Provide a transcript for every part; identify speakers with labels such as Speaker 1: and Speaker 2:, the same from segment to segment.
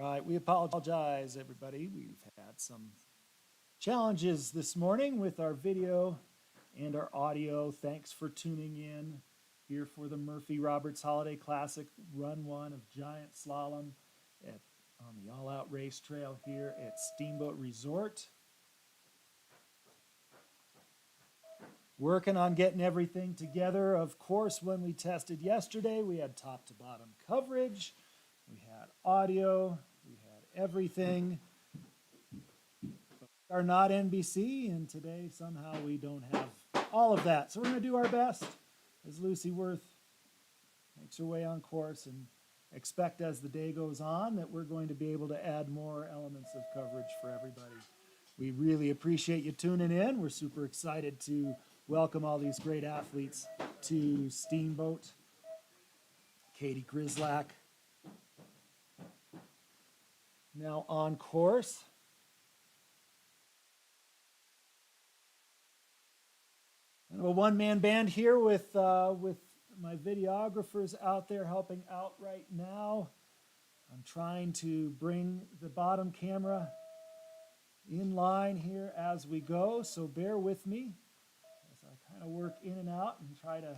Speaker 1: Right, we apologize, everybody. We've had some challenges this morning with our video and our audio. Thanks for tuning in here for the Murphy Roberts Holiday Classic Run 1 of Giant Slalom on the All Out Race Trail here at Steamboat Resort. Working on getting everything together. Of course, when we tested yesterday, we had top to bottom coverage. We had audio, we had everything. But we are not NBC, and today somehow we don't have all of that. So we're going to do our best as Lucy Worth makes her way on course, and expect as the day goes on that we're going to be able to add more elements of coverage for everybody. We really appreciate you tuning in. We're super excited to welcome all these great athletes to Steamboat. Katie Grislak now on course. Kind of a one-man band here with my videographers out there helping out right now. I'm trying to bring the bottom camera in line here as we go, so bear with me as I kind of work in and out and try to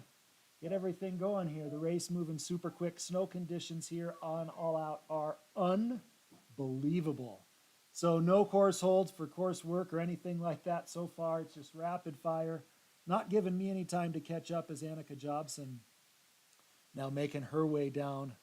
Speaker 1: get everything going here. The race moving super quick. Snow conditions here on All Out are unbelievable. So no course holds for course work or anything like that so far. It's just rapid fire. Not giving me any time to catch up as Annika Jobson now making her way down.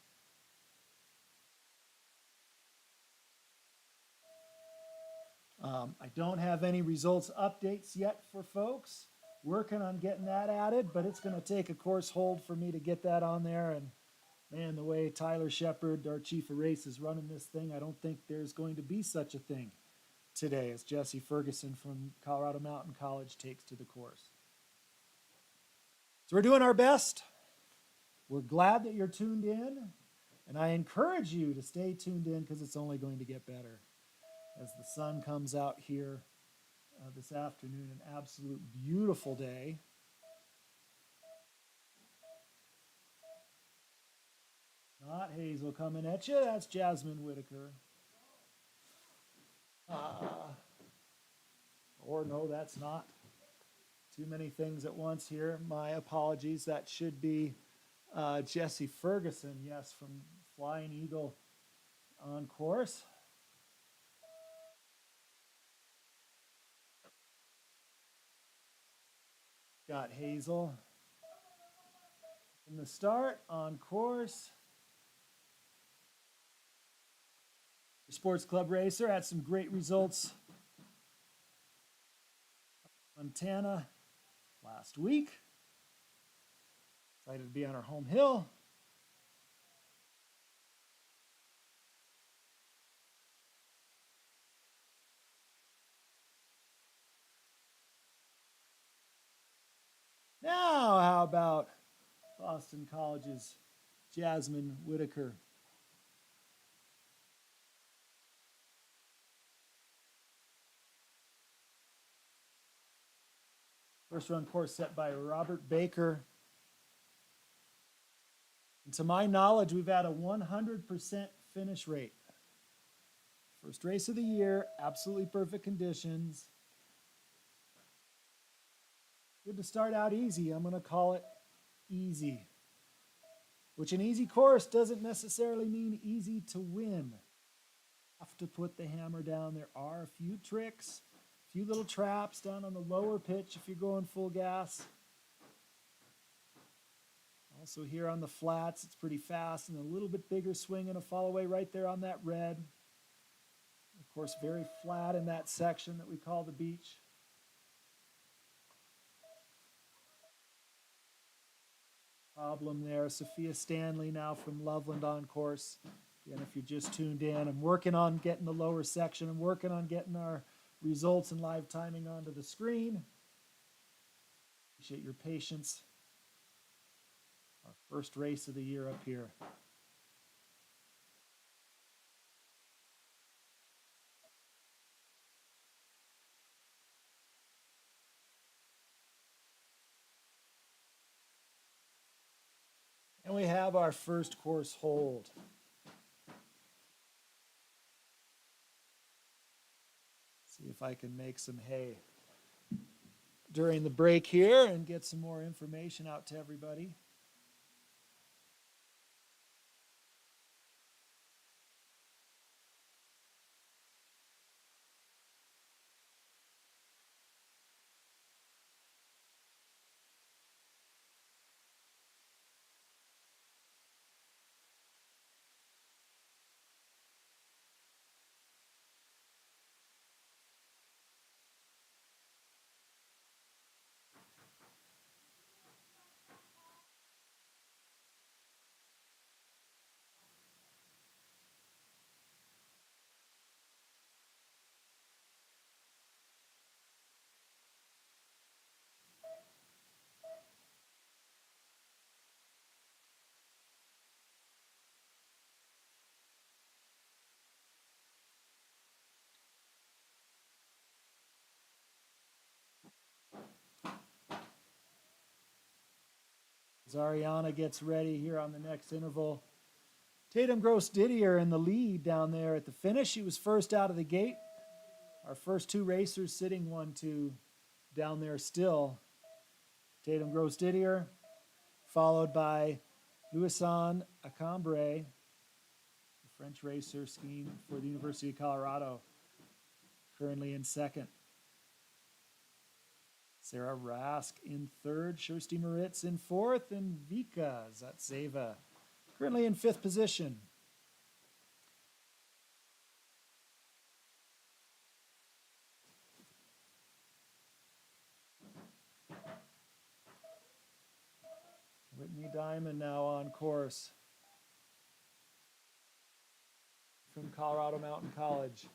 Speaker 1: I don't have any results updates yet for folks. Working on getting that added, but it's going to take a course hold for me to get that on there. And man, the way Tyler Shepard, our chief of race, is running this thing, I don't think there's going to be such a thing today as Jesse Ferguson from Colorado Mountain College takes to the course. So we're doing our best. We're glad that you're tuned in, and I encourage you to stay tuned in because it's only going to get better as the sun comes out here this afternoon. An absolute beautiful day. Not Hazel coming at you. That's Jasmine Whitaker. Or no, that's not. Too many things at once here. My apologies. That should be Jesse Ferguson, yes, from Flying Eagle on course. Got Hazel in the start on course. Sports Club Racer had some great results. Montana last week. Excited to be on our home hill. Now, how about Boston College's Jasmine Whitaker? First run course set by Robert Baker. And to my knowledge, we've had a 100% finish rate. First race of the year, absolutely perfect conditions. Good to start out easy. I'm going to call it easy. Which an easy course doesn't necessarily mean easy to win. Have to put the hammer down. There are a few tricks, a few little traps down on the lower pitch if you're going full gas. Also here on the flats, it's pretty fast and a little bit bigger swing and a fall away right there on that red. Of course, very flat in that section that we call the beach. Problem there. Sophia Stanley now from Loveland on course. Again, if you just tuned in, I'm working on getting the lower section. I'm working on getting our results and live timing onto the screen. Appreciate your patience. Our first race of the year up here. And we have our first course hold. if I can make some hay during the break here and get some more information out to everybody. As Ariana gets ready here on the next interval, Tatum Gross Didier in the lead down there at the finish. She was first out of the gate. Our first two racers sitting 1-2 down there still. Tatum Gross Didier, followed by Louison Acambre, the French racer skiing for the University of Colorado, currently in second. Sarah Rask in third, Kirsty Moritz in fourth, and Vika Zatseva currently in fifth position. Whitney Diamond now on course from Colorado Mountain College.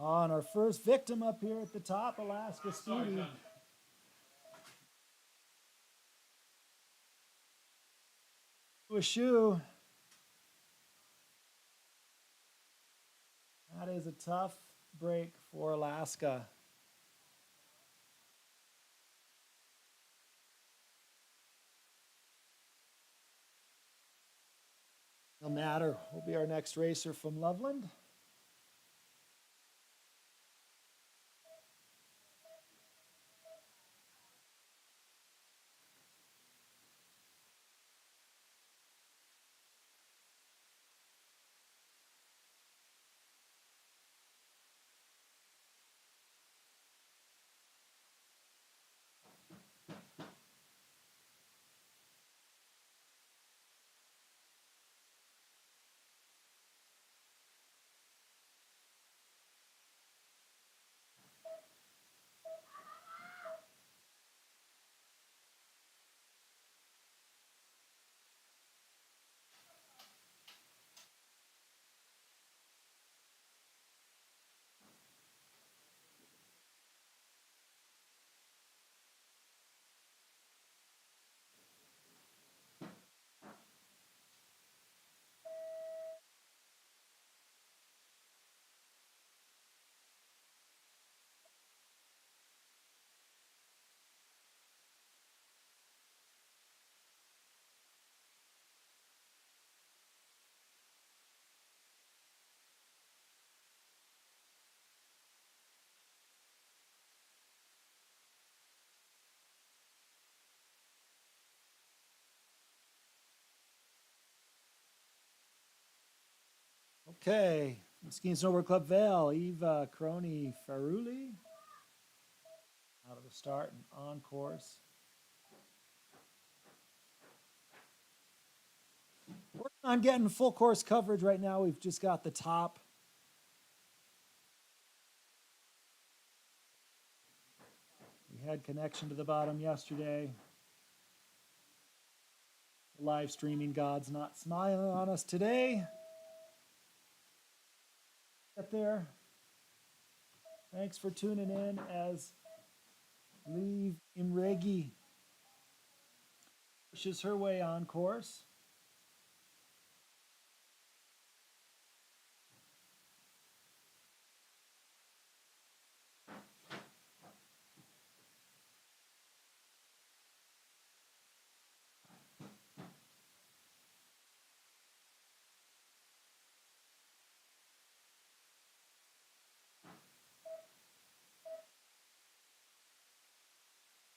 Speaker 1: On our first victim up here at the top, Alaska Ski. A shoe. That is a tough break for Alaska. No matter, will be our next racer from Loveland. Okay, from Ski and Snowboard Club Vale, Eva Crony Ferruli out of the start and on course. I'm getting full course coverage right now. We've just got the top. We had connection to the bottom yesterday. The live streaming god's not smiling on us today. Get there. Thanks for tuning in as Liv Imregi pushes her way on course.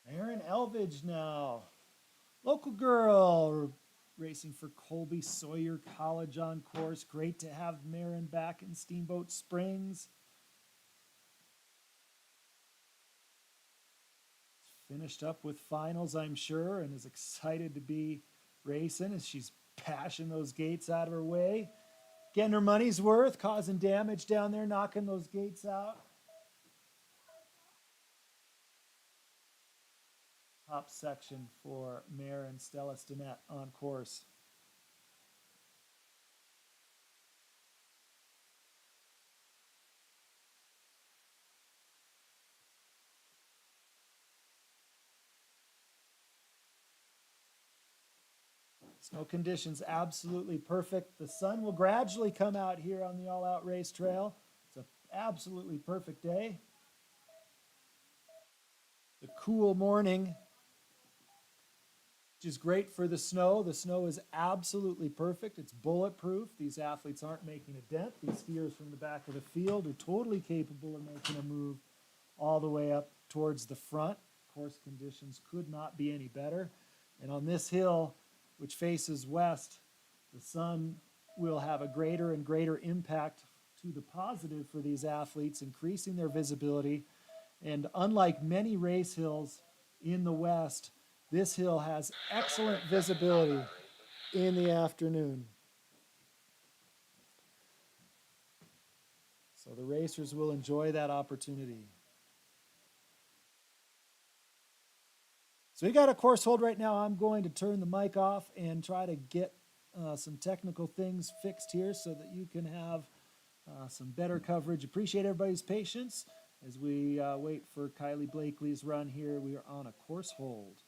Speaker 1: Erin Elvidge now. Local girl racing for Colby Sawyer College on course. Great to have Marin back in Steamboat Springs. Finished up with finals, I'm sure, and is excited to be racing as she's bashing those gates out of her way. Getting her money's worth, causing damage down there, knocking those gates out. Top section for Marin Stella Stinnett on course. Snow conditions absolutely perfect. The sun will gradually come out here on the all-out race trail. It's an absolutely perfect day. The cool morning, which is great for the snow. The snow is absolutely perfect. It's bulletproof. These athletes aren't making a dent. These skiers from the back of the field are totally capable of making a move all the way up towards the front. Course conditions could not be any better. And on this hill, which faces west, the sun will have a greater and greater impact to the positive for these athletes, increasing their visibility. And unlike many race hills in the west, this hill has excellent visibility in the afternoon. So the racers will enjoy that opportunity. So we got a course hold right now. I'm going to turn the mic off and try to get some technical things fixed here so that you can have some better coverage. Appreciate everybody's patience as we wait for Kylie Blakely's run here. We are on a course hold.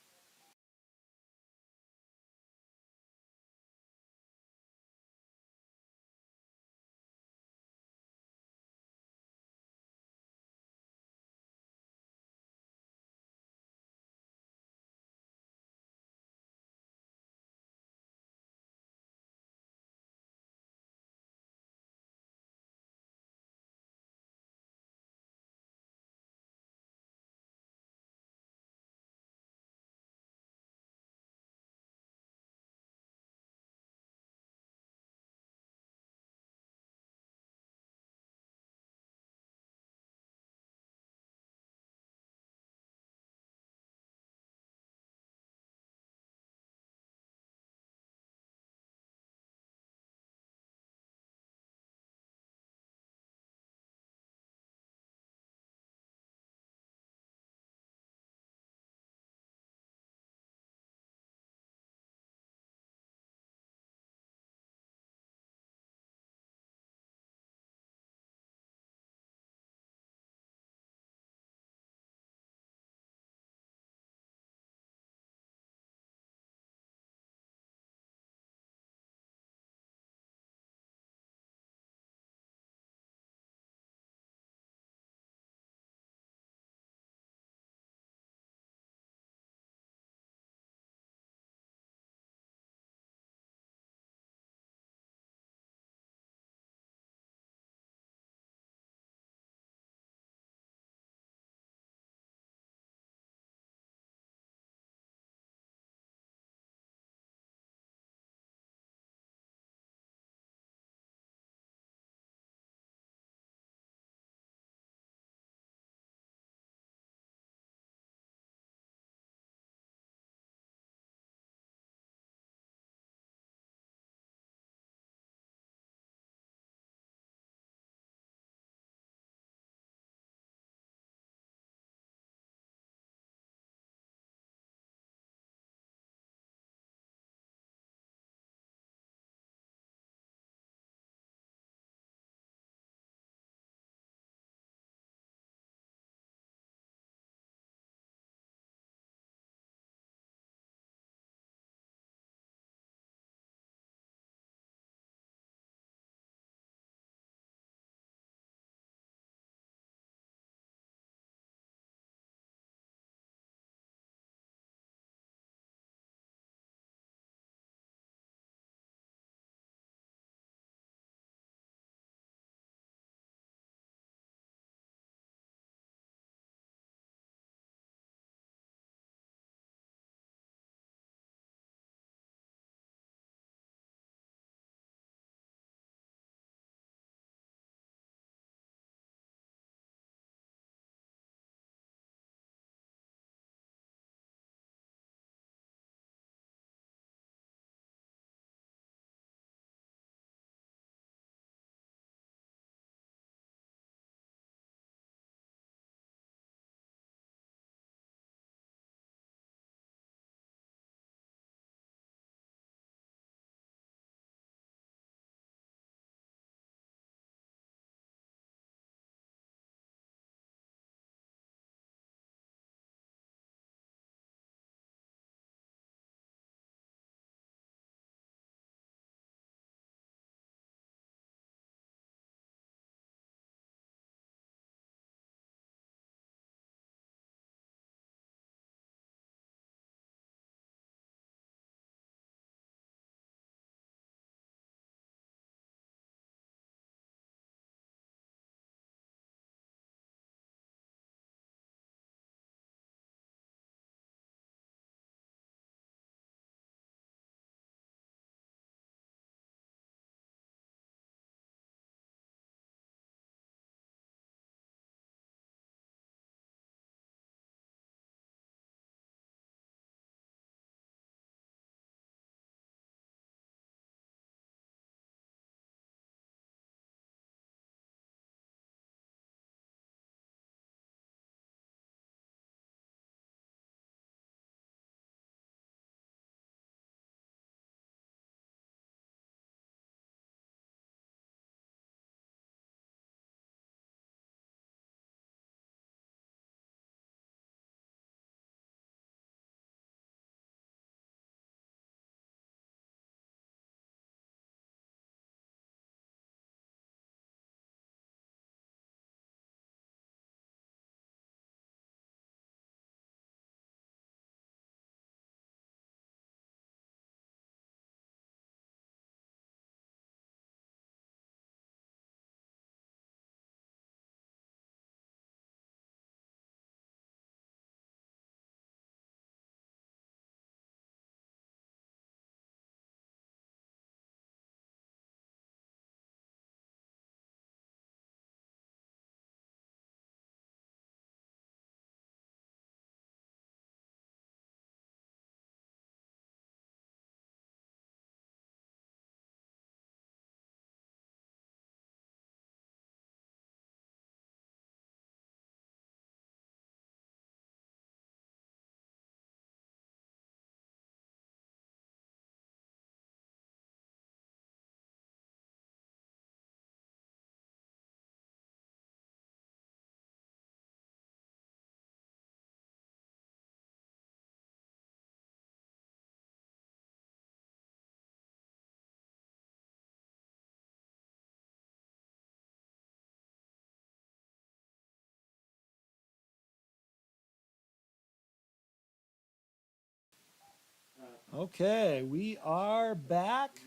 Speaker 1: Okay, we are back.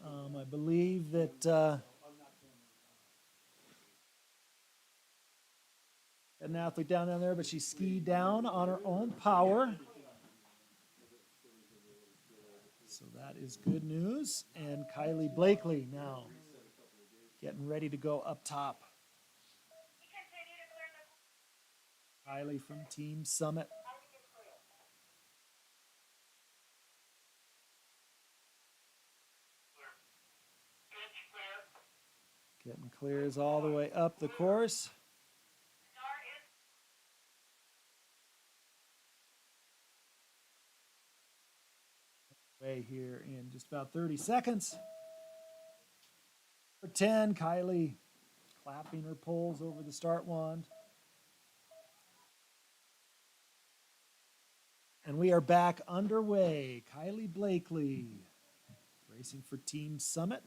Speaker 1: I believe that an athlete down there, but she skied down on her own power. So that is good news. And Kylie Blakely now getting ready to go up top. Kylie from Team Summit. Getting clears all the way up the course. Way here in just about 30 seconds. For 10, Kylie clapping her poles over the start wand. And we are back underway. Kylie Blakely racing for Team Summit.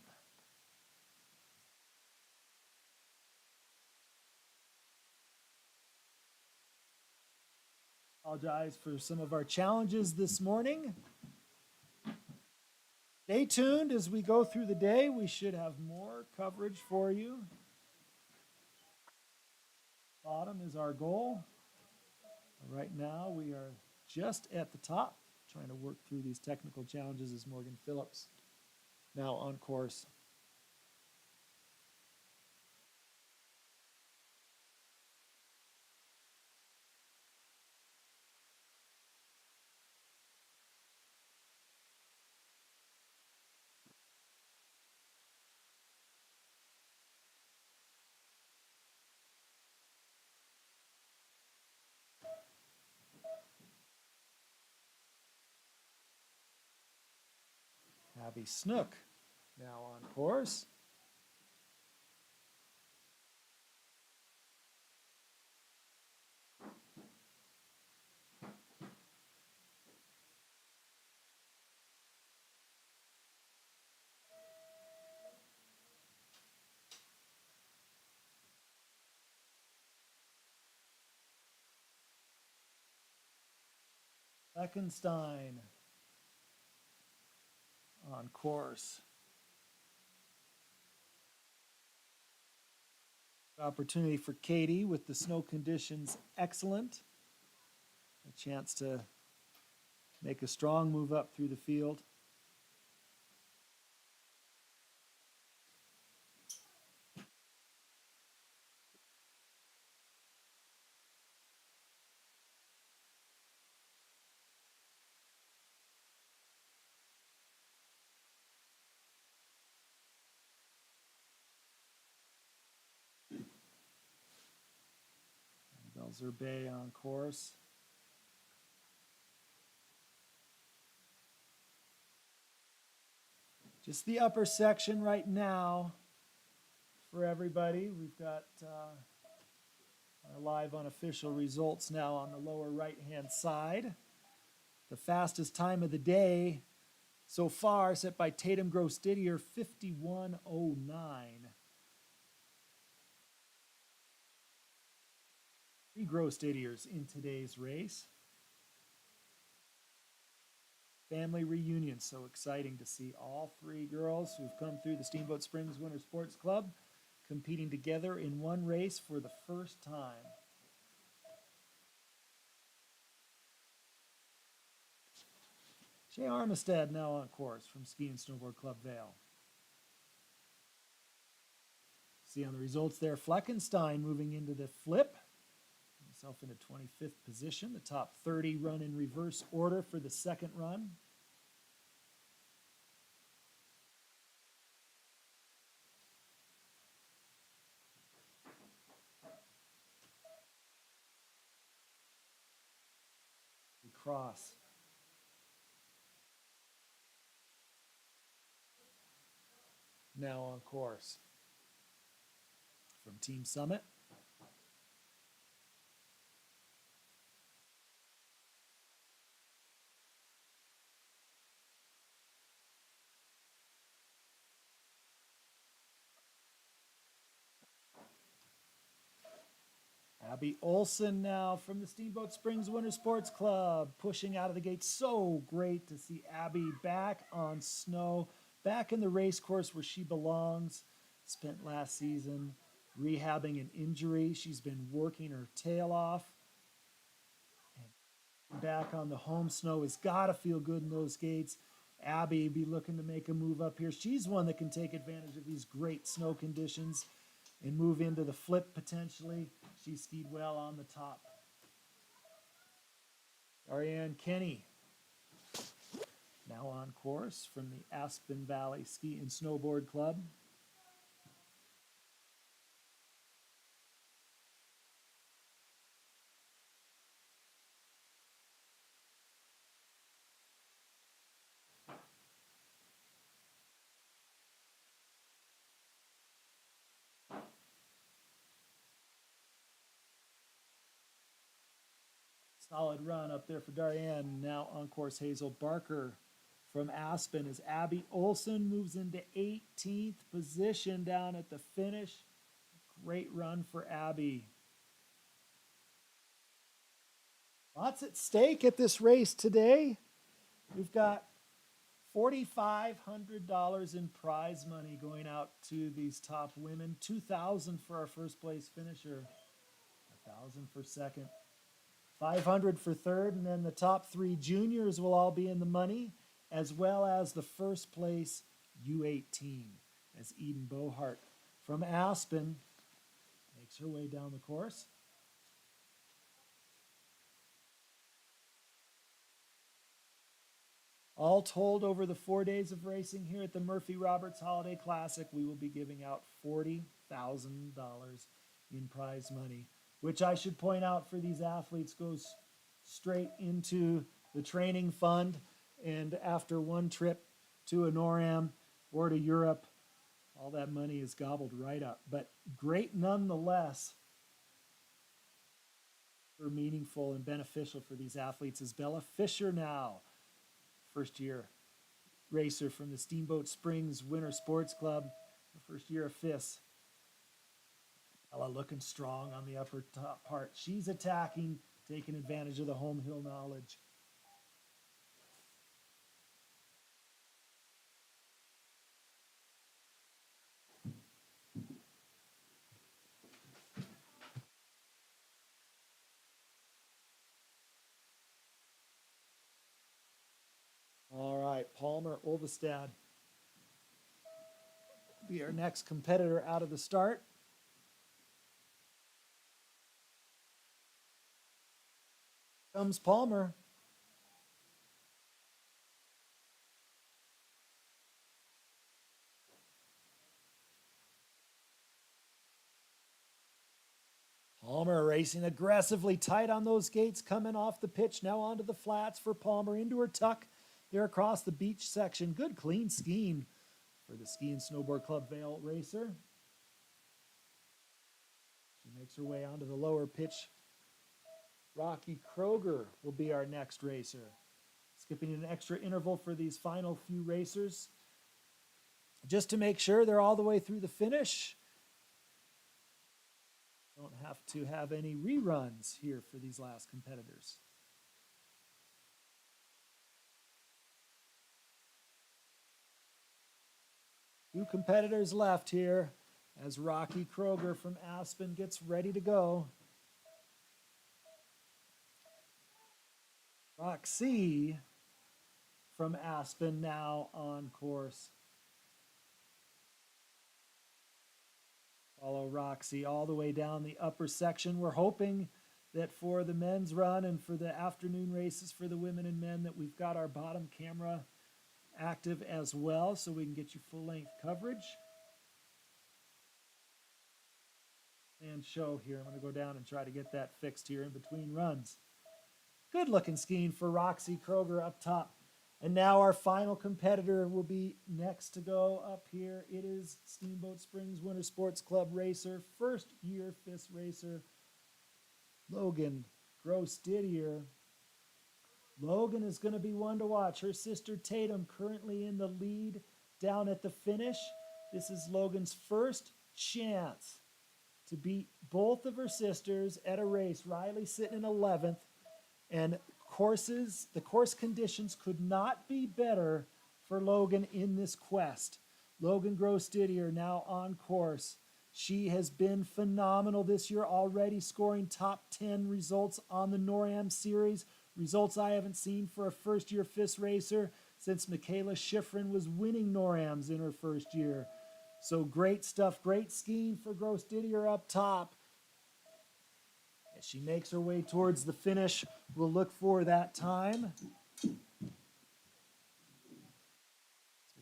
Speaker 1: Apologize for some of our challenges this morning. Stay tuned as we go through the day. We should have more coverage for you. Bottom is our goal. Right now, we are just at the top, trying to work through these technical challenges as Morgan Phillips now on course. Abby Snook now on course. Fleckenstein on course. Opportunity for Katie with the snow conditions excellent. A chance to make a strong move up through the field. Belzer Bay on course. Just the upper section right now for everybody. We've got our live unofficial results now on the lower right-hand side. The fastest time of the day so far set by Tatum Gross Didier, 51:09. Three Gross Didiers in today's race. Family reunion, so exciting to see all three girls who've come through the Steamboat Springs Winter Sports Club competing together in one race for the first time. Shay Armistead now on course from Ski and Snowboard Club Vail. See on the results there, Fleckenstein moving into the flip. Himself in a 25th position. The top 30 run in reverse order for the second run. We cross. Now on course from Team Summit. Abby Olson now from the Steamboat Springs Winter Sports Club, pushing out of the gate. So great to see Abby back on snow, back in the race course where she belongs. Spent last season rehabbing an injury. She's been working her tail off. And back on the home snow has got to feel good in those gates. Abby be looking to make a move up here. She's one that can take advantage of these great snow conditions and move into the flip potentially. She skied well on the top. Ariane Kenny now on course from the Aspen Valley Ski and Snowboard Club. Solid run up there for Darianne. Now on course, Hazel Barker from Aspen as Abby Olson moves into 18th position down at the finish. Great run for Abby. Lots at stake at this race today. We've got $4,500 in prize money going out to these top women. $2,000 for our first place finisher. $1,000 for second. $500 for third, and then the top three juniors will all be in the money, as well as the first place U18 as Eden Bohart from Aspen makes her way down the course. All told, over the 4 days of racing here at the Murphy Roberts Holiday Classic, we will be giving out $40,000 in prize money, which I should point out for these athletes goes straight into the training fund. And after one trip to a NORAM or to Europe, all that money is gobbled right up. But great nonetheless, for meaningful and beneficial for these athletes is Bella Fisher now, first year racer from the Steamboat Springs Winter Sports Club, her first year of FIS. Ella looking strong on the upper top part. She's attacking, taking advantage of the home hill knowledge. All right, Palmer Olvestad will be our next competitor out of the start. Comes Palmer. Palmer racing aggressively tight on those gates, coming off the pitch, now onto the flats for Palmer, into her tuck there across the beach section. Good clean skiing for the Ski and Snowboard Club Vale racer. She makes her way onto the lower pitch. Rocky Kroger will be our next racer. Skipping an extra interval for these final few racers, just to make sure they're all the way through the finish. Don't have to have any reruns here for these last competitors. Two competitors left here as Rocky Kroger from Aspen gets ready to go. Roxy from Aspen now on course. Follow Roxy all the way down the upper section. We're hoping that for the men's run and for the afternoon races for the women and men that we've got our bottom camera active as well so we can get you full-length coverage. And show here. I'm going to go down and try to get that fixed here in between runs. Good looking skiing for Roxy Kroger up top. And now our final competitor will be next to go up here. It is Steamboat Springs Winter Sports Club racer, first year FIS racer, Logan Gross Didier. Logan is going to be one to watch. Her sister Tatum currently in the lead down at the finish. This is Logan's first chance to beat both of her sisters at a race. Riley sitting in 11th, and the course conditions could not be better for Logan in this quest. Logan Gross-Didier now on course. She has been phenomenal this year, already scoring top 10 results on the NORAM series, results I haven't seen for a first-year FIS racer since Michaela Schifrin was winning NORAMs in her first year. So great stuff, great skiing for Gross-Didier up top. As she makes her way towards the finish, we'll look for that time. We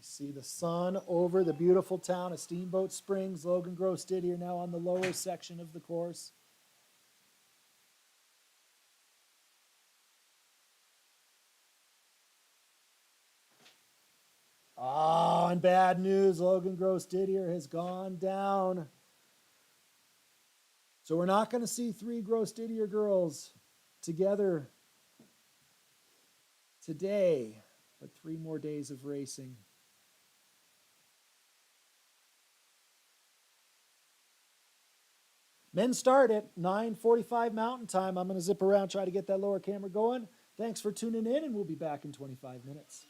Speaker 1: see the sun over the beautiful town of Steamboat Springs. Logan Gross-Didier now on the lower section of the course. Oh, and bad news, Logan Gross-Didier has gone down. So we're not going to see three Gross-Didier girls together today, but 3 more days of racing. Men start at 9:45 Mountain Time. I'm going to zip around, try to get that lower camera going. Thanks for tuning in, and we'll be back in 25 minutes.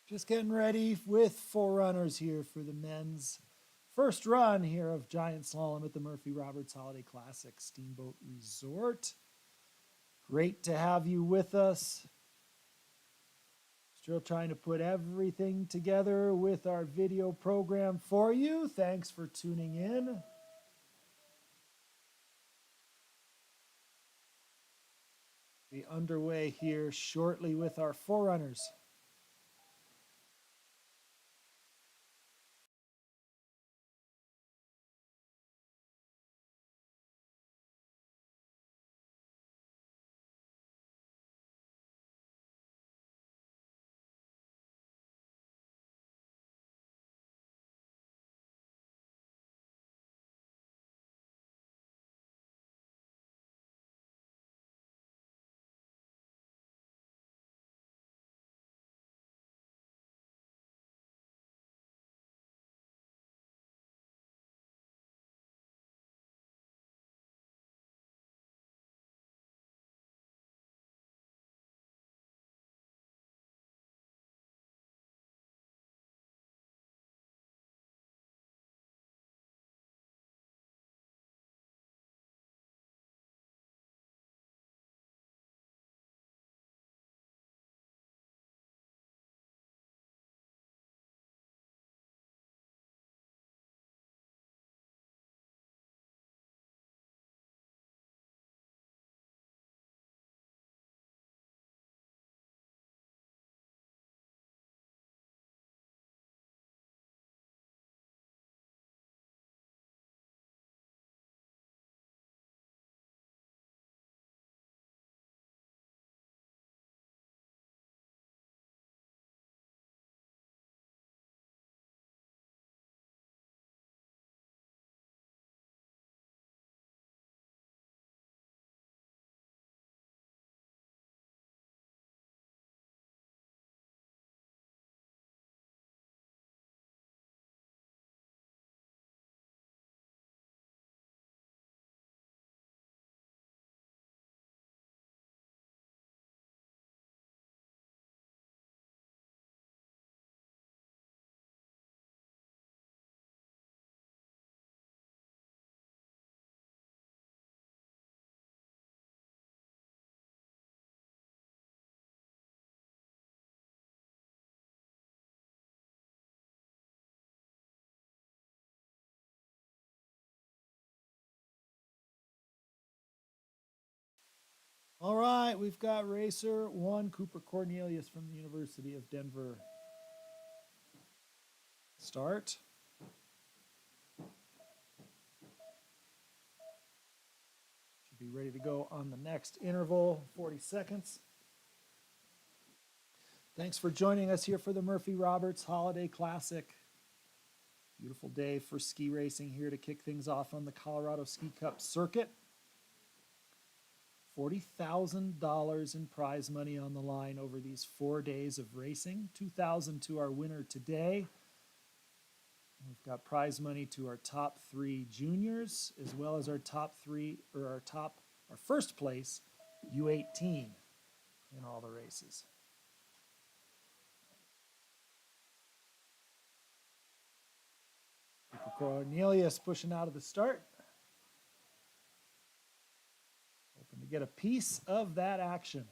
Speaker 1: Just getting ready with forerunners here for the men's first run here of giant slalom at the Murphy Roberts Holiday Classic Steamboat Resort. Great to have you with us. Still trying to put everything together with our video program for you. Thanks for tuning in. Be underway here shortly with our forerunners. All right, we've got racer 1, Cooper Cornelius from the University of Denver. Start. Should be ready to go on the next interval, 40 seconds. Thanks for joining us here for the Murphy Roberts Holiday Classic. Beautiful day for ski racing here to kick things off on the Colorado Ski Cup circuit. $40,000 in prize money on the line over these 4 days of racing. $2,000 to our winner today. We've got prize money to our top 3 juniors, as well as our our first place U18 in all the races. Cornelius pushing out of the start. Hoping to get a piece of that action.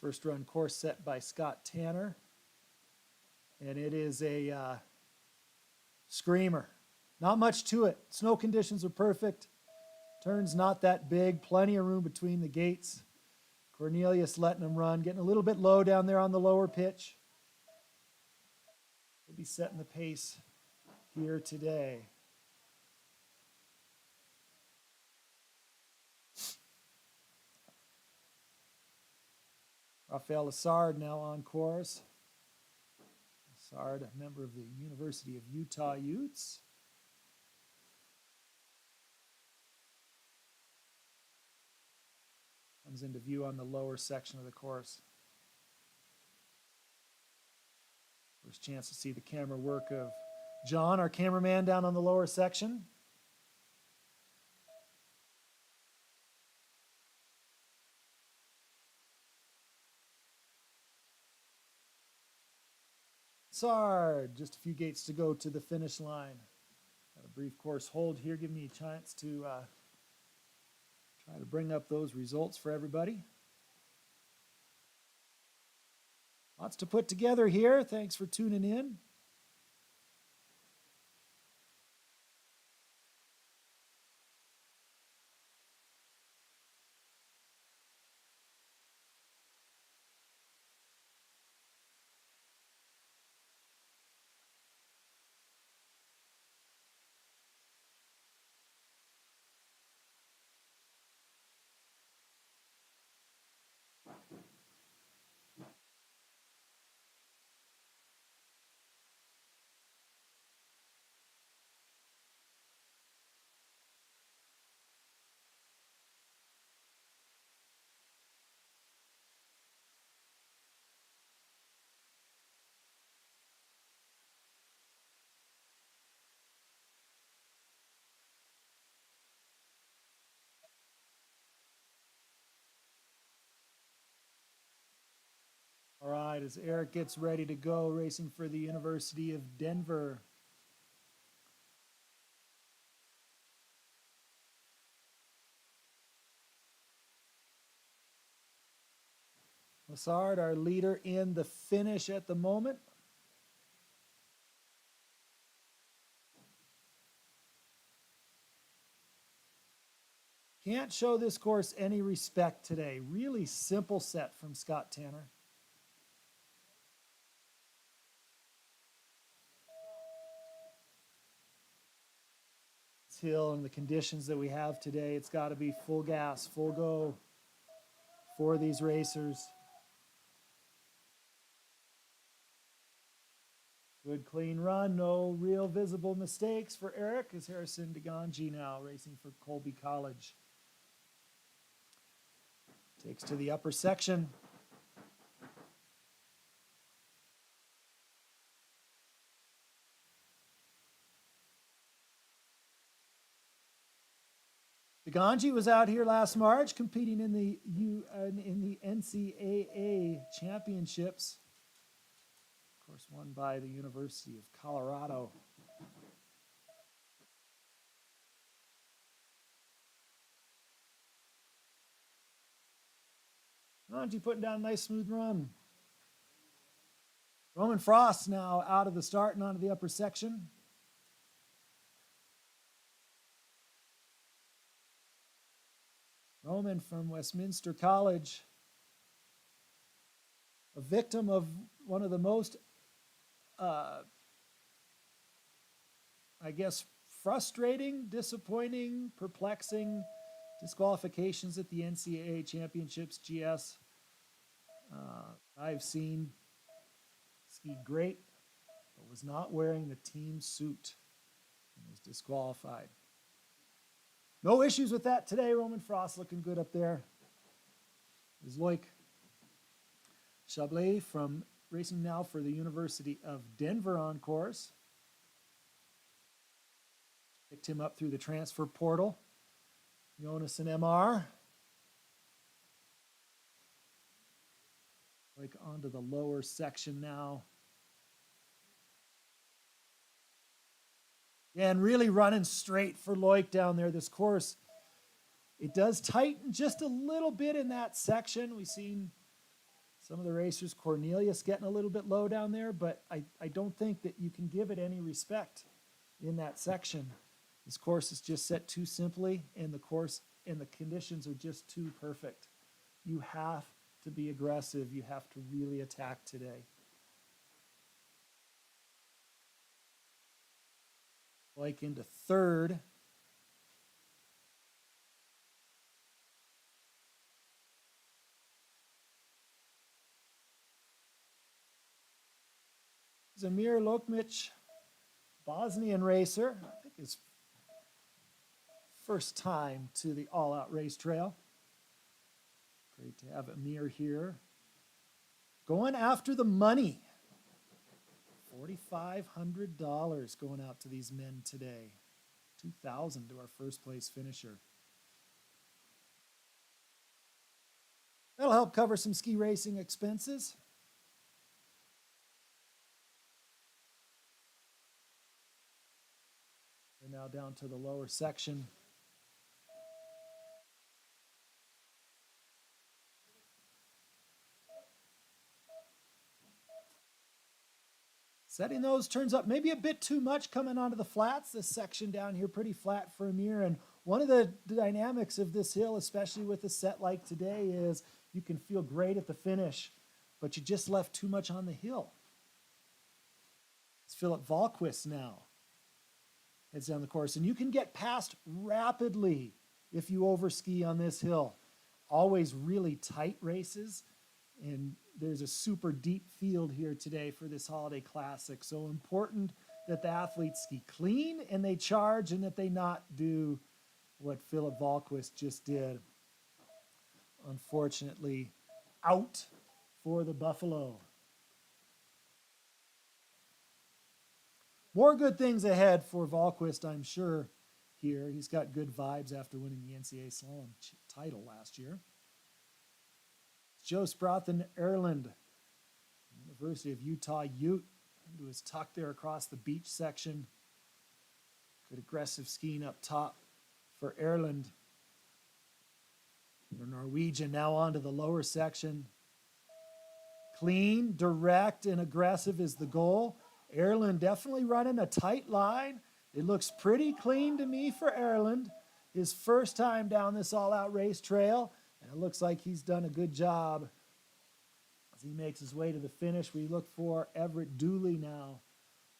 Speaker 1: First run course set by Scott Tanner. And it is a screamer. Not much to it. Snow conditions are perfect. Turn's not that big. Plenty of room between the gates. Cornelius letting him run. Getting a little bit low down there on the lower pitch. He'll be setting the pace here today. Rafael Lassard now on course. Lassard, a member of the University of Utah Utes. Comes into view on the lower section of the course. First chance to see the camera work of John, our cameraman down on the lower section. Sard, just a few gates to go to the finish line. Got a brief course hold here, give me a chance to try to bring up those results for everybody. Lots to put together here. Thanks for tuning in. All right, as Eric gets ready to go, racing for the University of Denver. Lassard, our leader in the finish at the moment. Can't show this course any respect today. Really simple set from Scott Tanner. This hill and the conditions that we have today, it's got to be full gas, full go for these racers. Good clean run, no real visible mistakes for Eric as Harrison DeGangi now racing for Colby College. Takes to the upper section. DeGangi was out here last March competing in the NCAA championships. Of course, won by the University of Colorado. DeGangi putting down a nice smooth run. Roman Frost now out of the start and onto the upper section. Roman from Westminster College, a victim of one of the most, I guess, frustrating, disappointing, perplexing disqualifications at the NCAA Championships GS. I've seen. Skied great, but was not wearing the team suit and was disqualified. No issues with that today. Roman Frost looking good up there. There's Loic Chablais from racing now for the University of Denver on course. Picked him up through the transfer portal. Jonas and MR. Loic onto the lower section now. Yeah, and really running straight for Loic down there. This course, it does tighten just a little bit in that section. We've seen some of the racers, Cornelius getting a little bit low down there, but I don't think that you can give it any respect in that section. This course is just set too simply, and the course and the conditions are just too perfect. You have to be aggressive. You have to really attack today. Loic into third. Zamir Lokmic, Bosnian racer. I think his first time to the all-out race trail. Great to have Amir here. Going after the money $4,500 going out to these men today. $2,000 to our first place finisher. That'll help cover some ski racing expenses. We're now down to the lower section. Setting those turns up maybe a bit too much coming onto the flats. This section down here pretty flat for Amir. And one of the dynamics of this hill, especially with a set like today, is you can feel great at the finish, but you just left too much on the hill. It's Philip Wahlquist now. Heads down the course. And you can get past rapidly if you overski on this hill. Always really tight races. And there's a super deep field here today for this holiday classic. So important that the athletes ski clean and they charge and that they not do what Philip Wahlquist just did. Unfortunately, out for the Buffalo. More good things ahead for Wahlquist, I'm sure, here. He's got good vibes after winning the NCAA slalom title last year. Joe Sprothen Erland, University of Utah Ute, into his tuck there across the beach section. Good aggressive skiing up top for Erland. The Norwegian now onto the lower section. Clean, direct, and aggressive is the goal. Erland definitely running a tight line. It looks pretty clean to me for Erland. His first time down this all-out race trail. And it looks like he's done a good job as he makes his way to the finish. We look for Everett Dooley now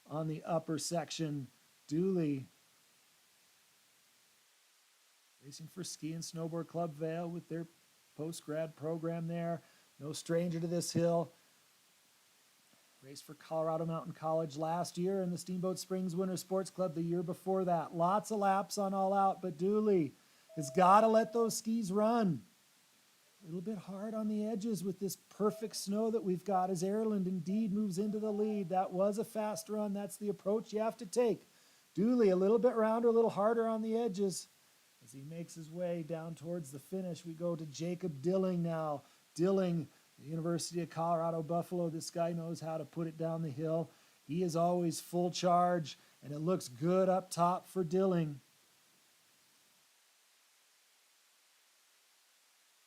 Speaker 1: on the upper section. Dooley racing for Ski and Snowboard Club Vail with their post-grad program there. No stranger to this hill. Raced for Colorado Mountain College last year and the Steamboat Springs Winter Sports Club the year before that. Lots of laps on all out, but Dooley has got to let those skis run. A little bit hard on the edges with this perfect snow that we've got as Erland indeed moves into the lead. That was a fast run. That's the approach you have to take. Dooley a little bit rounder, a little harder on the edges. As he makes his way down towards the finish, we go to Jacob Dilling now. Dilling, the University of Colorado Buffalo. This guy knows how to put it down the hill. He is always full charge, and it looks good up top for Dilling.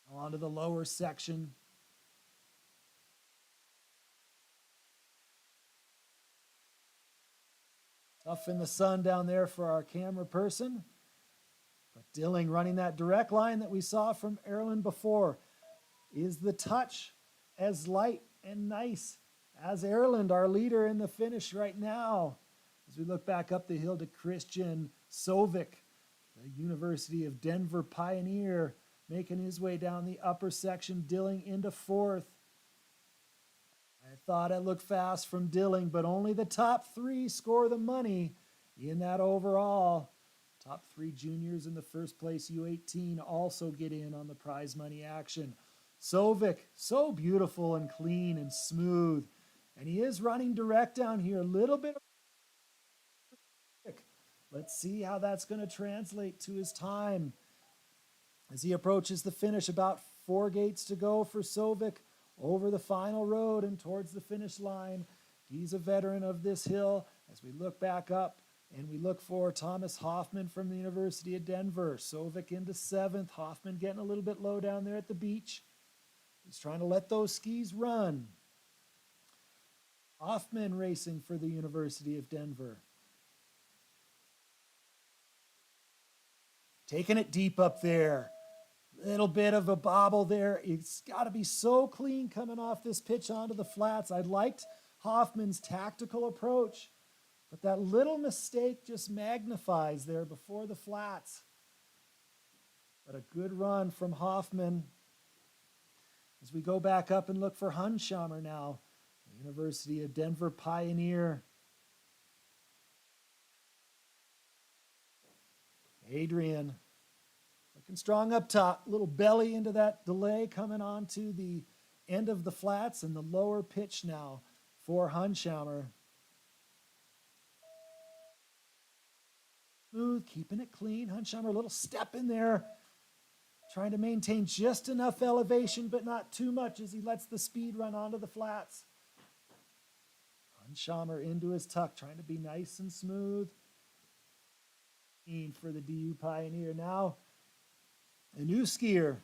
Speaker 1: Onto the lower section. Tough in the sun down there for our camera person. But Dilling running that direct line that we saw from Erland before. Is the touch as light and nice as Erland, our leader in the finish right now? As we look back up the hill to Christian Sovic, the University of Denver pioneer, making his way down the upper section, Dilling into fourth. I thought it looked fast from Dilling, but only the top three score the money in that overall. Top three juniors in the first place U18 also get in on the prize money action. Sovic, so beautiful and clean and smooth. And he is running direct down here, a little bit. Let's see how that's going to translate to his time. As he approaches the finish, about 4 gates to go for Sovic over the final road and towards the finish line. He's a veteran of this hill. As we look back up and we look for Thomas Hoffman from the University of Denver. Sovic into 7th. Hoffman getting a little bit low down there at the beach. He's trying to let those skis run. Hoffman racing for the University of Denver. Taking it deep up there. Little bit of a bobble there. It's got to be so clean coming off this pitch onto the flats. I liked Hoffman's tactical approach, but that little mistake just magnifies there before the flats. But a good run from Hoffman. As we go back up and look for Hunschammer now, the University of Denver pioneer. Adrian looking strong up top, little belly into that delay coming on to the end of the flats and the lower pitch now for Hunschammer. Smooth, keeping it clean. Hunsheimer, a little step in there. Trying to maintain just enough elevation, but not too much as he lets the speed run onto the flats. Hunsheimer into his tuck, trying to be nice and smooth. For the DU Pioneer now. A new skier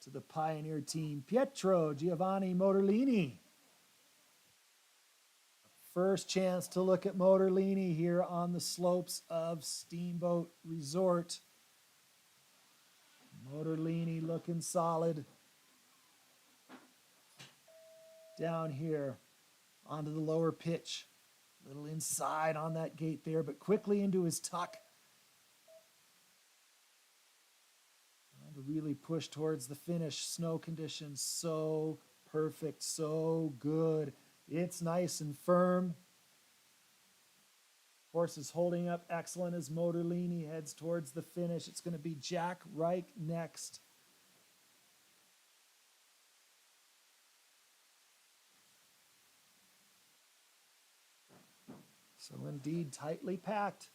Speaker 1: to the Pioneer team, Pietro Giovanni Motorlini. First chance to look at Motorlini here on the slopes of Steamboat Resort. Motorlini looking solid. Down here onto the lower pitch. A little inside on that gate there, but quickly into his tuck. Trying to really push towards the finish. Snow conditions so perfect, so good. It's nice and firm. Horse is holding up excellent as Motorlini heads towards the finish. It's going to be Jack Reich next. So indeed, tightly packed.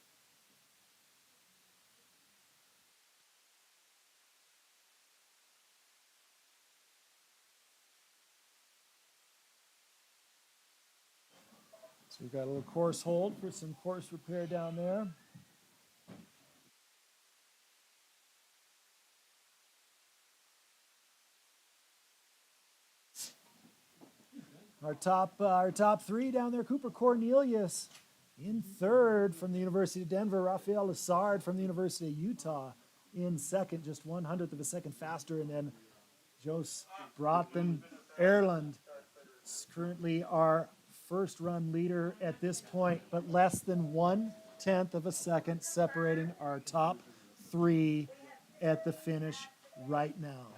Speaker 1: So we've got a little course hold for some course repair down there. Our top three down there, Cooper Cornelius in third from the University of Denver, Raphael Lessard from the University of Utah in second, just 1/100th of a second faster, and then Jos Broughton Erland is currently our first run leader at this point, but less than 1/10 of a second separating our top three at the finish right now.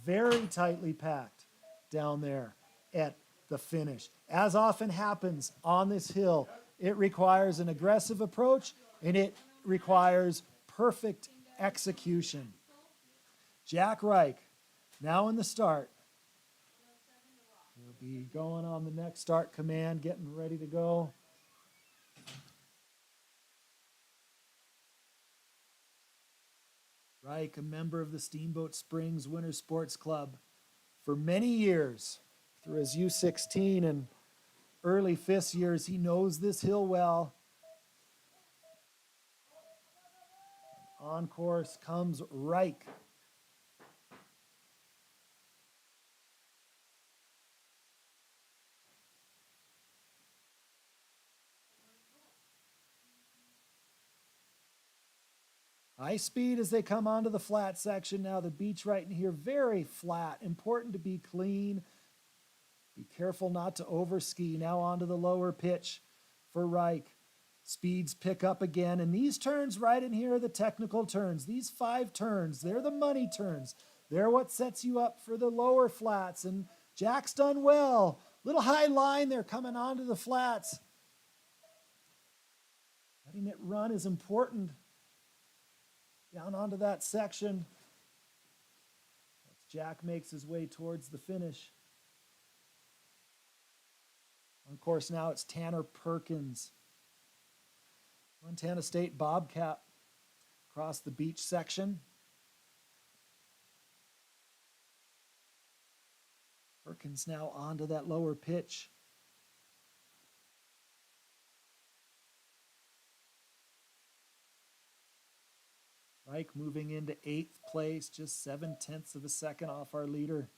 Speaker 1: Very tightly packed down there at the finish. As often happens on this hill, it requires an aggressive approach and it requires perfect execution. Jack Reich, now in the start. He'll be going on the next start command, getting ready to go. Reich, a member of the Steamboat Springs Winter Sports Club for many years. Through his U16 and early FIS years, he knows this hill well. On course comes Reich. High speed as they come onto the flat section. Now the beach right in here, very flat. Important to be clean. Be careful not to overski. Now onto the lower pitch for Reich. Speeds pick up again. And these turns right in here are the technical turns. These 5 turns, they're the money turns. They're what sets you up for the lower flats. And Jack's done well. Little high line there coming onto the flats. Letting it run is important. Down onto that section. As Jack makes his way towards the finish. On course now, it's Tanner Perkins. Montana State Bobcat across the beach section. Perkins now onto that lower pitch. Reich moving into 8th place, just 0.7 of a second off our leader.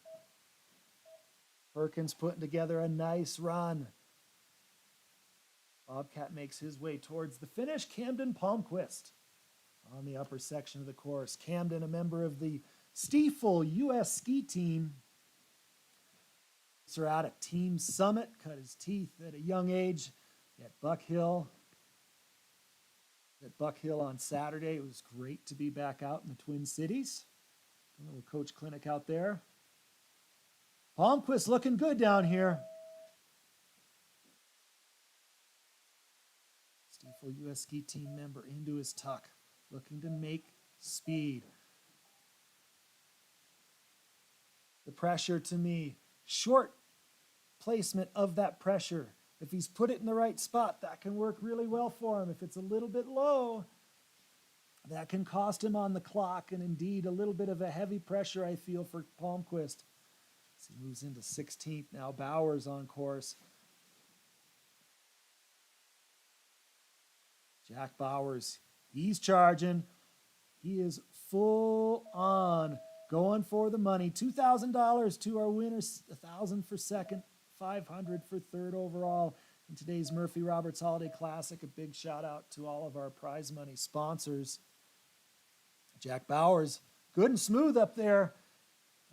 Speaker 1: Perkins putting together a nice run. Bobcat makes his way towards the finish. Camden Palmquist on the upper section of the course. Camden, a member of the SSWSC ski team. They're out at Team Summit, cut his teeth at a young age at Buck Hill. At Buck Hill on Saturday. It was great to be back out in the Twin Cities. A little coach clinic out there. Palmquist looking good down here. SSWSC ski team member into his tuck, looking to make speed. The pressure to me, short placement of that pressure. If he's put it in the right spot, that can work really well for him. If it's a little bit low, That can cost him on the clock, and indeed a little bit of a heavy pressure, I feel, for Palmquist. As he moves into 16th now. Bowers on course. Jack Bowers, he's charging. He is full on, going for the money. $2,000 to our winners, $1,000 for second, $500 for third overall in today's Murphy Roberts Holiday Classic. A big shout out to all of our prize money sponsors. Jack Bowers, good and smooth up there.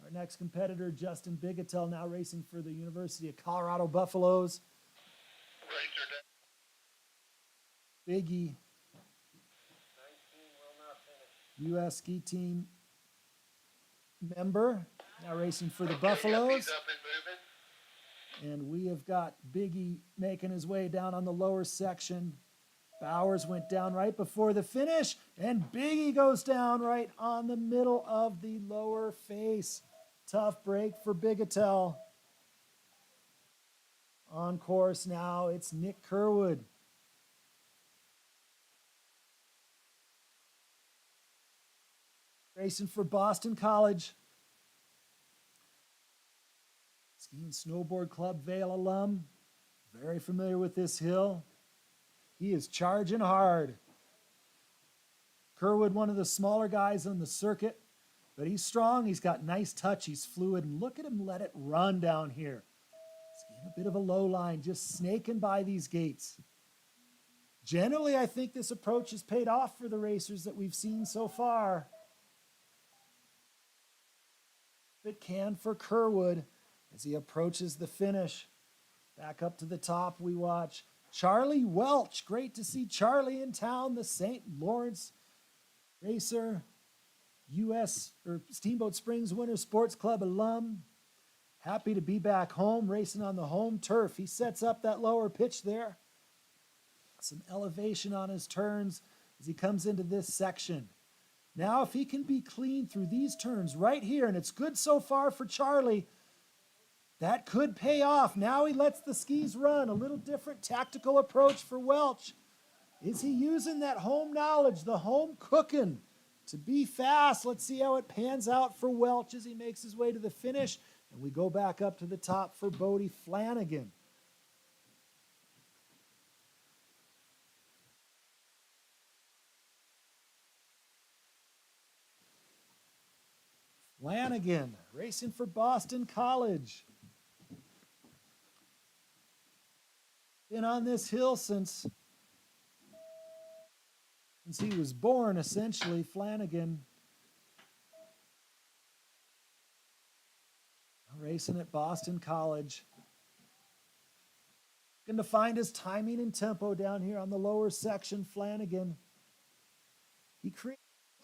Speaker 1: Our next competitor, Justin Bigetel, now racing for the University of Colorado Buffaloes. Biggie, U.S. ski team member, now racing for the Buffaloes. And we have got Biggie making his way down on the lower section. Bowers went down right before the finish, and Biggie goes down right on the middle of the lower face. Tough break for Bigetel. On course now, it's Nick Kerwood. Racing for Boston College. Ski and Snowboard Club Vail alum. Very familiar with this hill. He is charging hard. Kerwood, one of the smaller guys on the circuit, but he's strong. He's got nice touch. He's fluid. And look at him let it run down here. Skiing a bit of a low line, just snaking by these gates. Generally, I think this approach has paid off for the racers that we've seen so far. It can for Kerwood as he approaches the finish. Back up to the top, we watch Charlie Welch. Great to see Charlie in town, the St. Lawrence racer, Steamboat Springs Winter Sports Club alum. Happy to be back home, racing on the home turf. He sets up that lower pitch there. Some elevation on his turns as he comes into this section. Now, if he can be clean through these turns right here, and it's good so far for Charlie, that could pay off. Now he lets the skis run. A little different tactical approach for Welch. Is he using that home knowledge, the home cooking, to be fast? Let's see how it pans out for Welch as he makes his way to the finish. And we go back up to the top for Bodie Flanagan. Flanagan, racing for Boston College. Been on this hill since he was born, essentially. Flanagan racing at Boston College. Going to find his timing and tempo down here on the lower section. Flanagan, he creates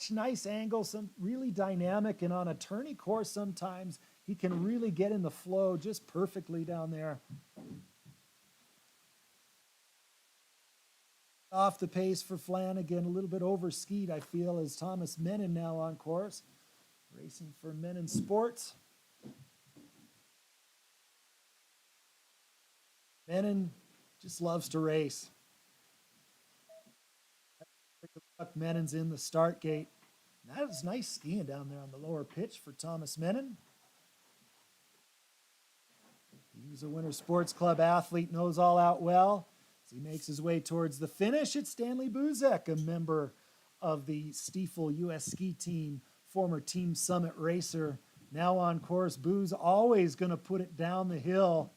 Speaker 1: nice angles, some really dynamic, and on a turny course sometimes he can really get in the flow just perfectly down there. Off the pace for Flanagan, a little bit over skied, I feel, as Thomas Menon now on course, racing for Menon Sports. Menon just loves to race. Menon's in the start gate. That was nice skiing down there on the lower pitch for Thomas Menon. He was a Winter Sports Club athlete, knows all out well. As he makes his way towards the finish, it's Stanley Buzek, a member of the Stiefel U.S. ski team, former Team Summit racer. Now on course, Booz always going to put it down the hill.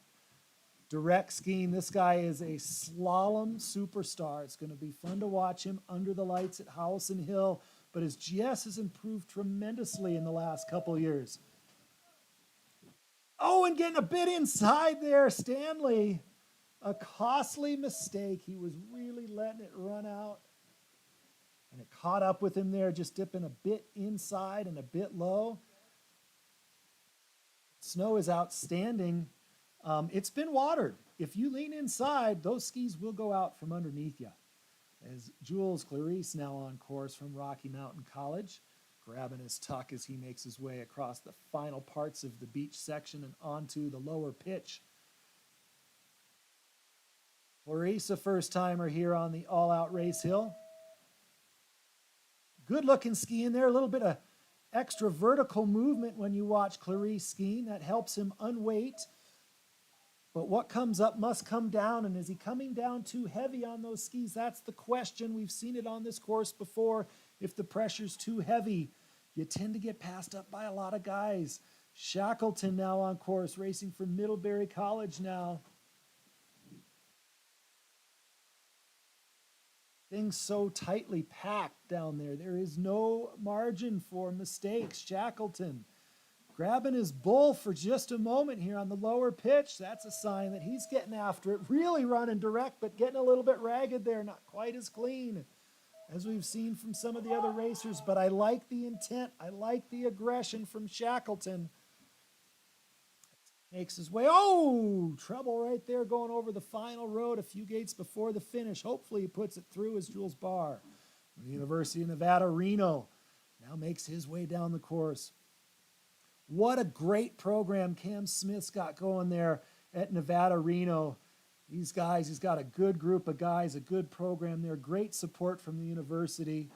Speaker 1: Direct skiing. This guy is a slalom superstar. It's going to be fun to watch him under the lights at Howelson Hill, but his GS has improved tremendously in the last couple years. Oh, and getting a bit inside there, Stanley. A costly mistake. He was really letting it run out, and it caught up with him there, just dipping a bit inside and a bit low. Snow is outstanding. It's been watered. If you lean inside, those skis will go out from underneath you. As Jules Clarice now on course from Rocky Mountain College, grabbing his tuck as he makes his way across the final parts of the beach section and onto the lower pitch. Clarice, a first-timer here on the all-out race hill. Good looking ski in there, a little bit of extra vertical movement when you watch Clarice skiing. That helps him unweight. But what comes up must come down, and is he coming down too heavy on those skis? That's the question. We've seen it on this course before. If the pressure's too heavy, you tend to get passed up by a lot of guys. Shackleton now on course, racing for Middlebury College now. Things so tightly packed down there. There is no margin for mistakes. Shackleton grabbing his bull for just a moment here on the lower pitch. That's a sign that he's getting after it. Really running direct, but getting a little bit ragged there. Not quite as clean as we've seen from some of the other racers. But I like the intent. I like the aggression from Shackleton. Makes his way. Oh, trouble right there going over the final road a few gates before the finish. Hopefully he puts it through as Jules Barr. The University of Nevada, Reno now makes his way down the course. What a great program Cam Smith's got going there at Nevada, Reno. These guys, he's got a good group of guys, a good program there, great support from the university.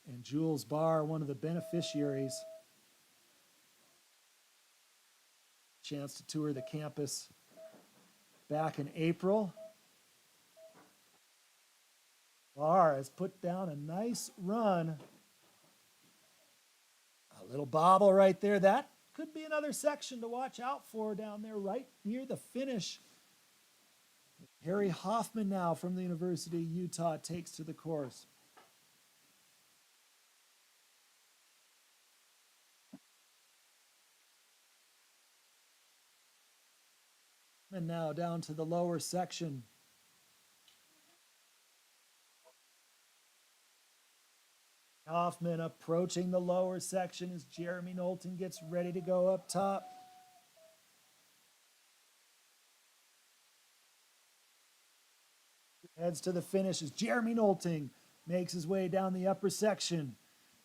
Speaker 1: And Jules Barr, one of the beneficiaries. Chance to tour the campus back in April. Barr has put down a nice run. A little bobble right there. That could be another section to watch out for down there right near the finish. Harry Hoffman now from the University of Utah takes to the course. And now down to the lower section. Hoffman approaching the lower section as Jeremy Knowlton gets ready to go up top. Heads to the finish as Jeremy Knowlton makes his way down the upper section.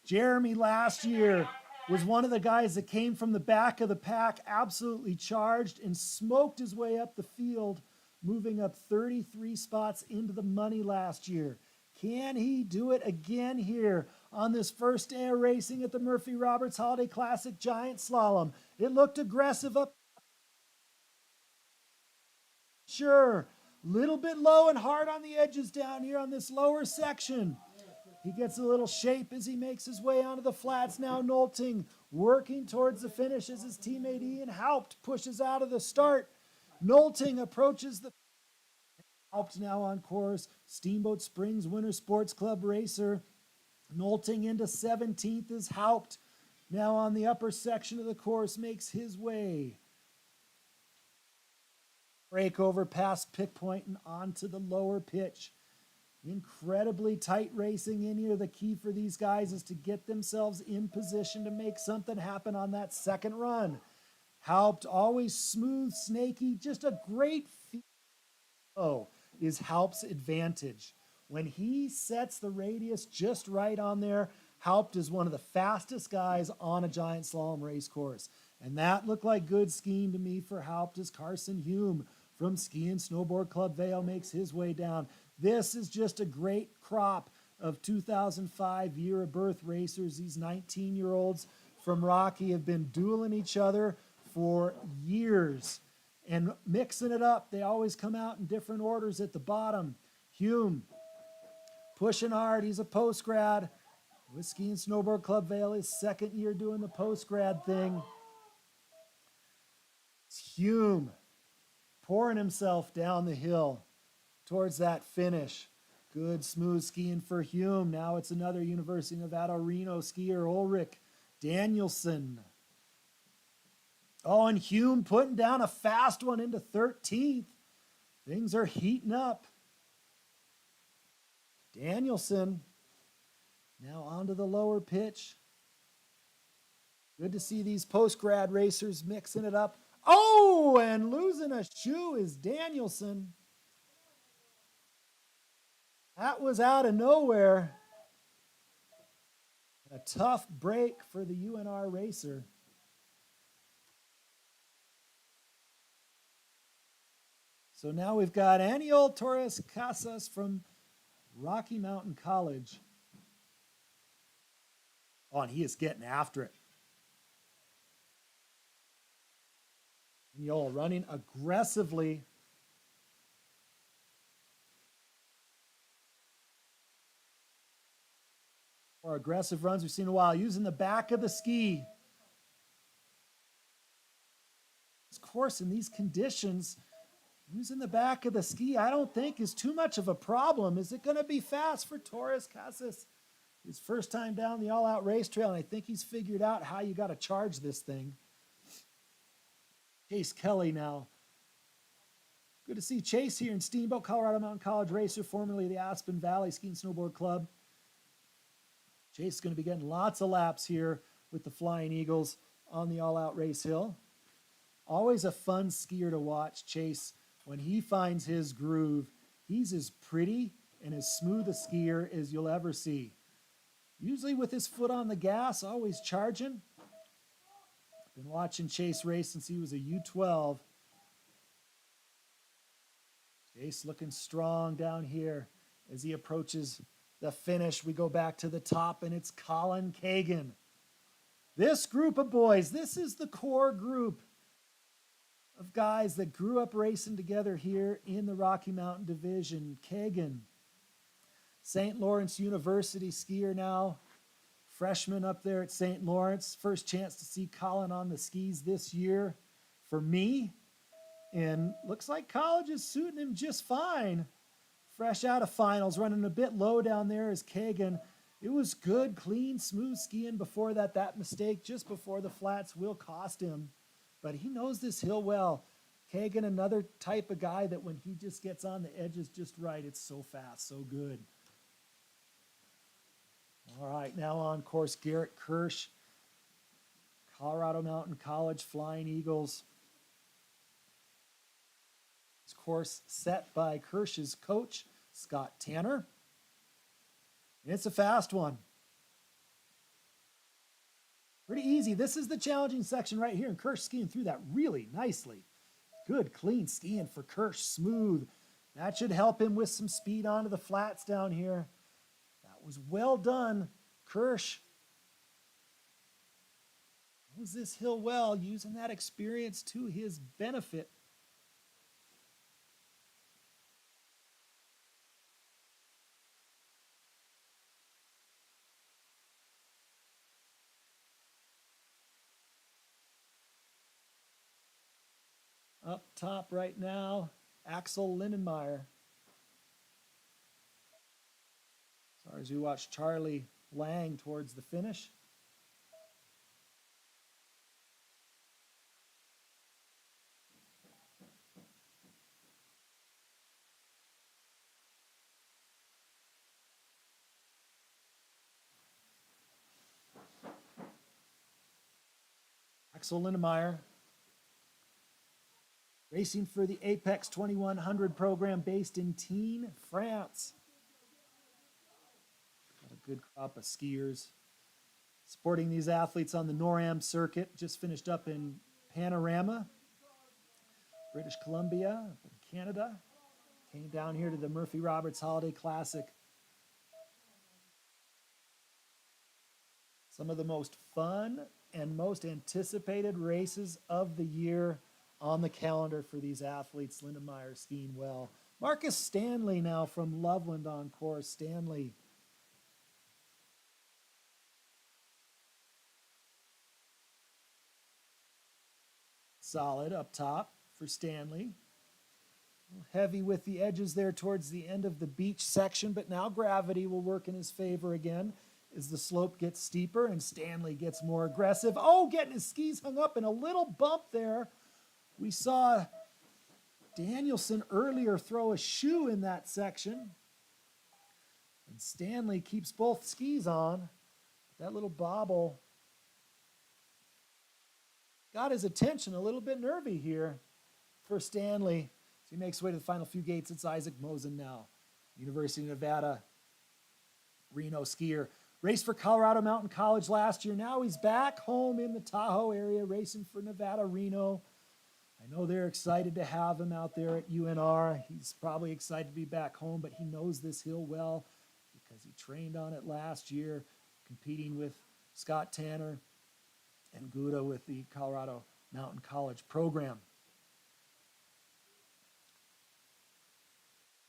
Speaker 1: Jeremy last year was one of the guys that came from the back of the pack, absolutely charged, and smoked his way up the field, moving up 33 spots into the money last year. Can he do it again here on this first day of racing at the Murphy Roberts Holiday Classic Giant Slalom? It looked aggressive up. Sure, little bit low and hard on the edges down here on this lower section. He gets a little shape as he makes his way onto the flats. Now Knowlton working towards the finish as his teammate Ian Haupt pushes out of the start. Knowlton approaches the Haupt now on course. Steamboat Springs Winter Sports Club racer. Knowlton into 17th is Haupt. Now on the upper section of the course makes his way. Break over past pick point and onto the lower pitch. Incredibly tight racing in here. The key for these guys is to get themselves in position to make something happen on that second run. Haupt, always smooth, snaky, just a great feel is Haupt's advantage. When he sets the radius just right on there, Haupt is one of the fastest guys on a giant slalom race course. And that looked like good skiing to me for Haupt as Carson Hume from Ski and Snowboard Club Vail makes his way down. This is just a great crop of 2005 year of birth racers. These 19-year-olds from Rocky have been dueling each other for years and mixing it up. They always come out in different orders at the bottom. Hume pushing hard. He's a post-grad with Ski and Snowboard Club Vail, his second year doing the post-grad thing. It's Hume pouring himself down the hill towards that finish. Good smooth skiing for Hume. Now it's another University of Nevada, Reno skier, Ulrich Danielson. Oh, and Hume putting down a fast one into 13th. Things are heating up. Danielson now onto the lower pitch. Good to see these post-grad racers mixing it up. Oh, and losing a shoe is Danielson. That was out of nowhere. A tough break for the UNR racer. So now we've got Aniol Torres Casas from Rocky Mountain College. Oh, and he is getting after it. Mignola running aggressively. More aggressive runs we've seen in a while. Using the back of the ski. Of course, in these conditions, using the back of the ski, I don't think is too much of a problem. Is it going to be fast for Torres Casas? His first time down the all-out race trail, and I think he's figured out how you got to charge this thing. Chase Kelly now. Good to see Chase here in Steamboat, Colorado Mountain College racer, formerly the Aspen Valley Ski and Snowboard Club. Chase is going to be getting lots of laps here with the Flying Eagles on the all-out race hill. Always a fun skier to watch, Chase. When he finds his groove, he's as pretty and as smooth a skier as you'll ever see. Usually with his foot on the gas, always charging. Been watching Chase race since he was a U12. Chase looking strong down here as he approaches the finish. We go back to the top, and it's Colin Kagan. This group of boys, this is the core group of guys that grew up racing together here in the Rocky Mountain Division. Kagan, St. Lawrence University skier now, freshman up there at St. Lawrence. First chance to see Colin on the skis this year for me. And looks like college is suiting him just fine. Fresh out of finals, running a bit low down there as Kagan. It was good, clean, smooth skiing before that. That mistake just before the flats will cost him. But he knows this hill well. Kagan, another type of guy that when he just gets on the edges just right, it's so fast, so good. All right, now on course, Garrett Kirsch, Colorado Mountain College Flying Eagles. This course set by Kirsch's coach, Scott Tanner. And it's a fast one. Pretty easy. This is the challenging section right here, and Kirsch skiing through that really nicely. Good, clean skiing for Kirsch, smooth. That should help him with some speed onto the flats down here. That was well done, Kirsch. Knows this hill well, using that experience to his benefit. Up top right now, Axel Lindenmeyer. Sorry, as we watch Charlie Lang towards the finish. Axel Lindenmeyer, racing for the Apex 2100 program based in Tignes, France. Got a good crop of skiers. Supporting these athletes on the NORAM circuit. Just finished up in Panorama, British Columbia, Canada. Came down here to the Murphy Roberts Holiday Classic. Some of the most fun and most anticipated races of the year on the calendar for these athletes. Lindenmeyer skiing well. Marcus Stanley now from Loveland on course. Stanley. Solid up top for Stanley. Heavy with the edges there towards the end of the beach section, but now gravity will work in his favor again as the slope gets steeper and Stanley gets more aggressive. Oh, getting his skis hung up in a little bump there. We saw Danielson earlier throw a shoe in that section. And Stanley keeps both skis on. That little bobble got his attention. A little bit nervy here for Stanley. So he makes way to the final few gates. It's Isaac Mosen now. University of Nevada, Reno skier. Raced for Colorado Mountain College last year. Now he's back home in the Tahoe area racing for Nevada, Reno. I know they're excited to have him out there at UNR. He's probably excited to be back home, but he knows this hill well because he trained on it last year, competing with Scott Tanner, and Gouda with the Colorado Mountain College program.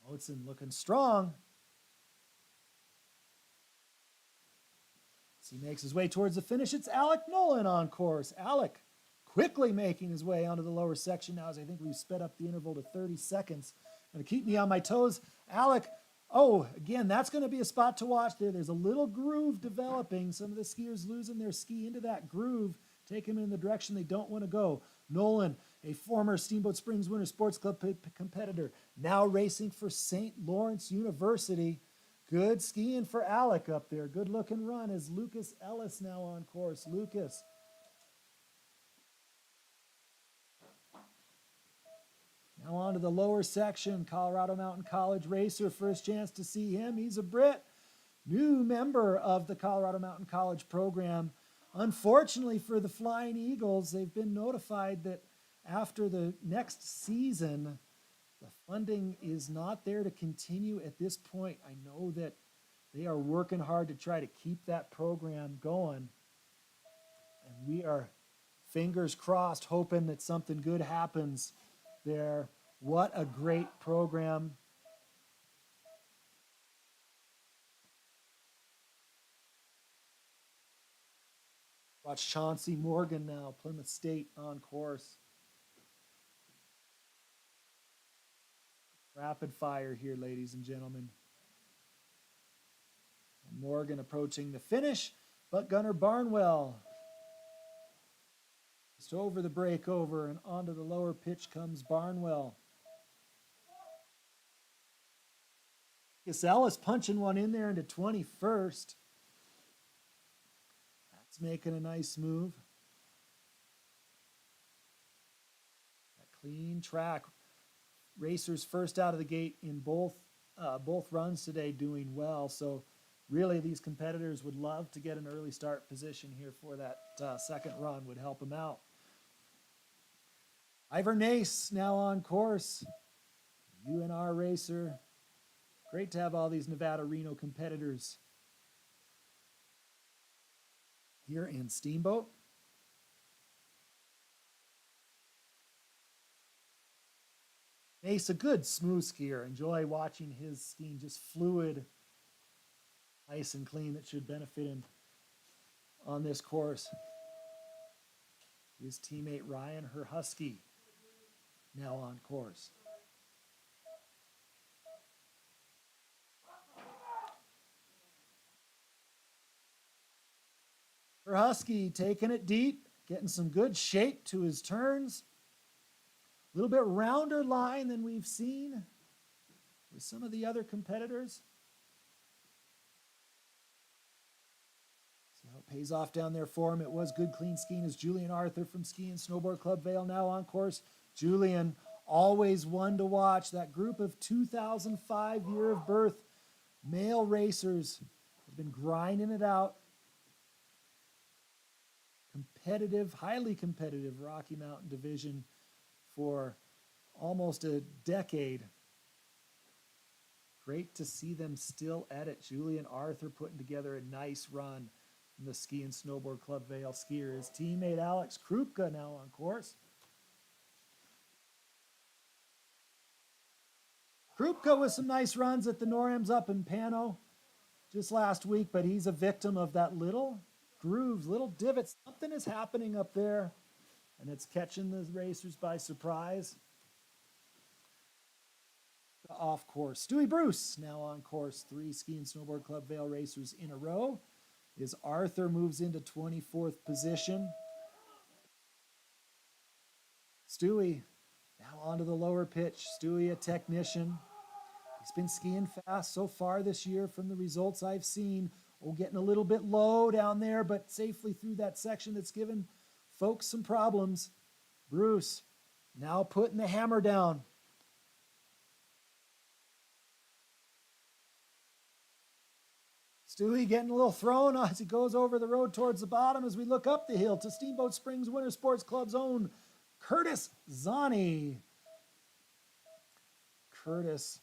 Speaker 1: Oatzen looking strong. As he makes his way towards the finish, it's Alec Nolan on course. Alec quickly making his way onto the lower section now, as I think we've sped up the interval to 30 seconds. Going to keep me on my toes. Alec, oh, again, that's going to be a spot to watch there. There's a little groove developing. Some of the skiers losing their ski into that groove, take them in the direction they don't want to go. Nolan, a former Steamboat Springs Winter Sports Club competitor, now racing for St. Lawrence University. Good skiing for Alec up there. Good looking run as Lucas Ellis now on course. Lucas. Now on to the lower section. Colorado Mountain College racer. First chance to see him. He's a Brit. New member of the Colorado Mountain College program. Unfortunately for the Flying Eagles, they've been notified that after the next season, the funding is not there to continue at this point. I know that they are working hard to try to keep that program going. And we are fingers crossed, hoping that something good happens there. What a great program. Watch Chauncey Morgan now, Plymouth State on course. Rapid fire here, ladies and gentlemen. And Morgan approaching the finish, but Gunnar Barnwell just over the breakover and onto the lower pitch comes Barnwell. Ellis punching one in there into 21st. That's making a nice move. That clean track. Racers first out of the gate in both runs today, doing well. So really these competitors would love to get an early start position here for that second run, would help them out. Ivor Nace now on course. UNR racer. Great to have all these Nevada Reno competitors here in Steamboat. Nace, a good smooth skier. Enjoy watching his skiing, just fluid, nice and clean. That should benefit him on this course. His teammate Ryan Herhusky now on course. Herhusky taking it deep, getting some good shape to his turns. A little bit rounder line than we've seen with some of the other competitors. See how it pays off down there for him. It was good clean skiing as Julian Arthur from Ski and Snowboard Club Vail now on course. Julian, always one to watch. That group of 2005 year of birth male racers have been grinding it out. Competitive, highly competitive Rocky Mountain division for almost a decade. Great to see them still at it. Julian Arthur putting together a nice run from the Ski and Snowboard Club Vail skier. His teammate Alex Krupka now on course. Krupka with some nice runs at the NORAMs up in Pano just last week, but he's a victim of that little grooves, little divots. Something is happening up there, and it's catching the racers by surprise. Off course. Stewie Bruce now on course. 3 Ski and Snowboard Club Vail racers in a row. As Arthur moves into 24th position. Stewie now onto the lower pitch. Stewie, a technician. He's been skiing fast so far this year from the results I've seen. Oh, getting a little bit low down there, but safely through that section that's given folks some problems. Bruce now putting the hammer down. Stewie getting a little thrown as he goes over the road towards the bottom as we look up the hill to Steamboat Springs Winter Sports Club's own Curtis Zani. Curtis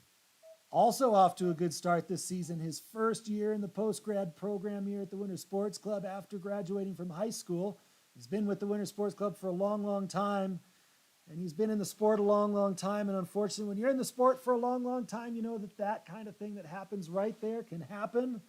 Speaker 1: Also off to a good start this season, his first year in the post-grad program here at the Winter Sports Club after graduating from high school. He's been with the Winter Sports Club for a long, long time, and he's been in the sport a long, long time. And unfortunately, when you're in the sport for a long, long time, you know that that kind of thing that happens right there can happen.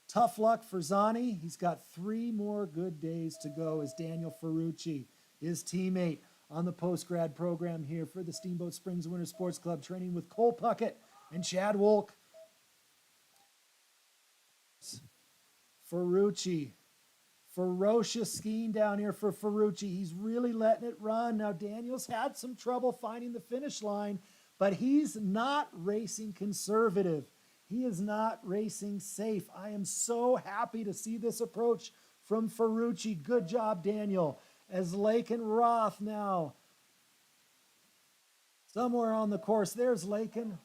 Speaker 1: Tough luck for Zani. He's got 3 more good days to go as Daniel Ferrucci, his teammate on the post-grad program here for the Steamboat Springs Winter Sports Club, training with Cole Puckett and Chad Wolk. Ferrucci. Ferocious skiing down here for Ferrucci. He's really letting it run. Now, Daniel's had some trouble finding the finish line, but he's not racing conservative. He is not racing safe. I am so happy to see this approach from Ferrucci. Good job, Daniel. As Lakin Roth now somewhere on the course. There's Lakin.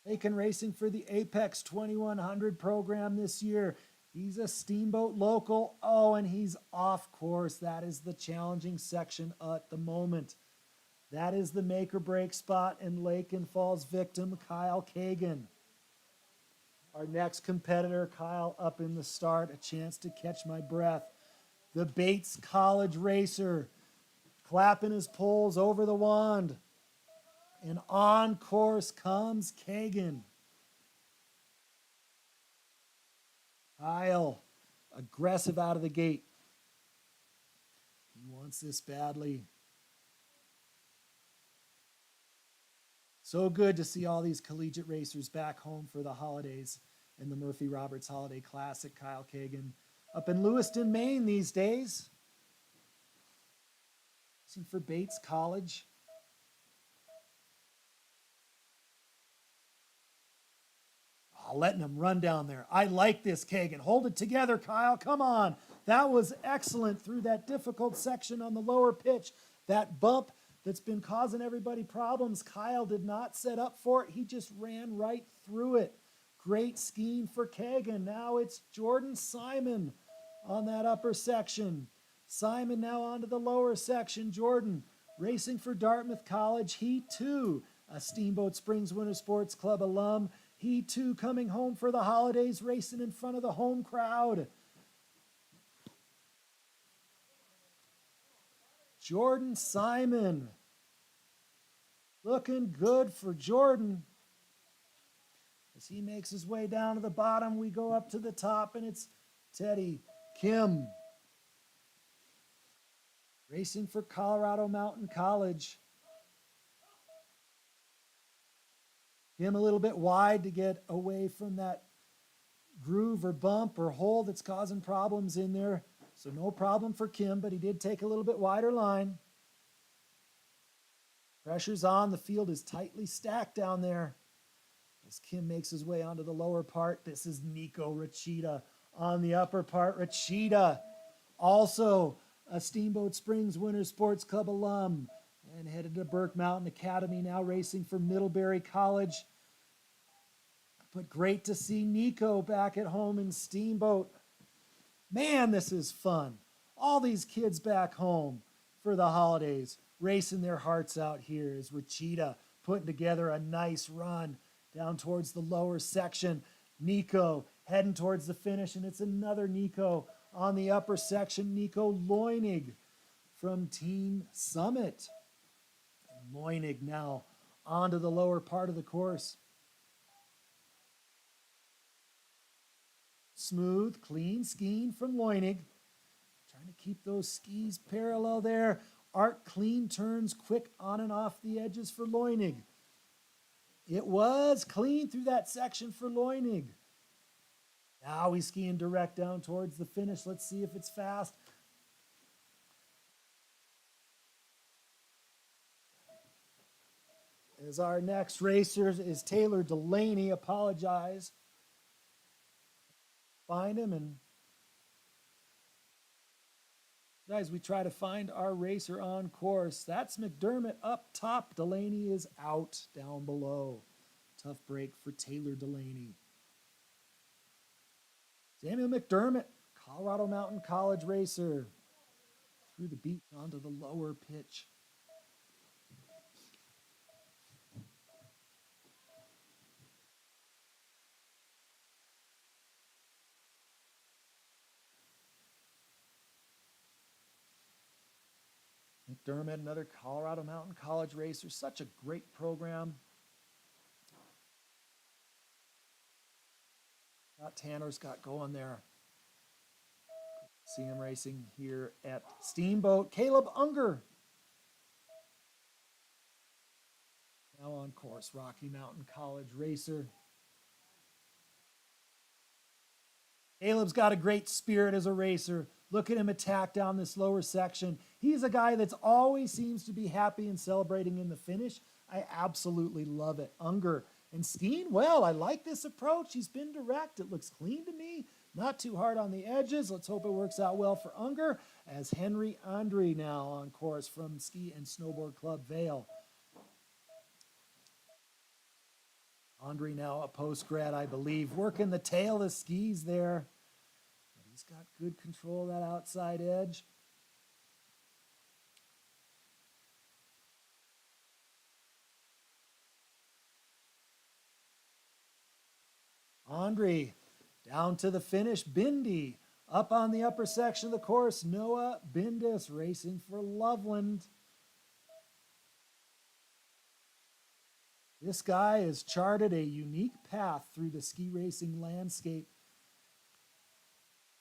Speaker 1: Lakin racing for the Apex 2100 program this year. He's a Steamboat local. Oh, and he's off course. That is the challenging section at the moment. That is the make or break spot, and Lakin falls victim, Kyle Kagan. Our next competitor, Kyle, up in the start, a chance to catch my breath. The Bates College racer, clapping his poles over the wand. And on course comes Kagan. Kyle, aggressive out of the gate. He wants this badly. So good to see all these collegiate racers back home for the holidays in the Murphy Roberts Holiday Classic. Kyle Kagan up in Lewiston, Maine these days. Racing for Bates College. Oh, letting him run down there. I like this, Kagan. Hold it together, Kyle. Come on. That was excellent through that difficult section on the lower pitch. That bump that's been causing everybody problems. Kyle did not set up for it. He just ran right through it. Great skiing for Kagan. Now it's Jordan Simon on that upper section. Simon now onto the lower section. Jordan racing for Dartmouth College. He too, a Steamboat Springs Winter Sports Club alum. He too coming home for the holidays, racing in front of the home crowd. Jordan Simon. Looking good for Jordan. As he makes his way down to the bottom, we go up to the top, and it's Teddy Kim. Racing for Colorado Mountain College. Kim a little bit wide to get away from that groove or bump or hole that's causing problems in there. So no problem for Kim, but he did take a little bit wider line. Pressure's on. The field is tightly stacked down there. As Kim makes his way onto the lower part, this is Nico Rachita on the upper part. Rachita, also a Steamboat Springs Winter Sports Club alum, and headed to Burke Mountain Academy, now racing for Middlebury College. But great to see Nico back at home in Steamboat. Man, this is fun. All these kids back home for the holidays, racing their hearts out here as Rachita putting together a nice run down towards the lower section. Nico heading towards the finish, and it's another Nico on the upper section. Nico Loinig from Team Summit. Loinig now onto the lower part of the course. Smooth, clean skiing from Loinig. Trying to keep those skis parallel there. Arc clean turns, quick on and off the edges for Loinig. It was clean through that section for Loinig. Now he's skiing direct down towards the finish. Let's see if it's fast. As our next racer is Taylor Delaney. Apologize. Find him, and guys, we try to find our racer on course. That's McDermott up top. Delaney is out down below. Tough break for Taylor Delaney. Samuel McDermott, Colorado Mountain College racer, through the beach onto the lower pitch. McDermott, another Colorado Mountain College racer. Such a great program. Tanner's got going there. See him racing here at Steamboat. Caleb Unger. Now on course, Rocky Mountain College racer. Caleb's got a great spirit as a racer. Look at him attack down this lower section. He's a guy that's always seems to be happy and celebrating in the finish. I absolutely love it. Unger and skiing well. I like this approach. He's been direct. It looks clean to me. Not too hard on the edges. Let's hope it works out well for Unger as Henry Andre now on course from Ski and Snowboard Club Vail. Andre now a post-grad, I believe, working the tail of the skis there. But he's got good control of that outside edge. Andre down to the finish. Bindi up on the upper section of the course. Noah Bindis racing for Loveland. This guy has charted a unique path through the ski racing landscape.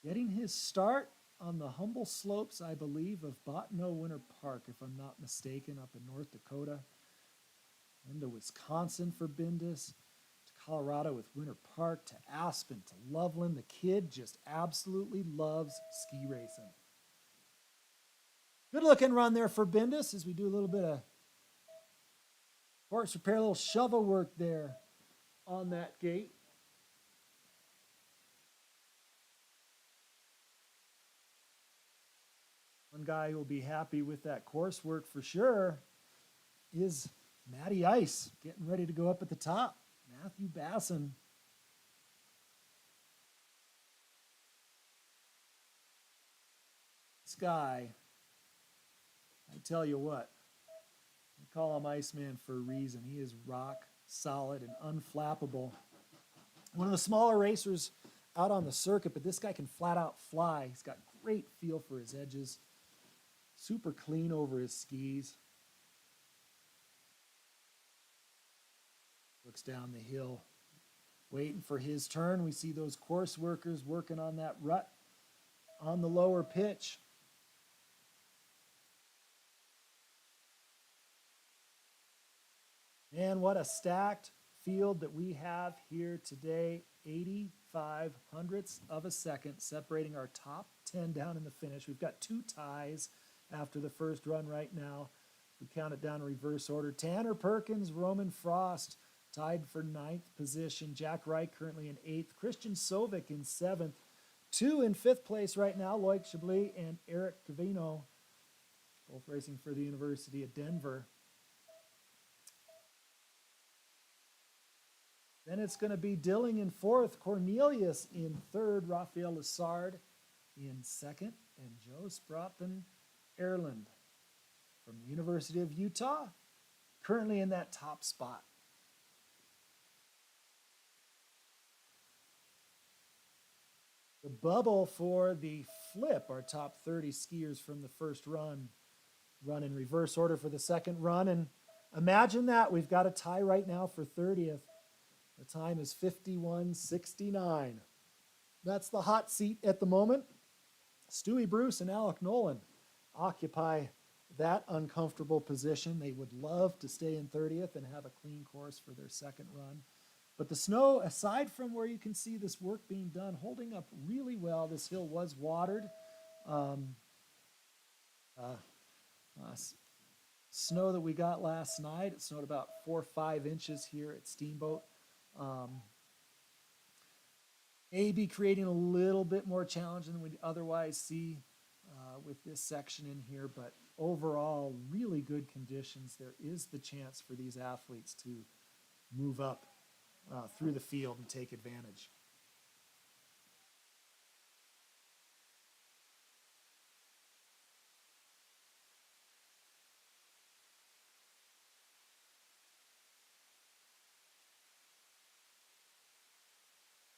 Speaker 1: Getting his start on the humble slopes, I believe, of Bottineau Winter Park, if I'm not mistaken, up in North Dakota. Into Wisconsin for Bindis, to Colorado with Winter Park, to Aspen, to Loveland. The kid just absolutely loves ski racing. Good looking run there for Bindis as we do a little bit of course repair, a little shovel work there on that gate. One guy who will be happy with that course work for sure is Matty Ice, getting ready to go up at the top. Matthew Basson. This guy, I tell you what, we call him Iceman for a reason. He is rock solid and unflappable. One of the smaller racers out on the circuit, but this guy can flat out fly. He's got great feel for his edges. Super clean over his skis. Looks down the hill, waiting for his turn. We see those course workers working on that rut on the lower pitch. And what a stacked field that we have here today. 85 hundredths of a second separating our top 10 down in the finish. We've got two ties after the first run right now. We count it down in reverse order. Tanner Perkins, Roman Frost tied for 9th position. Jack Wright currently in 8th. Christian Sovic in 7th. 2 in 5th place right now, Loic Chablis and Eric Cavino, both racing for the University of Denver. Then it's going to be Dilling in 4th, Cornelius in 3rd, Raphael Lessard in 2nd, and Joe Sproppen Erland from the University of Utah, currently in that top spot. The bubble for the flip, our top 30 skiers from the first run in reverse order for the second run. And imagine that, we've got a tie right now for 30th. The time is 51:69. That's the hot seat at the moment. Stewie Bruce and Alec Nolan occupy that uncomfortable position. They would love to stay in 30th and have a clean course for their second run. But the snow, aside from where you can see this work being done, holding up really well. This hill was watered. Snow that we got last night, it snowed about 4 or 5 inches here at Steamboat. Maybe creating a little bit more challenge than we'd otherwise see with this section in here, but overall, really good conditions. There is the chance for these athletes to move up through the field and take advantage.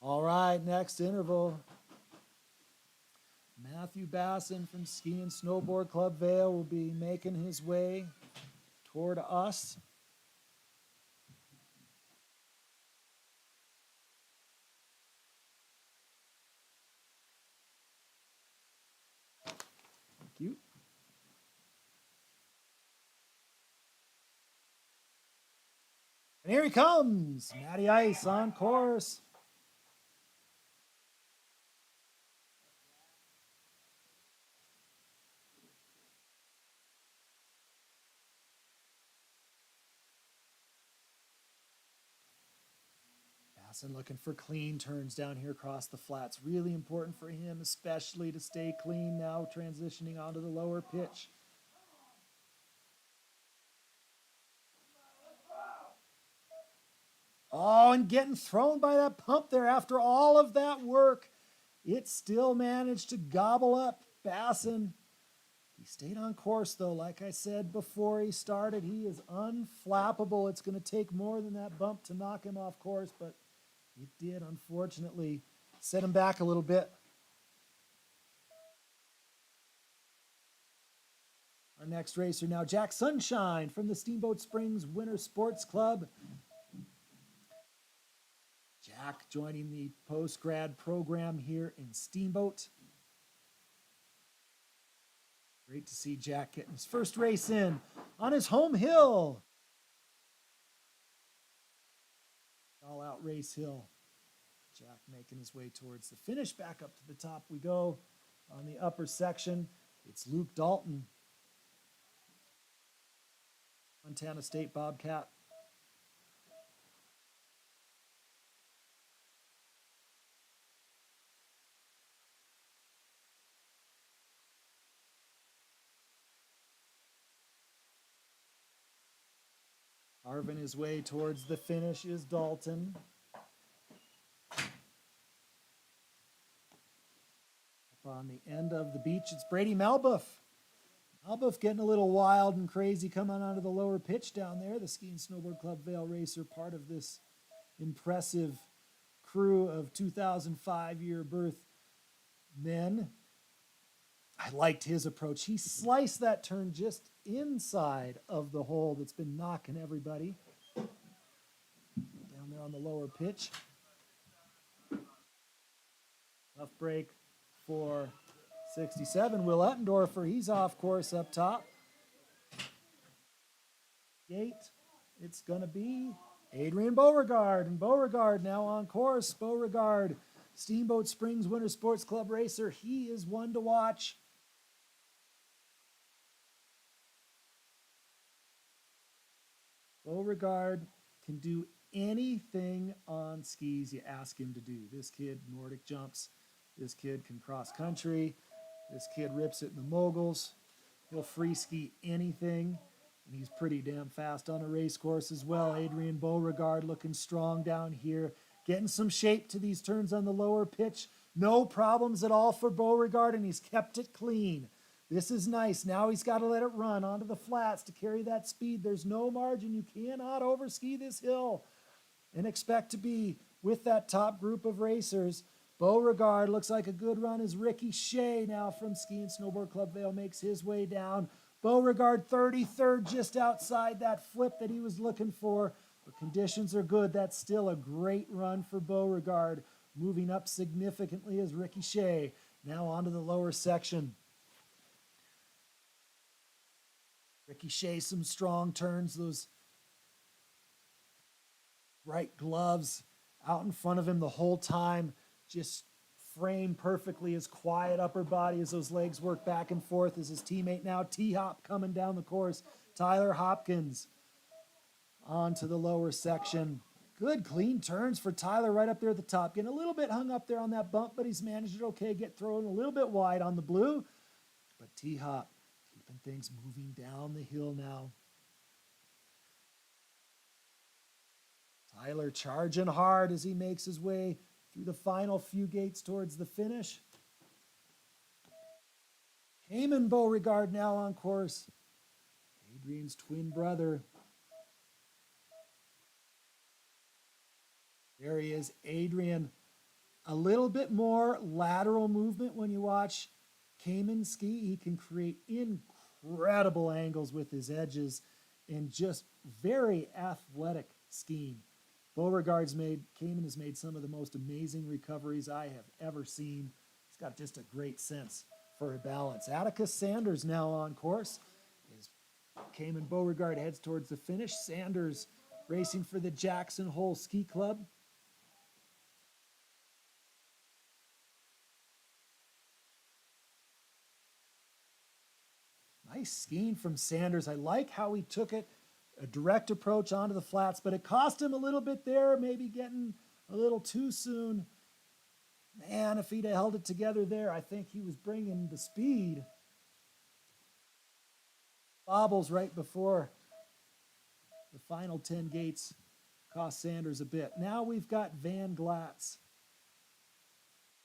Speaker 1: All right, next interval. Matthew Basson from Ski and Snowboard Club Vail will be making his way toward us. Thank you. And here he comes, Matty Ice on course. Basson looking for clean turns down here across the flats. Really important for him, especially to stay clean now, transitioning onto the lower pitch. Oh, and getting thrown by that pump there after all of that work. It still managed to gobble up Basson. He stayed on course, though. Like I said before he started, he is unflappable. It's going to take more than that bump to knock him off course, but it did, unfortunately, set him back a little bit. Our next racer now, Jack Sunshine from the Steamboat Springs Winter Sports Club. Jack joining the post-grad program here in Steamboat. Great to see Jack getting his first race in on his home hill. All-out race hill. Jack making his way towards the finish. Back up to the top we go. On the upper section, it's Luke Dalton. Montana State Bobcat. Carving his way towards the finish is Dalton. Up on the end of the beach, it's Brady Malbuff. Malbuff getting a little wild and crazy coming onto the lower pitch down there. The Ski and Snowboard Club Vail racer, part of this impressive crew of 2005 year birth men. I liked his approach. He sliced that turn just inside of the hole that's been knocking everybody down there on the lower pitch. Tough break for 67. Will Uttendorfer, he's off course up top. Gate, it's going to be Adrian Beauregard. And Beauregard now on course. Beauregard, Steamboat Springs Winter Sports Club racer. He is one to watch. Beauregard can do anything on skis you ask him to do. This kid Nordic jumps. This kid can cross country. This kid rips it in the moguls. He'll free ski anything. And he's pretty damn fast on a race course as well. Adrian Beauregard looking strong down here. Getting some shape to these turns on the lower pitch. No problems at all for Beauregard, and he's kept it clean. This is nice. Now he's got to let it run onto the flats to carry that speed. There's no margin. You cannot overski this hill and expect to be with that top group of racers. Beauregard looks like a good run as Ricky Shea now from Ski and Snowboard Club Vail makes his way down. Beauregard 33rd, just outside that flip that he was looking for. But conditions are good. That's still a great run for Beauregard. Moving up significantly as Ricky Shea now onto the lower section. Ricky Shea, some strong turns, those bright gloves out in front of him the whole time, just framed perfectly his quiet upper body as those legs work back and forth as his teammate now, T-Hop, coming down the course. Tyler Hopkins onto the lower section. Good clean turns for Tyler right up there at the top. Getting a little bit hung up there on that bump, but he's managed it okay. Get thrown a little bit wide on the blue. But T-Hop keeping things moving down the hill now. Tyler charging hard as he makes his way through the final few gates towards the finish. Eamon Beauregard now on course. Adrian's twin brother. There he is, Adrian. A little bit more lateral movement when you watch Cayman ski, he can create incredible angles with his edges and just very athletic skiing. Cayman has made some of the most amazing recoveries I have ever seen. He's got just a great sense for balance. Atticus Sanders now on course. As Cayman Beauregard heads towards the finish. Sanders racing for the Jackson Hole Ski Club. Nice skiing from Sanders. I like how he took it, a direct approach onto the flats, but it cost him a little bit there, maybe getting a little too soon. Man, if he'd have held it together there, I think he was bringing the speed. Bobbles right before the final 10 gates cost Sanders a bit. Now we've got Van Glatz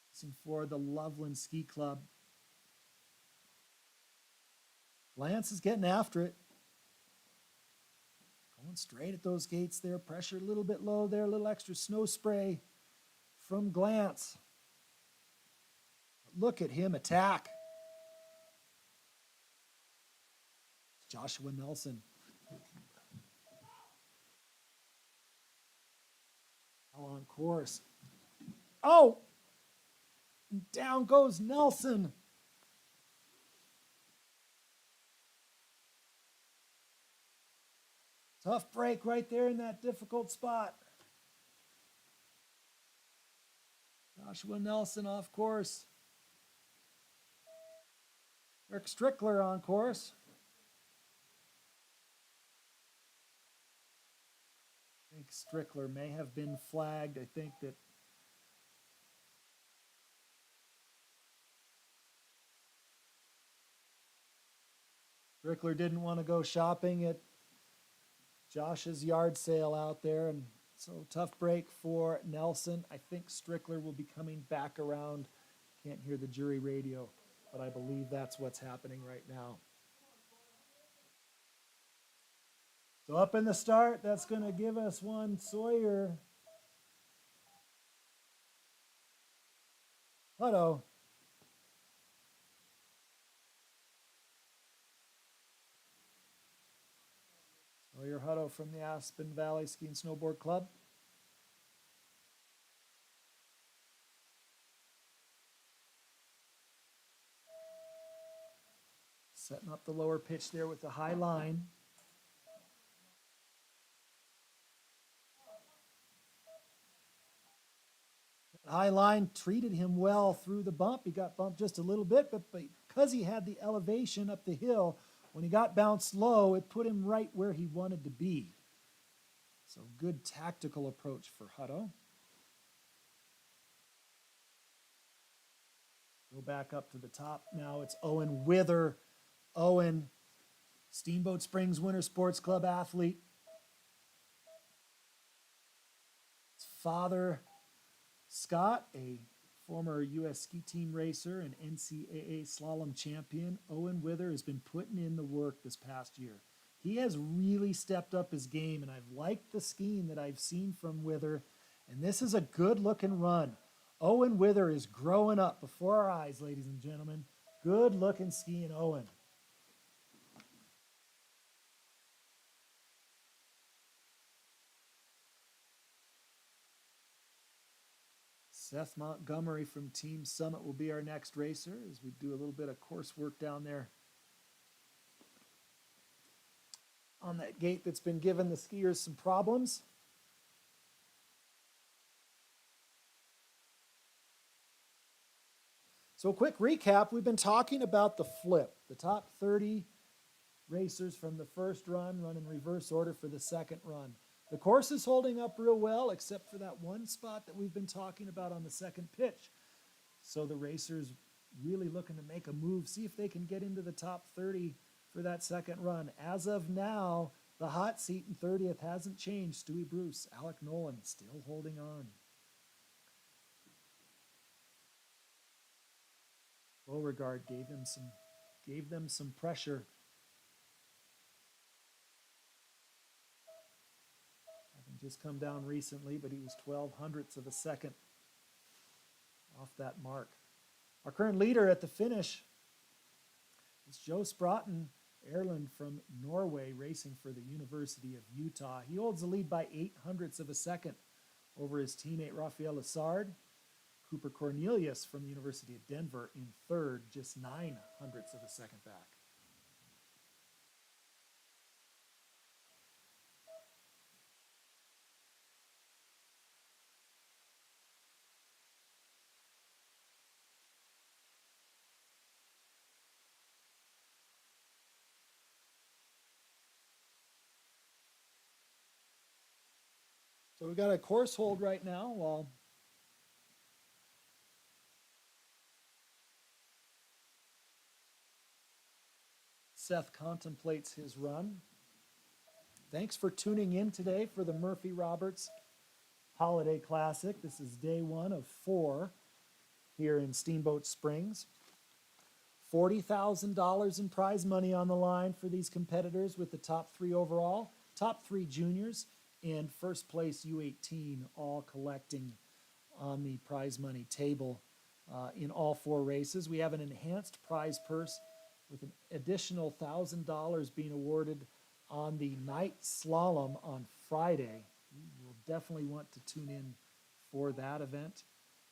Speaker 1: racing for the Loveland Ski Club. Lance is getting after it. Going straight at those gates there. Pressure a little bit low there. A little extra snow spray from Glantz. Look at him attack. Joshua Nelson. Now on course. Oh! Down goes Nelson. Tough break right there in that difficult spot. Joshua Nelson off course. Eric Strickler on course. I think Strickler may have been flagged. I think that Strickler didn't want to go shopping at Josh's yard sale out there, and so tough break for Nelson. I think Strickler will be coming back around. Can't hear the jury radio, but I believe that's what's happening right now. So up in the start, that's going to give us one Sawyer. Hutto. Sawyer Hutto from the Aspen Valley Ski and Snowboard Club. Setting up the lower pitch there with the high line. High line treated him well through the bump. He got bumped just a little bit, but because he had the elevation up the hill, when he got bounced low, it put him right where he wanted to be. So good tactical approach for Hutto. Go back up to the top. Now it's Owen Wither. Owen, Steamboat Springs Winter Sports Club athlete. His father, Scott, a former U.S. ski team racer and NCAA slalom champion. Owen Wither has been putting in the work this past year. He has really stepped up his game, and I've liked the skiing that I've seen from Wither, and this is a good-looking run. Owen Wither is growing up before our eyes, ladies and gentlemen. Good-looking skiing, Owen. Seth Montgomery from Team Summit will be our next racer as we do a little bit of course work down there on that gate that's been giving the skiers some problems. So a quick recap, we've been talking about the flip, the top 30 racers from the first run in reverse order for the second run. The course is holding up real well, except for that one spot that we've been talking about on the second pitch. So the racers really looking to make a move, see if they can get into the top 30 for that second run. As of now, the hot seat in 30th hasn't changed. Stewie Bruce, Alec Nolan still holding on. Beauregard gave them some pressure. Just come down recently, but he was 0.12 of a second off that mark. Our current leader at the finish, It's Joe Spratten, Erland from Norway, racing for the University of Utah. He holds the lead by 0.08 of a second over his teammate Rafael Lessard. Cooper Cornelius from the University of Denver in third, just 0.09 of a second back. So we've got a course hold right now while Seth contemplates his run. Thanks for tuning in today for the Murphy Roberts Holiday Classic. This is day 1 of 4 here in Steamboat Springs. $40,000 in prize money on the line for these competitors, with the top 3 overall, top 3 juniors, and first place U18 all collecting on the prize money table in all 4 races. We have an enhanced prize purse with an additional $1,000 being awarded on the night slalom on Friday. You will definitely want to tune in for that event.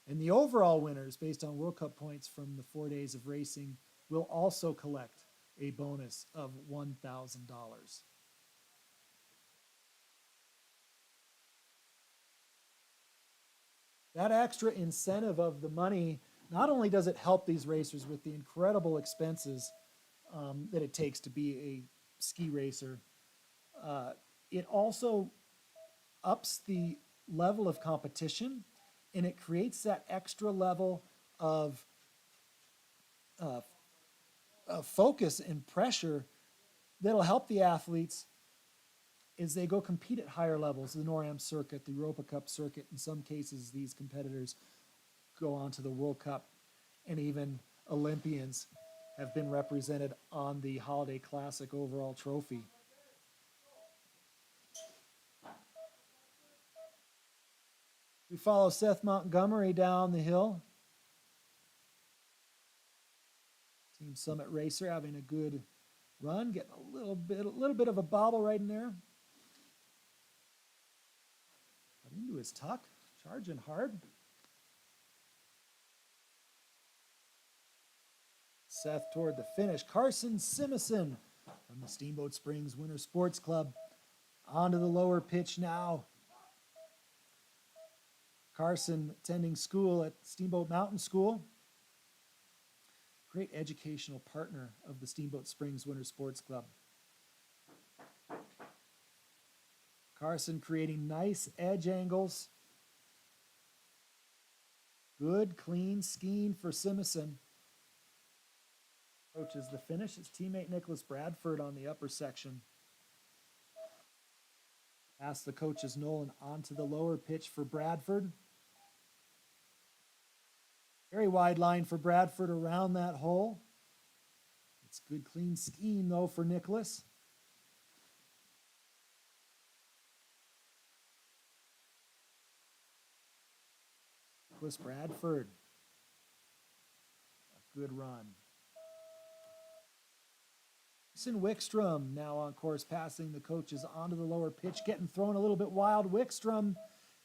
Speaker 1: And the overall winners, based on World Cup points from the 4 days of racing, will also collect a bonus of $1,000. That extra incentive of the money, not only does it help these racers with the incredible expenses that it takes to be a ski racer, it also ups the level of competition, and it creates that extra level of focus and pressure that'll help the athletes as they go compete at higher levels, the NORAM circuit, the Europa Cup circuit. In some cases, these competitors go on to the World Cup, and even Olympians have been represented on the Holiday Classic overall trophy. We follow Seth Montgomery down the hill. Team Summit Racer having a good run, getting a little bit of a bobble right in there. But into his tuck, charging hard. Seth toward the finish. Carson Simison from the Steamboat Springs Winter Sports Club onto the lower pitch now. Carson attending school at Steamboat Mountain School. Great educational partner of the Steamboat Springs Winter Sports Club. Carson creating nice edge angles. Good, clean skiing for Simison. Approaches the finish. His teammate Nicholas Bradford on the upper section. Past the coach's Nolan onto the lower pitch for Bradford. Very wide line for Bradford around that hole. It's good, clean skiing, though, for Nicholas. Nicholas Bradford. A good run. Jason Wickstrom now on course, passing the coaches onto the lower pitch, getting thrown a little bit wild. Wickstrom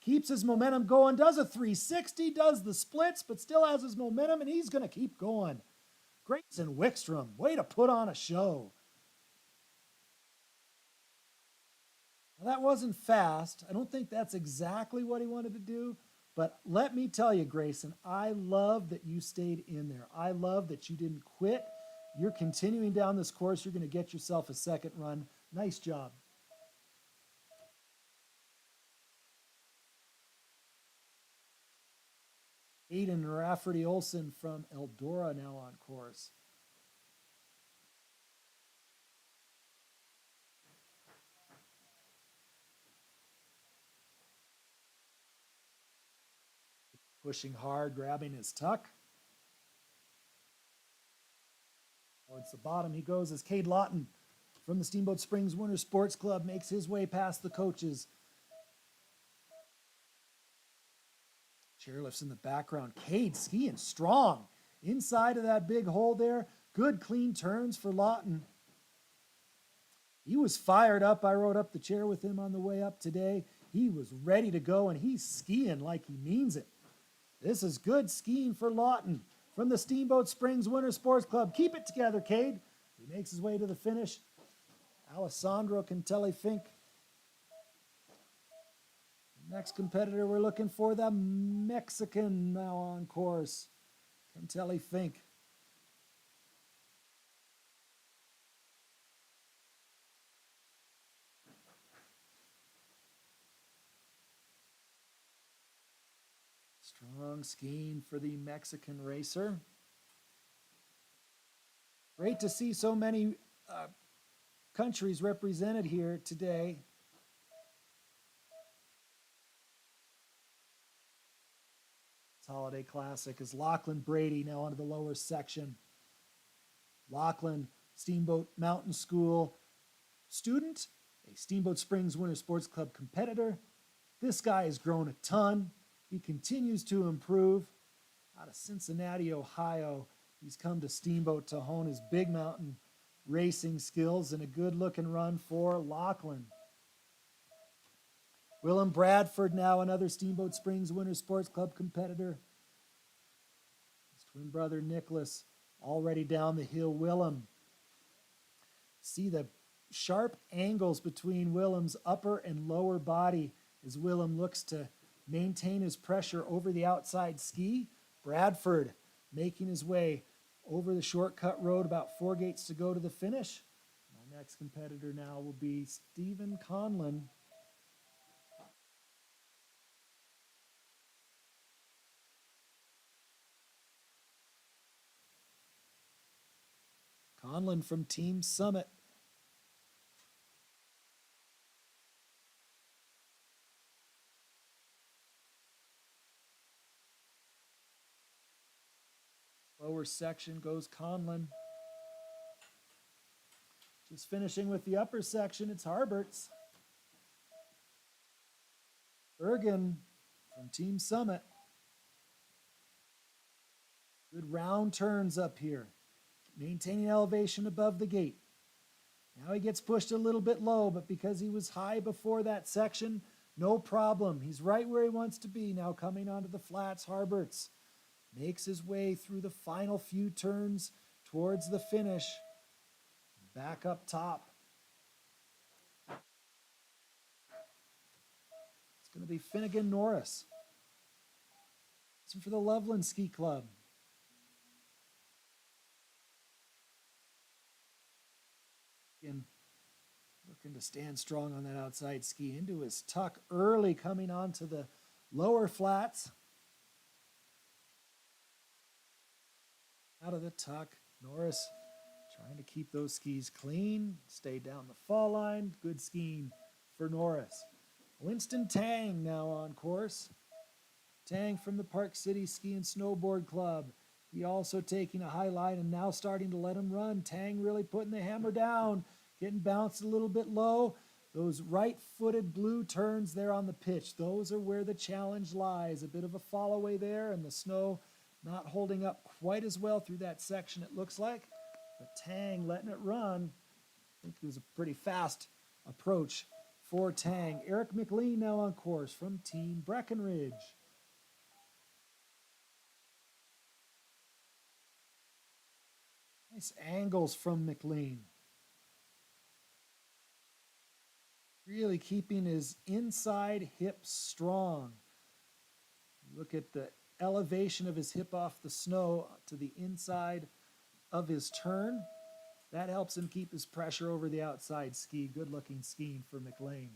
Speaker 1: keeps his momentum going, does a 360, does the splits, but still has his momentum, and he's going to keep going. Grayson Wickstrom, way to put on a show. Now, that wasn't fast. I don't think that's exactly what he wanted to do, but let me tell you, Grayson, I love that you stayed in there. I love that you didn't quit. You're continuing down this course. You're going to get yourself a second run. Nice job. Aiden Rafferty Olson from Eldora now on course. Pushing hard, grabbing his tuck. Towards the bottom he goes as Cade Lawton from the Steamboat Springs Winter Sports Club makes his way past the coaches. Chairlifts in the background. Cade skiing strong inside of that big hole there. Good clean turns for Lawton. He was fired up. I rode up the chair with him on the way up today. He was ready to go, and he's skiing like he means it. This is good skiing for Lawton from the Steamboat Springs Winter Sports Club. Keep it together, Cade. He makes his way to the finish. Alessandro Cantelli-Fink. Next competitor we're looking for, the Mexican now on course, Cantelli-Fink. Strong skiing for the Mexican racer. Great to see so many countries represented here today. This holiday classic is Lachlan Brady now onto the lower section. Lachlan, Steamboat Mountain School student, a Steamboat Springs Winter Sports Club competitor. This guy has grown a ton. He continues to improve. Out of Cincinnati, Ohio, he's come to Steamboat to hone his big mountain racing skills, and a good-looking run for Lachlan. Willem Bradford, now another Steamboat Springs Winter Sports Club competitor. His twin brother Nicholas already down the hill. Willem. See the sharp angles between Willem's upper and lower body as Willem looks to maintain his pressure over the outside ski. Bradford making his way over the shortcut road, about 4 gates to go to the finish. My next competitor now will be Stephen Conlon. Conlon from Team Summit. Lower section goes Conlon. Just finishing with the upper section, it's Harberts. Bergen from Team Summit. Good round turns up here. Maintaining elevation above the gate. Now he gets pushed a little bit low, but because he was high before that section, no problem. He's right where he wants to be. Now coming onto the flats, Harberts makes his way through the final few turns towards the finish. Back up top. It's going to be Finnegan Norris. This is for the Loveland Ski Club. Again, looking to stand strong on that outside ski. Into his tuck early, coming onto the lower flats. Out of the tuck, Norris trying to keep those skis clean, stay down the fall line. Good skiing for Norris. Winston Tang now on course. Tang from the Park City Ski and Snowboard Club. He also taking a high line and now starting to let him run. Tang really putting the hammer down, getting bounced a little bit low. Those right-footed blue turns there on the pitch, those are where the challenge lies. A bit of a fall away there, and the snow not holding up quite as well through that section, it looks like. But Tang letting it run. I think it was a pretty fast approach for Tang. Eric McLean now on course from Team Breckenridge. Nice angles from McLean. Really keeping his inside hip strong. Look at the elevation of his hip off the snow to the inside of his turn. That helps him keep his pressure over the outside ski. Good looking skiing for McLean.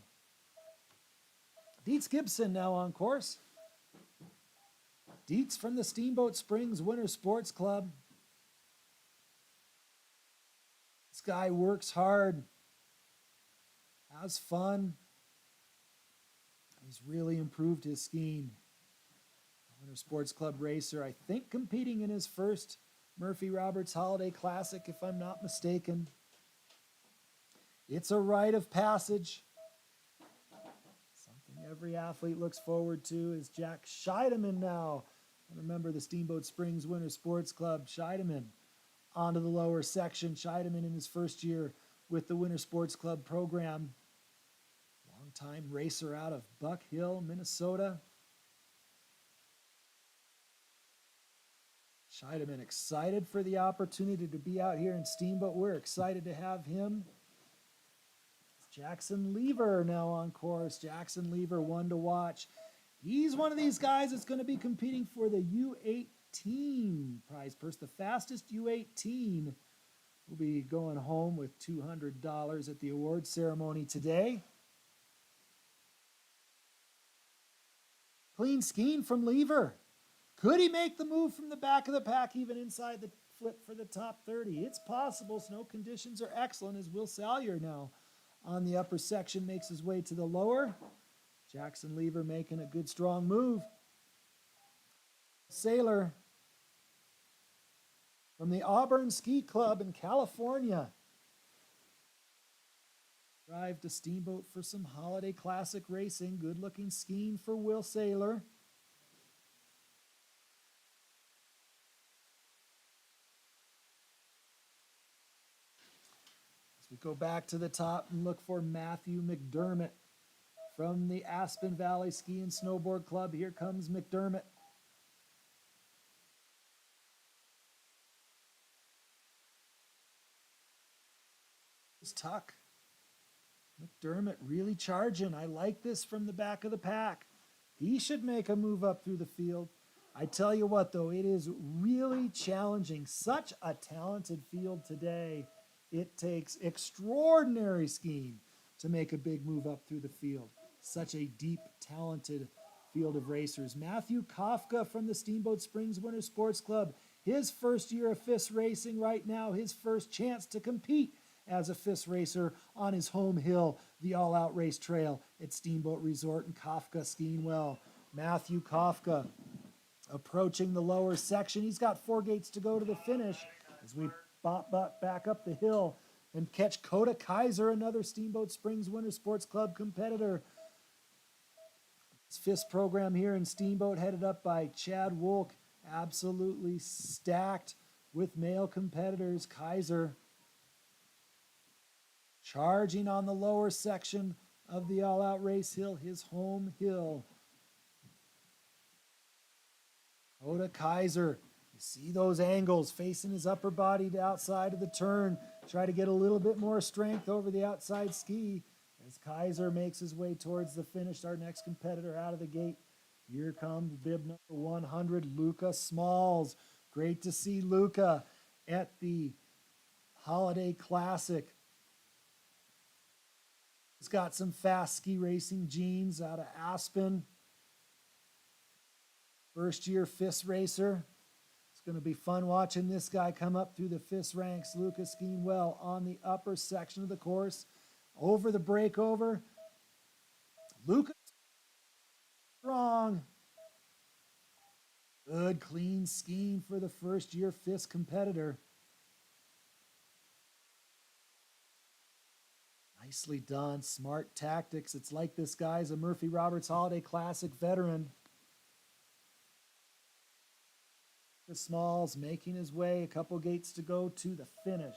Speaker 1: Dietz Gibson now on course. Dietz from the Steamboat Springs Winter Sports Club. This guy works hard, has fun. He's really improved his skiing. Winter Sports Club racer, I think competing in his first Murphy Roberts Holiday Classic, if I'm not mistaken. It's a rite of passage. Something every athlete looks forward to is Jack Scheidemann now. And remember the Steamboat Springs Winter Sports Club. Scheidemann onto the lower section. Scheidemann in his first year with the Winter Sports Club program. Longtime racer out of Buck Hill, Minnesota. Scheidemann excited for the opportunity to be out here in Steamboat. We're excited to have him. Jackson Lever now on course. Jackson Lever, one to watch. He's one of these guys that's going to be competing for the U18 prize purse. The fastest U18 will be going home with $200 at the award ceremony today. Clean skiing from Lever. Could he make the move from the back of the pack even inside the flip for the top 30? It's possible. Snow conditions are excellent as Will Salyer now on the upper section makes his way to the lower. Jackson Lever making a good strong move. Sailor from the Auburn Ski Club in California. Drive to Steamboat for some holiday classic racing. Good looking skiing for Will Sailor. As we go back to the top and look for Matthew McDermott from the Aspen Valley Ski and Snowboard Club. Here comes McDermott. Tuck. McDermott really charging. I like this from the back of the pack. He should make a move up through the field. I tell you what, though, it is really challenging. Such a talented field today. It takes extraordinary skiing to make a big move up through the field. Such a deep, talented field of racers. Matthew Kafka from the Steamboat Springs Winter Sports Club. His first year of FIS racing right now. His first chance to compete as a FIS racer on his home hill, the all-out race trail at Steamboat Resort, and Kafka skiing well. Matthew Kafka approaching the lower section. He's got 4 gates to go to the finish as we bop back up the hill and catch Coda Kaiser, another Steamboat Springs Winter Sports Club competitor. This FIS program here in Steamboat headed up by Chad Wolk, absolutely stacked with male competitors. Kaiser charging on the lower section of the all-out race hill, his home hill. Coda Kaiser, you see those angles facing his upper body to outside of the turn. Try to get a little bit more strength over the outside ski as Kaiser makes his way towards the finish. Our next competitor out of the gate. Here comes bib number 100, Luca Smalls. Great to see Luca at the Holiday Classic. He's got some fast ski racing genes out of Aspen. First year FIS racer. It's going to be fun watching this guy come up through the FIS ranks. Luca skiing well on the upper section of the course. Over the breakover. Luca strong. Good clean skiing for the first year FIS competitor. Nicely done. Smart tactics. It's like this guy's a Murphy Roberts Holiday Classic veteran. The Smalls making his way. A couple gates to go to the finish.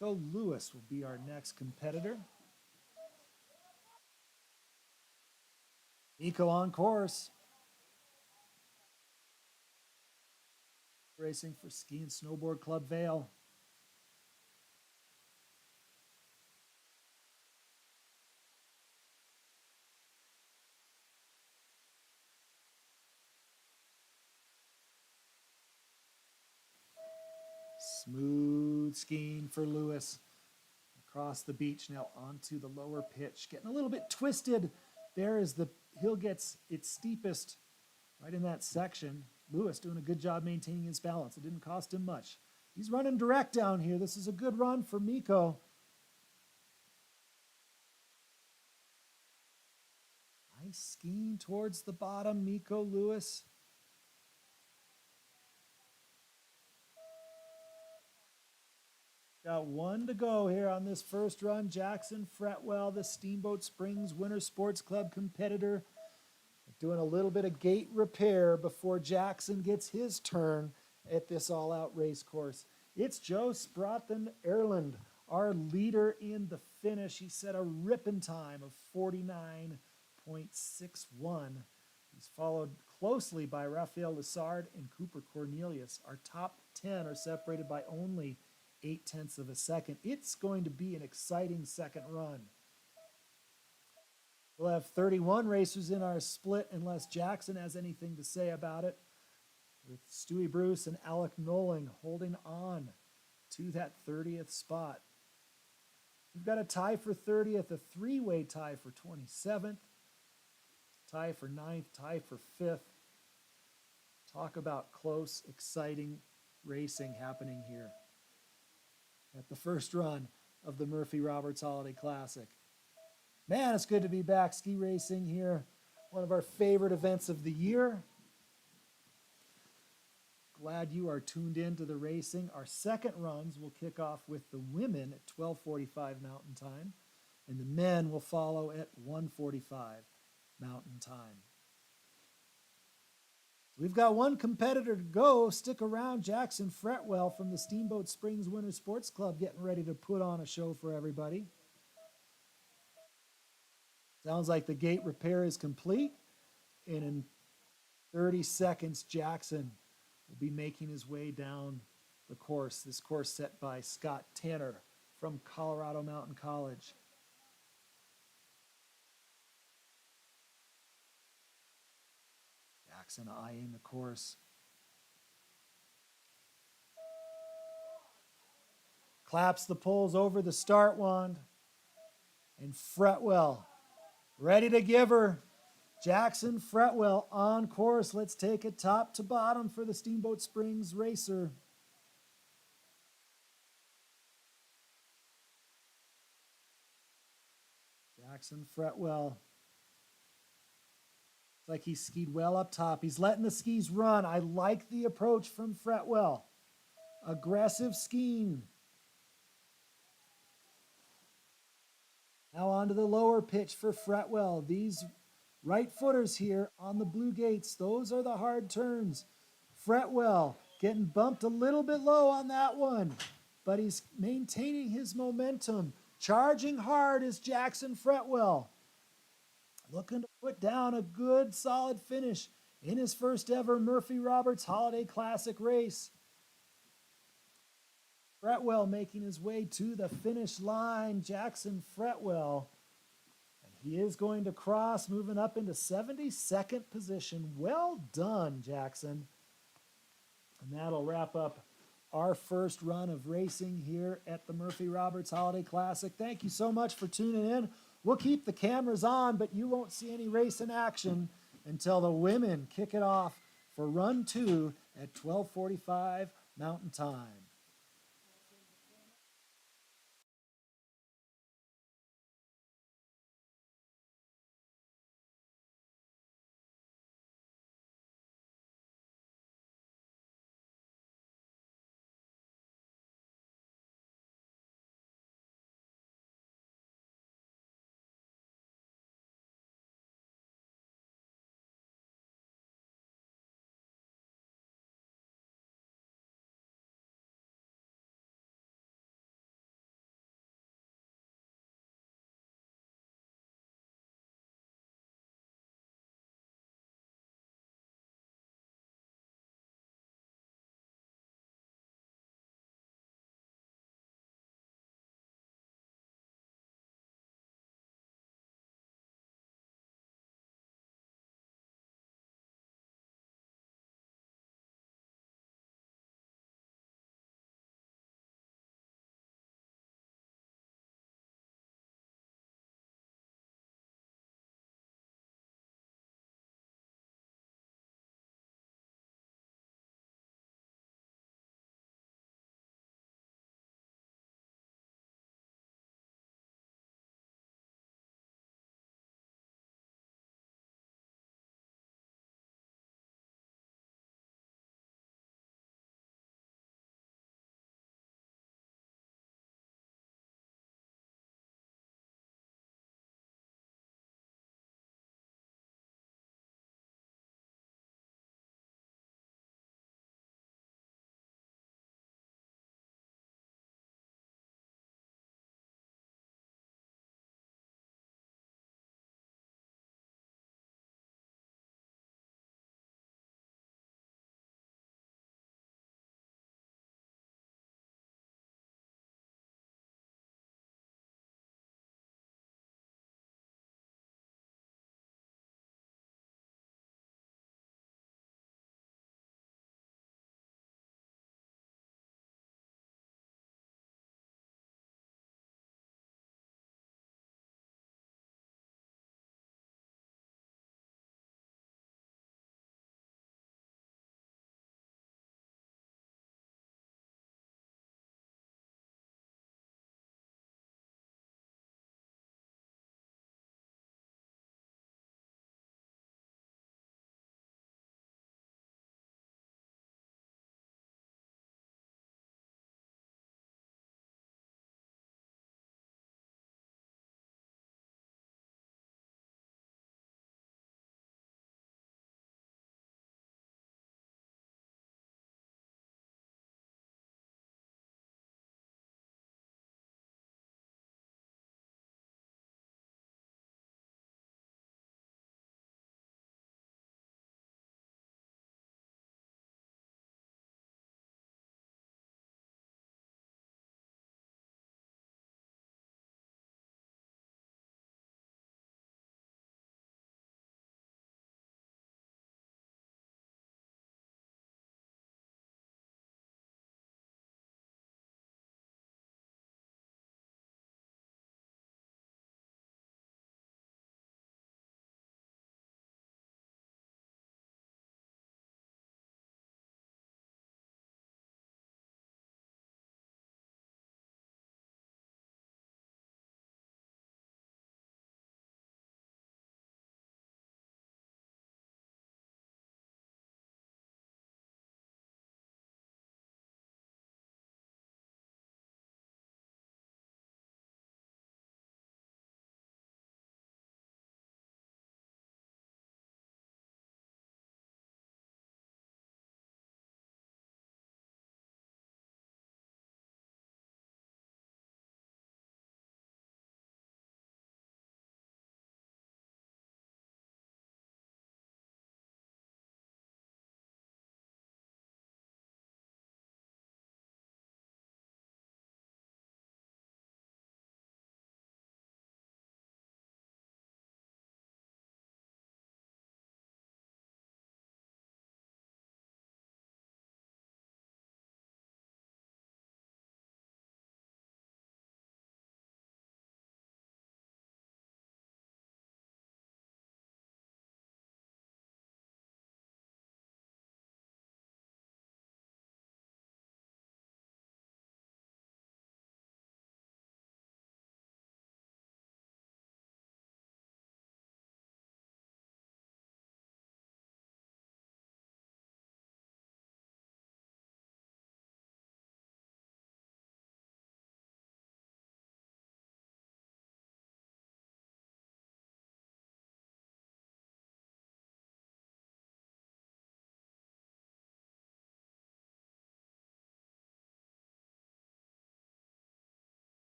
Speaker 1: Nico Lewis will be our next competitor. Nico on course. Racing for Ski and Snowboard Club Vail. Smooth skiing for Lewis. Across the beach now onto the lower pitch. Getting a little bit twisted there as the hill gets its steepest right in that section. Lewis doing a good job maintaining his balance. It didn't cost him much. He's running direct down here. This is a good run for Miko. Nice skiing towards the bottom, Miko Lewis. Got 1 to go here on this first run. Jackson Fretwell, the Steamboat Springs Winter Sports Club competitor, doing a little bit of gate repair before Jackson gets his turn at this all-out race course. It's Joe Spratten Erland, our leader in the finish. He set a ripping time of 49.61. He's followed closely by Raphael Lessard and Cooper Cornelius. Our top 10 are separated by only 0.8 of a second. It's going to be an exciting second run. We'll have 31 racers in our split unless Jackson has anything to say about it, with Stewie Bruce and Alec Noling holding on to that 30th spot. We've got a tie for 30th, a three-way tie for 27th, tie for 9th, tie for 5th. Talk about close, exciting racing happening here at the first run of the Murphy Roberts Holiday Classic. Man, it's good to be back ski racing here. One of our favorite events of the year. Glad you are tuned in to the racing. Our second runs will kick off with the women at 12:45 Mountain Time, and the men will follow at 1:45 Mountain Time. We've got one competitor to go. Stick around. Jackson Fretwell from the Steamboat Springs Winter Sports Club getting ready to put on a show for everybody. Sounds like the gate repair is complete, and in 30 seconds, Jackson will be making his way down the course. This course set by Scott Tanner from Colorado Mountain College. Jackson eyeing the course. Claps the poles over the start wand, and Fretwell ready to give her. Jackson Fretwell on course. Let's take it top to bottom for the Steamboat Springs racer. Jackson Fretwell. It's like he skied well up top. He's letting the skis run. I like the approach from Fretwell. Aggressive skiing. Now on to the lower pitch for Fretwell. These right footers here on the blue gates, those are the hard turns. Fretwell getting bumped a little bit low on that one, but he's maintaining his momentum. Charging hard is Jackson Fretwell. Looking to put down a good, solid finish in his first ever Murphy Roberts Holiday Classic race. Fretwell making his way to the finish line. Jackson Fretwell. And he is going to cross, moving up into 72nd position. Well done, Jackson. And that'll wrap up our first run of racing here at the Murphy Roberts Holiday Classic. Thank you so much for tuning in. We'll keep the cameras on, but you won't see any race in action until the women kick it off for run 2 at 12:45 Mountain Time.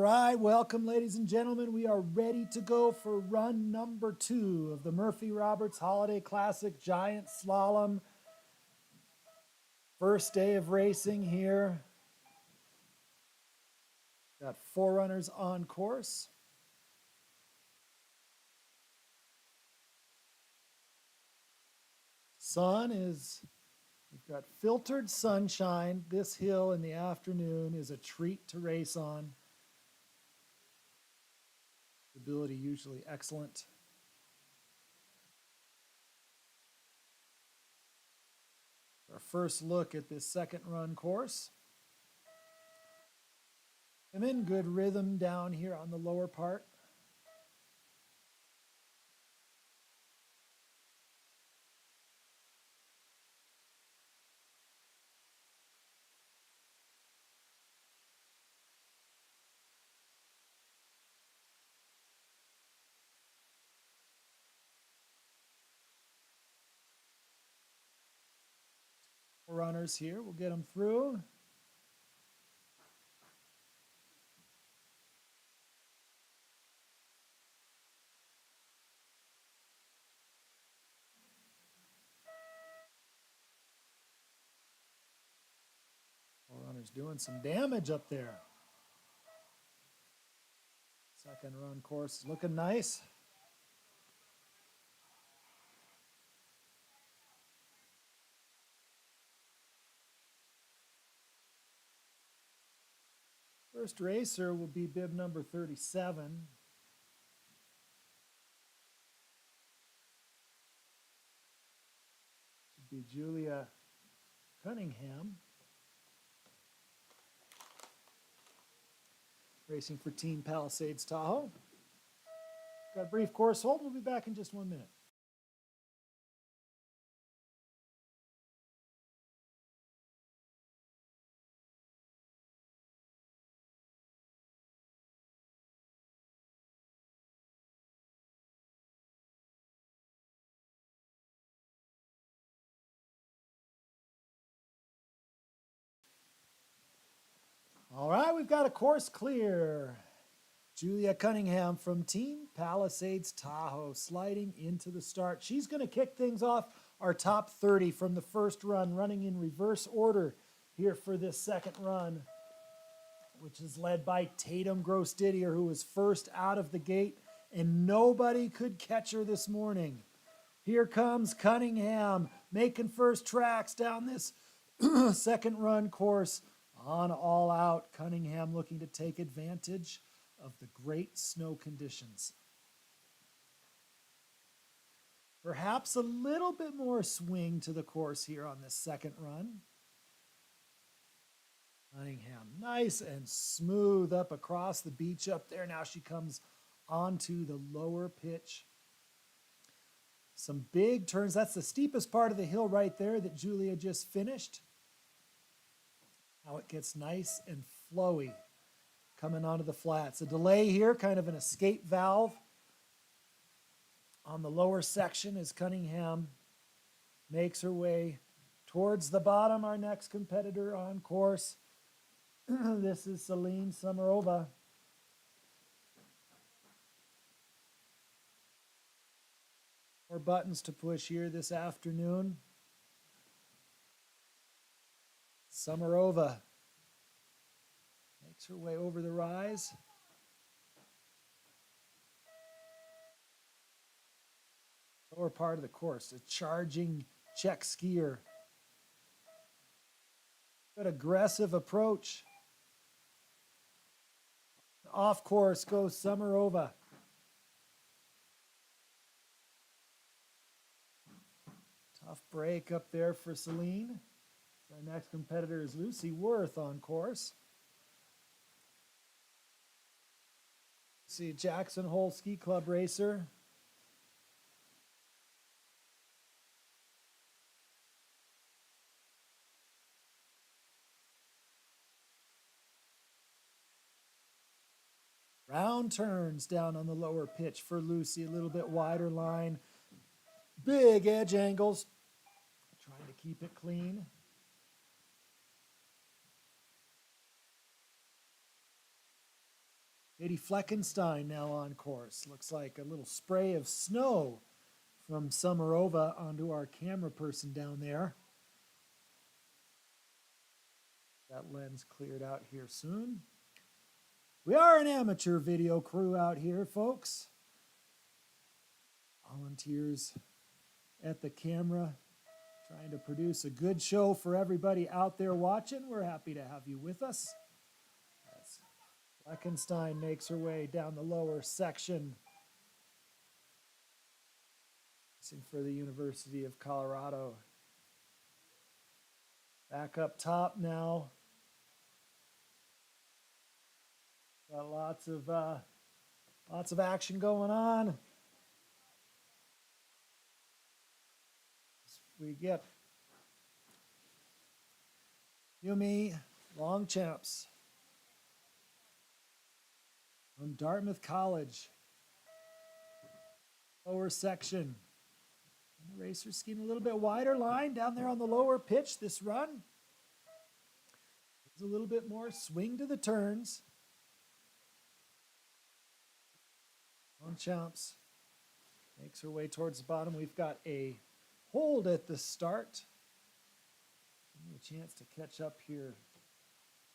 Speaker 1: right, welcome ladies and gentlemen. We are ready to go for run number 2 of the Murphy Roberts Holiday Classic Giant Slalom. First day of racing here. Got 4 runners on course. We've got filtered sunshine. This hill in the afternoon is a treat to race on. Stability usually excellent. Our first look at this second run course. I'm in good rhythm down here on the lower part. Runners here, we'll get them through. Runners doing some damage up there. Second run course looking nice. First racer will be bib number 37. Should be Julia Cunningham. Racing for Team Palisades Tahoe. Got a brief course hold. We'll be back in just 1 minute. All right, we've got a course clear. Julia Cunningham from Team Palisades Tahoe sliding into the start. She's going to kick things off our top 30 from the first run, running in reverse order here for this second run, which is led by Tatum Gross-Didier, who was first out of the gate, and nobody could catch her this morning. Here comes Cunningham making first tracks down this second run course on all out. Cunningham looking to take advantage of the great snow conditions. Perhaps a little bit more swing to the course here on this second run. Cunningham, nice and smooth up across the beach up there. Now she comes onto the lower pitch. Some big turns. That's the steepest part of the hill right there that Julia just finished. Now it gets nice and flowy coming onto the flats. A delay here, kind of an escape valve on the lower section as Cunningham makes her way towards the bottom. Our next competitor on course. This is Celine Samarova. More buttons to push here this afternoon. Samarova makes her way over the rise. Lower part of the course, a charging Czech skier. Good aggressive approach. Off course goes Samarova. Tough break up there for Celine. Our next competitor is Lucy Worth on course. See Jackson Hole Ski Club racer. Round turns down on the lower pitch for Lucy, a little bit wider line. Big edge angles, trying to keep it clean. Katie Fleckenstein now on course. Looks like a little spray of snow from Sumarova onto our camera person down there. That lens cleared out here soon. We are an amateur video crew out here, folks. Volunteers at the camera, trying to produce a good show for everybody out there watching. We're happy to have you with us. As Fleckenstein makes her way down the lower section, racing for the University of Colorado. Back up top now. Got lots of action going on. We get Yumi long champs from Dartmouth College. Lower section. And the racers skiing a little bit wider line down there on the lower pitch this run. There's a little bit more swing to the turns. Champs makes her way towards the bottom. We've got a hold at the start. Give me a chance to catch up here.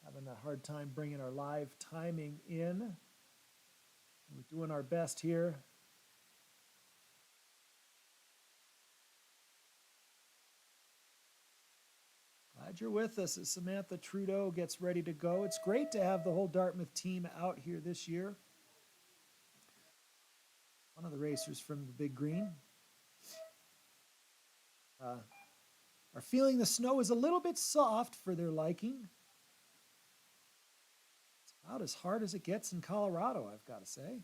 Speaker 1: Having a hard time bringing our live timing in. We're doing our best here. Glad you're with us as Samantha Trudeau gets ready to go. It's great to have the whole Dartmouth team out here this year. One of the racers from the Big Green are feeling the snow is a little bit soft for their liking. It's about as hard as it gets in Colorado, I've got to say.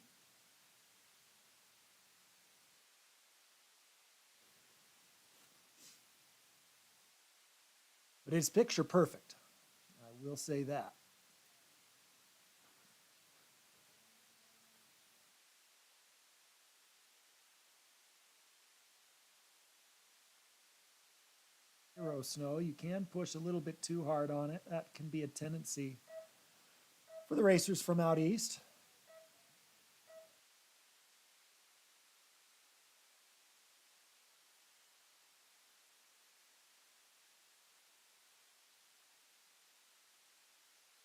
Speaker 1: But it's picture perfect. I will say that. Zero snow. You can push a little bit too hard on it. That can be a tendency for the racers from out east.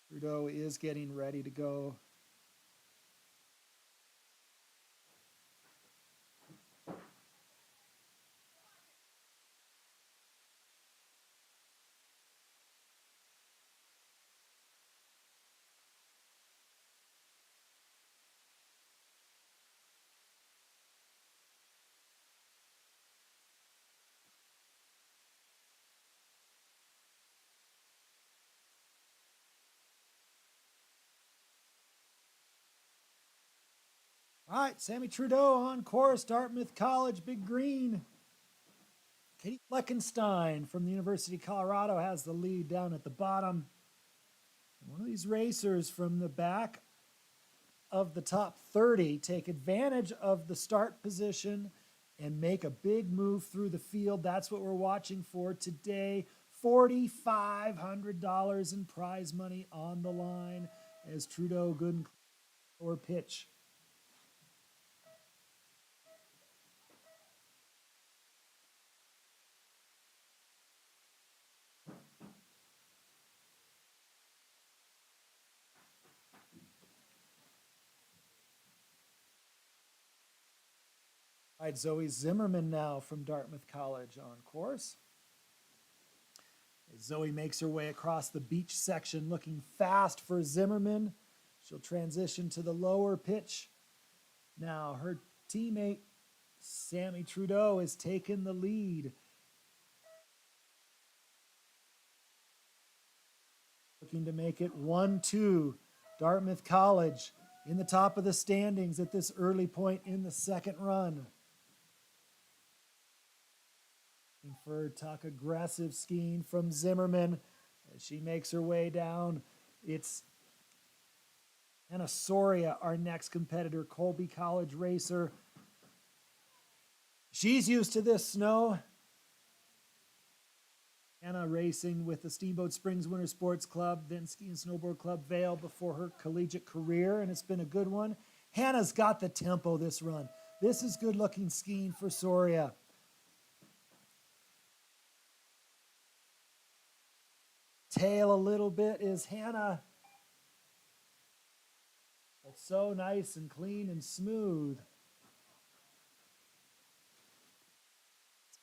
Speaker 1: Trudeau is getting ready to go. All right, Sammy Trudeau on course, Dartmouth College, Big Green. Katie Fleckenstein from the University of Colorado has the lead down at the bottom. And one of these racers from the back of the top 30 take advantage of the start position and make a big move through the field. That's what we're watching for today. $4,500 in prize money on the line as Trudeau good and lower pitch. All right, Zoe Zimmerman now from Dartmouth College on course. As Zoe makes her way across the beach section, looking fast for Zimmerman. She'll transition to the lower pitch. Now her teammate, Sammy Trudeau, has taken the lead. Looking to make it 1-2. Dartmouth College in the top of the standings at this early point in the second run. For tuck aggressive skiing from Zimmerman as she makes her way down. It's Anna Soria, our next competitor, Colby College racer. She's used to this snow. Hannah racing with the Steamboat Springs Winter Sports Club, then Ski and Snowboard Club Vail before her collegiate career, and it's been a good one. Hannah's got the tempo this run. This is good-looking skiing for Soria. Tail a little bit is Hannah. But so nice and clean and smooth.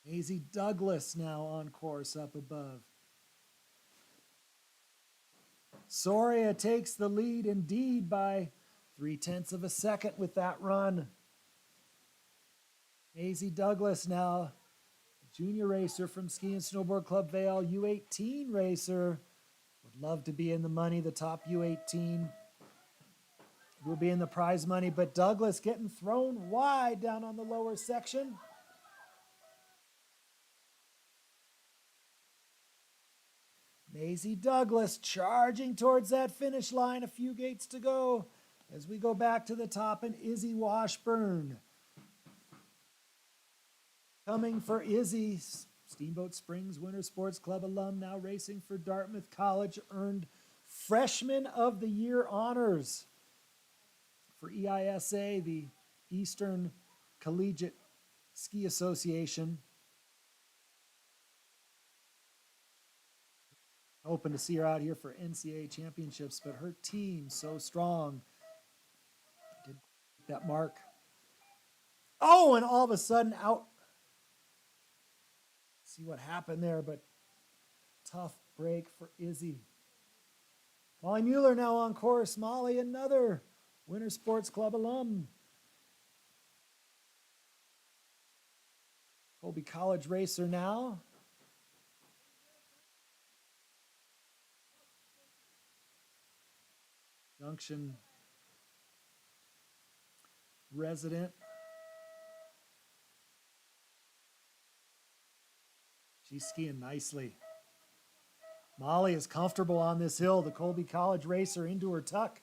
Speaker 1: Maisie Douglas now on course up above. Soria takes the lead indeed by 0.3 of a second with that run. Maisie Douglas now, junior racer from Ski and Snowboard Club Vail, U18 racer. Would love to be in the money, the top U18 will be in the prize money, but Douglas getting thrown wide down on the lower section. Maisie Douglas charging towards that finish line, a few gates to go as we go back to the top, and Izzy Washburn coming for Izzy, Steamboat Springs Winter Sports Club alum, now racing for Dartmouth College, earned Freshman of the Year honors for EISA, the Eastern Collegiate Ski Association. Hoping to see her out here for NCAA championships, but her team so strong. Did that mark. Oh, and all of a sudden out. See what happened there, but tough break for Izzy. Molly Mueller now on course. Molly, another Winter Sports Club alum. Colby College racer now. Junction resident. She's skiing nicely. Molly is comfortable on this hill. The Colby College racer into her tuck.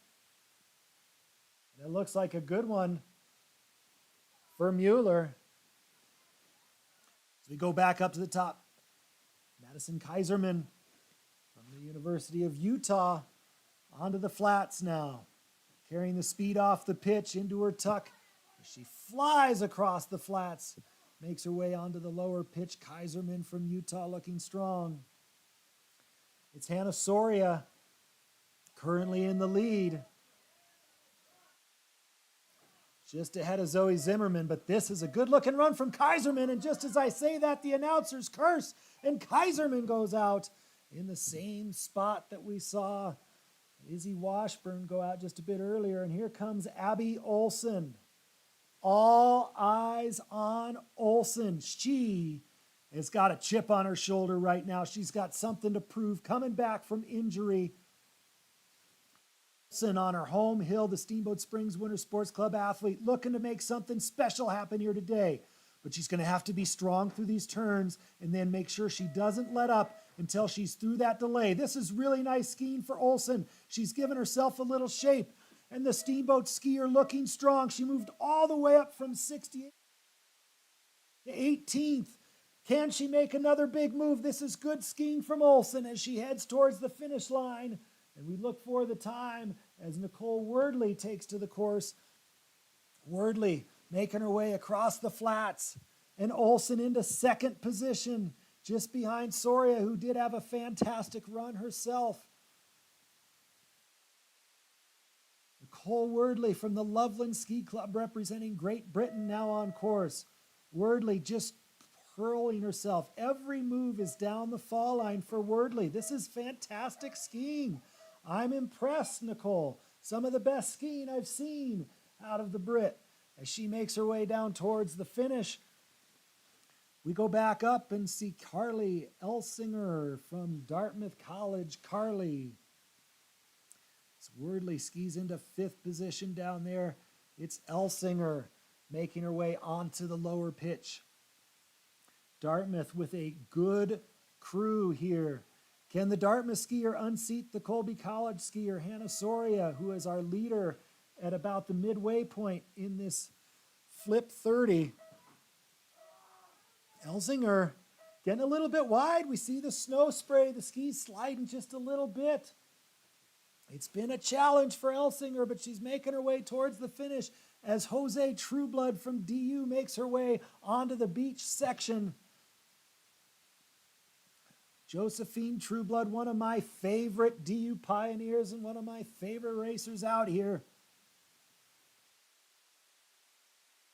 Speaker 1: And it looks like a good one for Mueller. As we go back up to the top, Madison Kaiserman from the University of Utah onto the flats now, carrying the speed off the pitch into her tuck. She flies across the flats, makes her way onto the lower pitch. Kaiserman from Utah looking strong. It's Hannah Soria currently in the lead, just ahead of Zoe Zimmerman, but this is a good-looking run from Kaiserman, and just as I say that, the announcers curse, and Kaiserman goes out in the same spot that we saw Izzy Washburn go out just a bit earlier, and here comes Abby Olson. All eyes on Olson. She has got a chip on her shoulder right now. She's got something to prove, coming back from injury. Olson on her home hill, the Steamboat Springs Winter Sports Club athlete, looking to make something special happen here today. But she's going to have to be strong through these turns and then make sure she doesn't let up until she's through that delay. This is really nice skiing for Olson. She's given herself a little shape, and the Steamboat skier looking strong. She moved all the way up from 68 to 18th. Can she make another big move? This is good skiing from Olson as she heads towards the finish line. And we look for the time as Nicole Wordley takes to the course. Wordley making her way across the flats, and Olson into second position, just behind Soria, who did have a fantastic run herself. Nicole Wordley from the Loveland Ski Club representing Great Britain now on course. Wordley just hurling herself. Every move is down the fall line for Wordley. This is fantastic skiing. I'm impressed, Nicole. Some of the best skiing I've seen out of the Brit. As she makes her way down towards the finish, we go back up and see Carly Elsinger from Dartmouth College. Carly. As Wordley skis into fifth position down there, it's Elsinger making her way onto the lower pitch. Dartmouth with a good crew here. Can the Dartmouth skier unseat the Colby College skier, Hannah Soria, who is our leader at about the midway point in this flip 30? Elsinger Getting a little bit wide. We see the snow spray, the skis sliding just a little bit. It's been a challenge for Elsinger, but she's making her way towards the finish as Jose Trueblood from DU makes her way onto the beach section. Josephine Trueblood, one of my favorite DU pioneers and one of my favorite racers out here.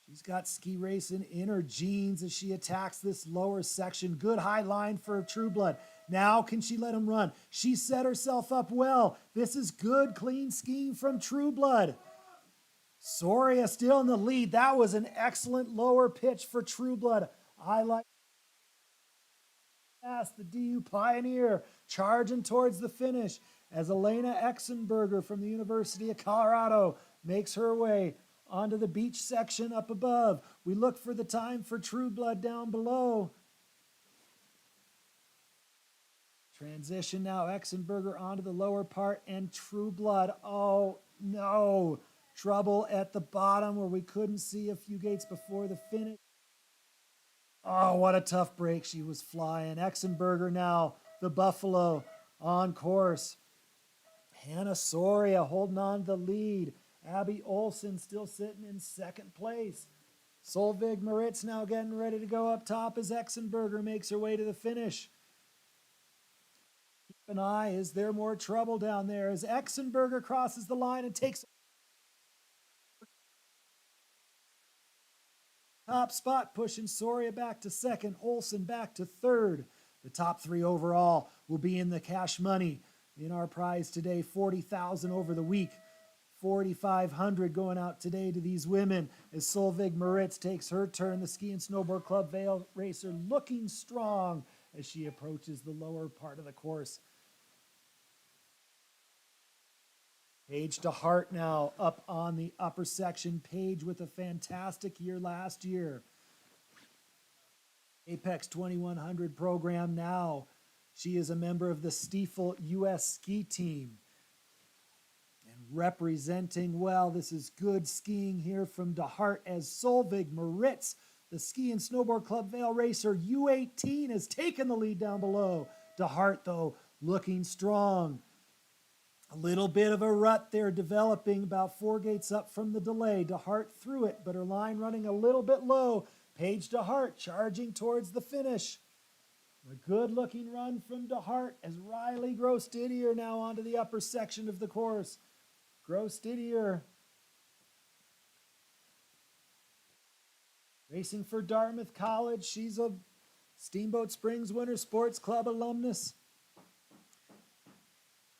Speaker 1: She's got ski racing in her jeans as she attacks this lower section. Good high line for Trueblood. Now can she let him run? She set herself up well. This is good, clean skiing from Trueblood. Soria still in the lead. That was an excellent lower pitch for Trueblood. I like the DU pioneer charging towards the finish as Elena Exenberger from the University of Colorado makes her way onto the beach section up above. We look for the time for Trueblood down below. Transition now, Exenberger onto the lower part and Trueblood. Oh no, trouble at the bottom where we couldn't see a few gates before the finish. Oh, what a tough break she was flying. Exenberger now, the Buffalo on course. Hannah Soria holding on to the lead. Abby Olsen still sitting in second place. Solveig Maritz now getting ready to go up top as Exenberger makes her way to the finish. Keep an eye, is there more trouble down there as Exenberger crosses the line and takes top spot, pushing Soria back to second, Olsen back to third. The top three overall will be in the cash money. In our prize today, $40,000 over the week. $4,500 going out today to these women as Solveig Maritz takes her turn. The Ski and Snowboard Club Vail racer looking strong as she approaches the lower part of the course. Paige DeHart now up on the upper section. Paige with a fantastic year last year. Apex 2100 program now. She is a member of the Stiefel US ski team. And representing well, this is good skiing here from DeHart as Solveig Maritz, the Ski and Snowboard Club Vail racer, U18, has taken the lead down below. DeHart, though, looking strong. A little bit of a rut there developing about 4 gates up from the delay. DeHart through it, but her line running a little bit low. Paige DeHart charging towards the finish. A good-looking run from DeHart as Riley Gross-Didier now onto the upper section of the course. Gross-Didier racing for Dartmouth College. She's a Steamboat Springs Winter Sports Club alumnus.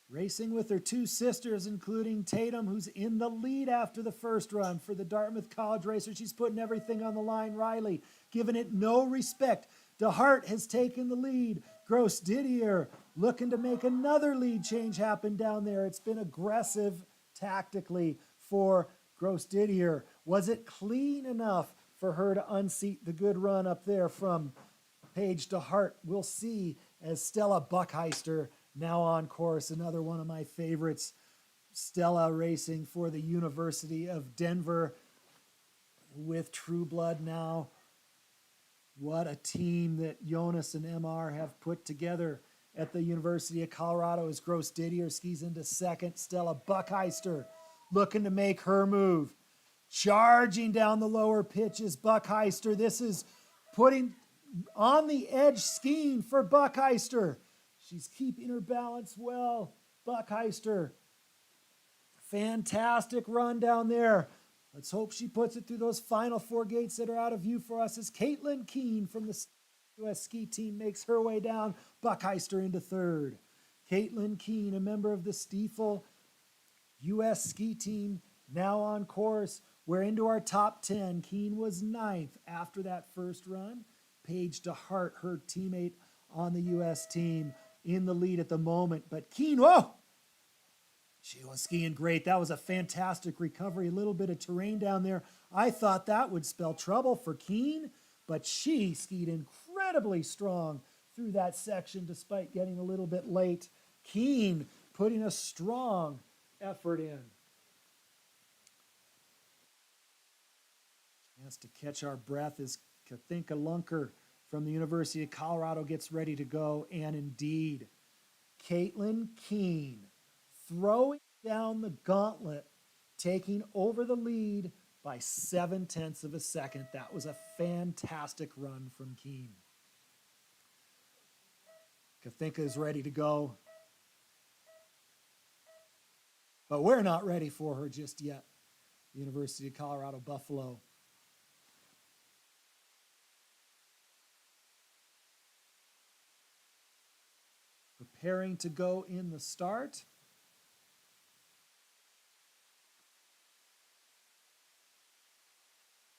Speaker 1: Racing with her 2 sisters, including Tatum, who's in the lead after the first run for the Dartmouth College racer. She's putting everything on the line. Riley giving it no respect. DeHart has taken the lead. Gross-Didier looking to make another lead change happen down there. It's been aggressive tactically for Gross-Didier. Was it clean enough for her to unseat the good run up there from Paige DeHart? We'll see as Stella Buckheister now on course, another one of my favorites. Stella racing for the University of Denver with Trueblood now. What a team that Jonas and MR have put together at the University of Colorado as Gross-Didier skis into second. Stella Buckheister looking to make her move. Charging down the lower pitches, Buckheister. This is putting on the edge skiing for Buckheister. She's keeping her balance well. Buckheister, fantastic run down there. Let's hope she puts it through those final 4 gates that are out of view for us as Caitlin Keene from the US ski team makes her way down. Buckheister into third. Caitlin Keene, a member of the Stiefel US ski team, now on course. We're into our top 10. Keene was 9th after that first run. Paige DeHart, her teammate on the US team, in the lead at the moment. But Keene, whoa! She was skiing great. That was a fantastic recovery. A little bit of terrain down there. I thought that would spell trouble for Keene, but she skied incredibly strong through that section despite getting a little bit late. Keene putting a strong effort in. Chance to catch our breath as Kathinka Lunker from the University of Colorado gets ready to go. And indeed, Caitlin Keene throwing down the gauntlet, taking over the lead by 0.7 of a second. That was a fantastic run from Keene. Kathinka is ready to go, but we're not ready for her just yet. The University of Colorado Buffalo. Preparing to go in the start.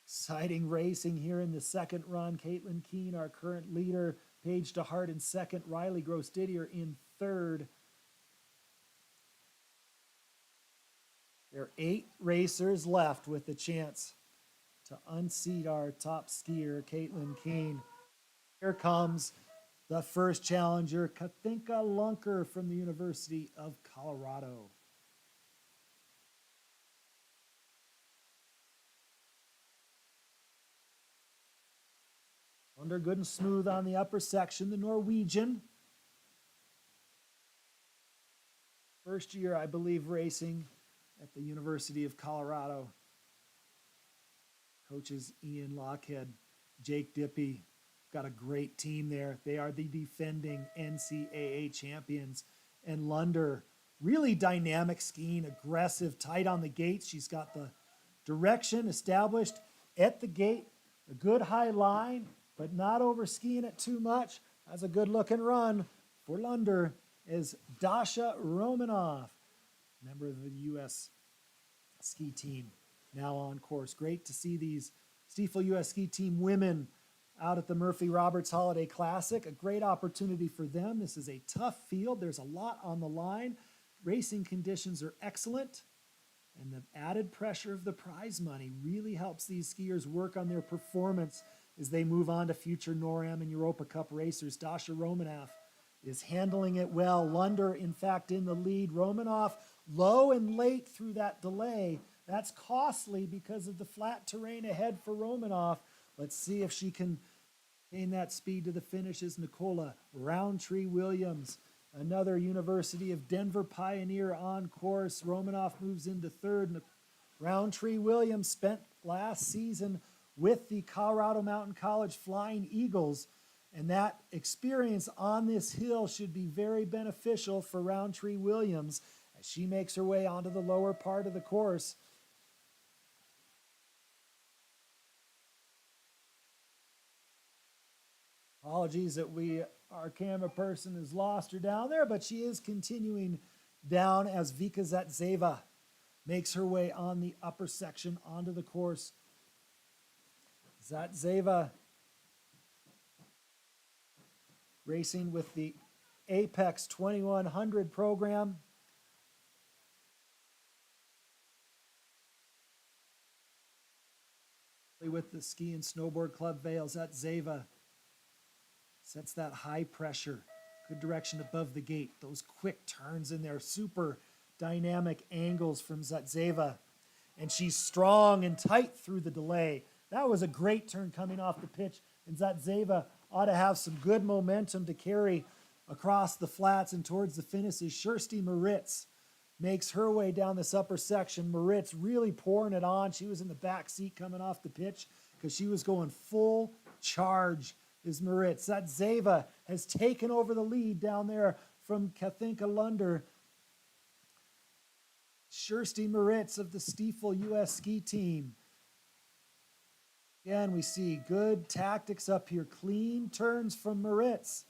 Speaker 1: Exciting racing here in the second run. Caitlin Keene, our current leader. Paige DeHart in second. Riley Gross-Didier in third. There are 8 racers left with the chance to unseat our top skier, Caitlin Keene. Here comes the first challenger, Kathinka Lunker from the University of Colorado. Under good and smooth on the upper section, the Norwegian. First year, I believe, racing at the University of Colorado. Coaches Ian Lockhead, Jake Dippy. Got a great team there. They are the defending NCAA champions. And Lunder, really dynamic skiing, aggressive, tight on the gates. She's got the direction established at the gate, a good high line, but not over skiing it too much. That's a good looking run for Lunder is Dasha Romanoff, member of the U.S. ski team, now on course. Great to see these Stiefel U.S. ski team women out at the Murphy Roberts Holiday Classic. A great opportunity for them. This is a tough field. There's a lot on the line. Racing conditions are excellent. And the added pressure of the prize money really helps these skiers work on their performance as they move on to future NORAM and Europa Cup racers. Dasha Romanoff is handling it well. Lunder, in fact, in the lead. Romanoff low and late through that delay. That's costly because of the flat terrain ahead for Romanoff. Let's see if she can gain that speed to the finish. Is Nicola Roundtree-Williams, another University of Denver pioneer on course. Romanoff moves into third. Roundtree-Williams spent last season with the Colorado Mountain College Flying Eagles, and that experience on this hill should be very beneficial for Roundtree-Williams as she makes her way onto the lower part of the course. Apologies that our camera person has lost her down there, but she is continuing down as Vika Zatseva makes her way on the upper section onto the course. Zatseva racing with the Apex 2100 program. With the Ski and Snowboard Club Vail, Zatseva sets that high pressure, good direction above the gate. Those quick turns in there, super dynamic angles from Zatseva. And she's strong and tight through the delay. That was a great turn coming off the pitch. And Zatseva ought to have some good momentum to carry across the flats and towards the finishes. Kirsty Moritz makes her way down this upper section. Moritz really pouring it on. She was in the back seat coming off the pitch because she was going full charge. Is Moritz. Zatseva has taken over the lead down there from Kathinka Lunder. Kirsty Moritz of the Stiefel U.S. ski team. Again, we see good tactics up here. Clean turns from Moritz.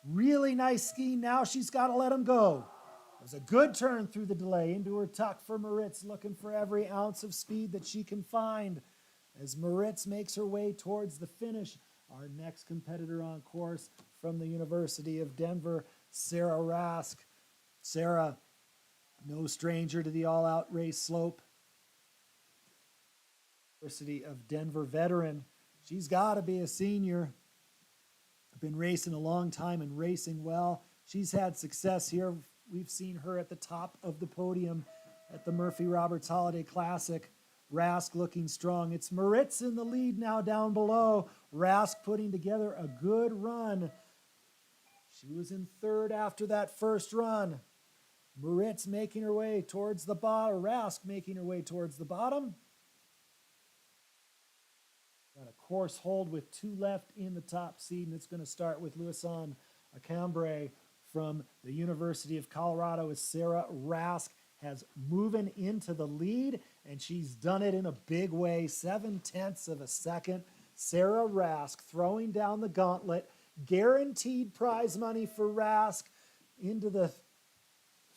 Speaker 1: Really nice ski. Now she's got to let him go. It was a good turn through the delay into her tuck for Moritz, looking for every ounce of speed that she can find as Moritz makes her way towards the finish. Our next competitor on course from the University of Denver, Sarah Rask. Sarah, no stranger to the all-out race slope. University of Denver veteran. She's got to be a senior. Been racing a long time and racing well. She's had success here. We've seen her at the top of the podium at the Murphy Roberts Holiday Classic Rask looking strong. It's Moritz in the lead now down below. Rask putting together a good run. She was in third after that first run. Moritz making her way towards the bottom. Rask making her way towards the bottom. Got a course hold with 2 left in the top seed, and it's going to start with Louison Acambre from the University of Colorado as Sarah Rask has moving into the lead, and she's done it in a big way. 7/10 of a second. Sarah Rask throwing down the gauntlet. Guaranteed prize money for Rask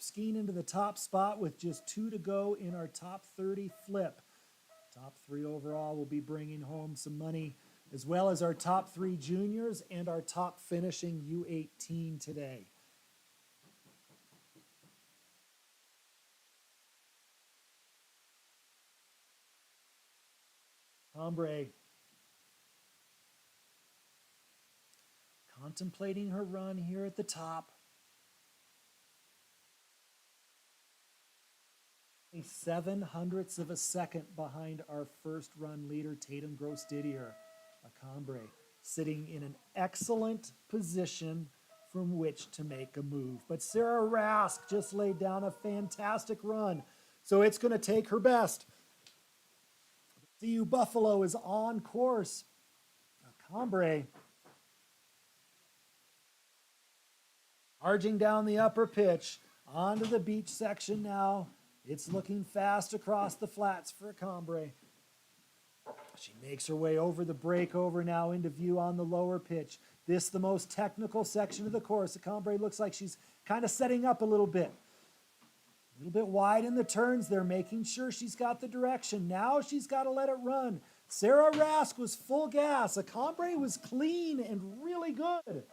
Speaker 1: skiing into the top spot with just 2 to go in our top 30 flip. Top 3 overall will be bringing home some money, as well as our top 3 juniors and our top finishing U18 today. Acambre contemplating her run here at the top. 7/100 of a second behind our first run leader, Tatum Gross-Didier. Acambre sitting in an excellent position from which to make a move. But Sarah Rask just laid down a fantastic run, so it's going to take her best. CU Buffalo is on course. Acambre charging down the upper pitch onto the beach section now. It's looking fast across the flats for Acambre. She makes her way over the breakover now into view on the lower pitch. This the most technical section of the course. Acambre looks like she's kind of setting up a little bit. A little bit wide in the turns there, making sure she's got the direction. Now she's got to let it run. Sarah Rask was full gas. Acambre was clean and really good.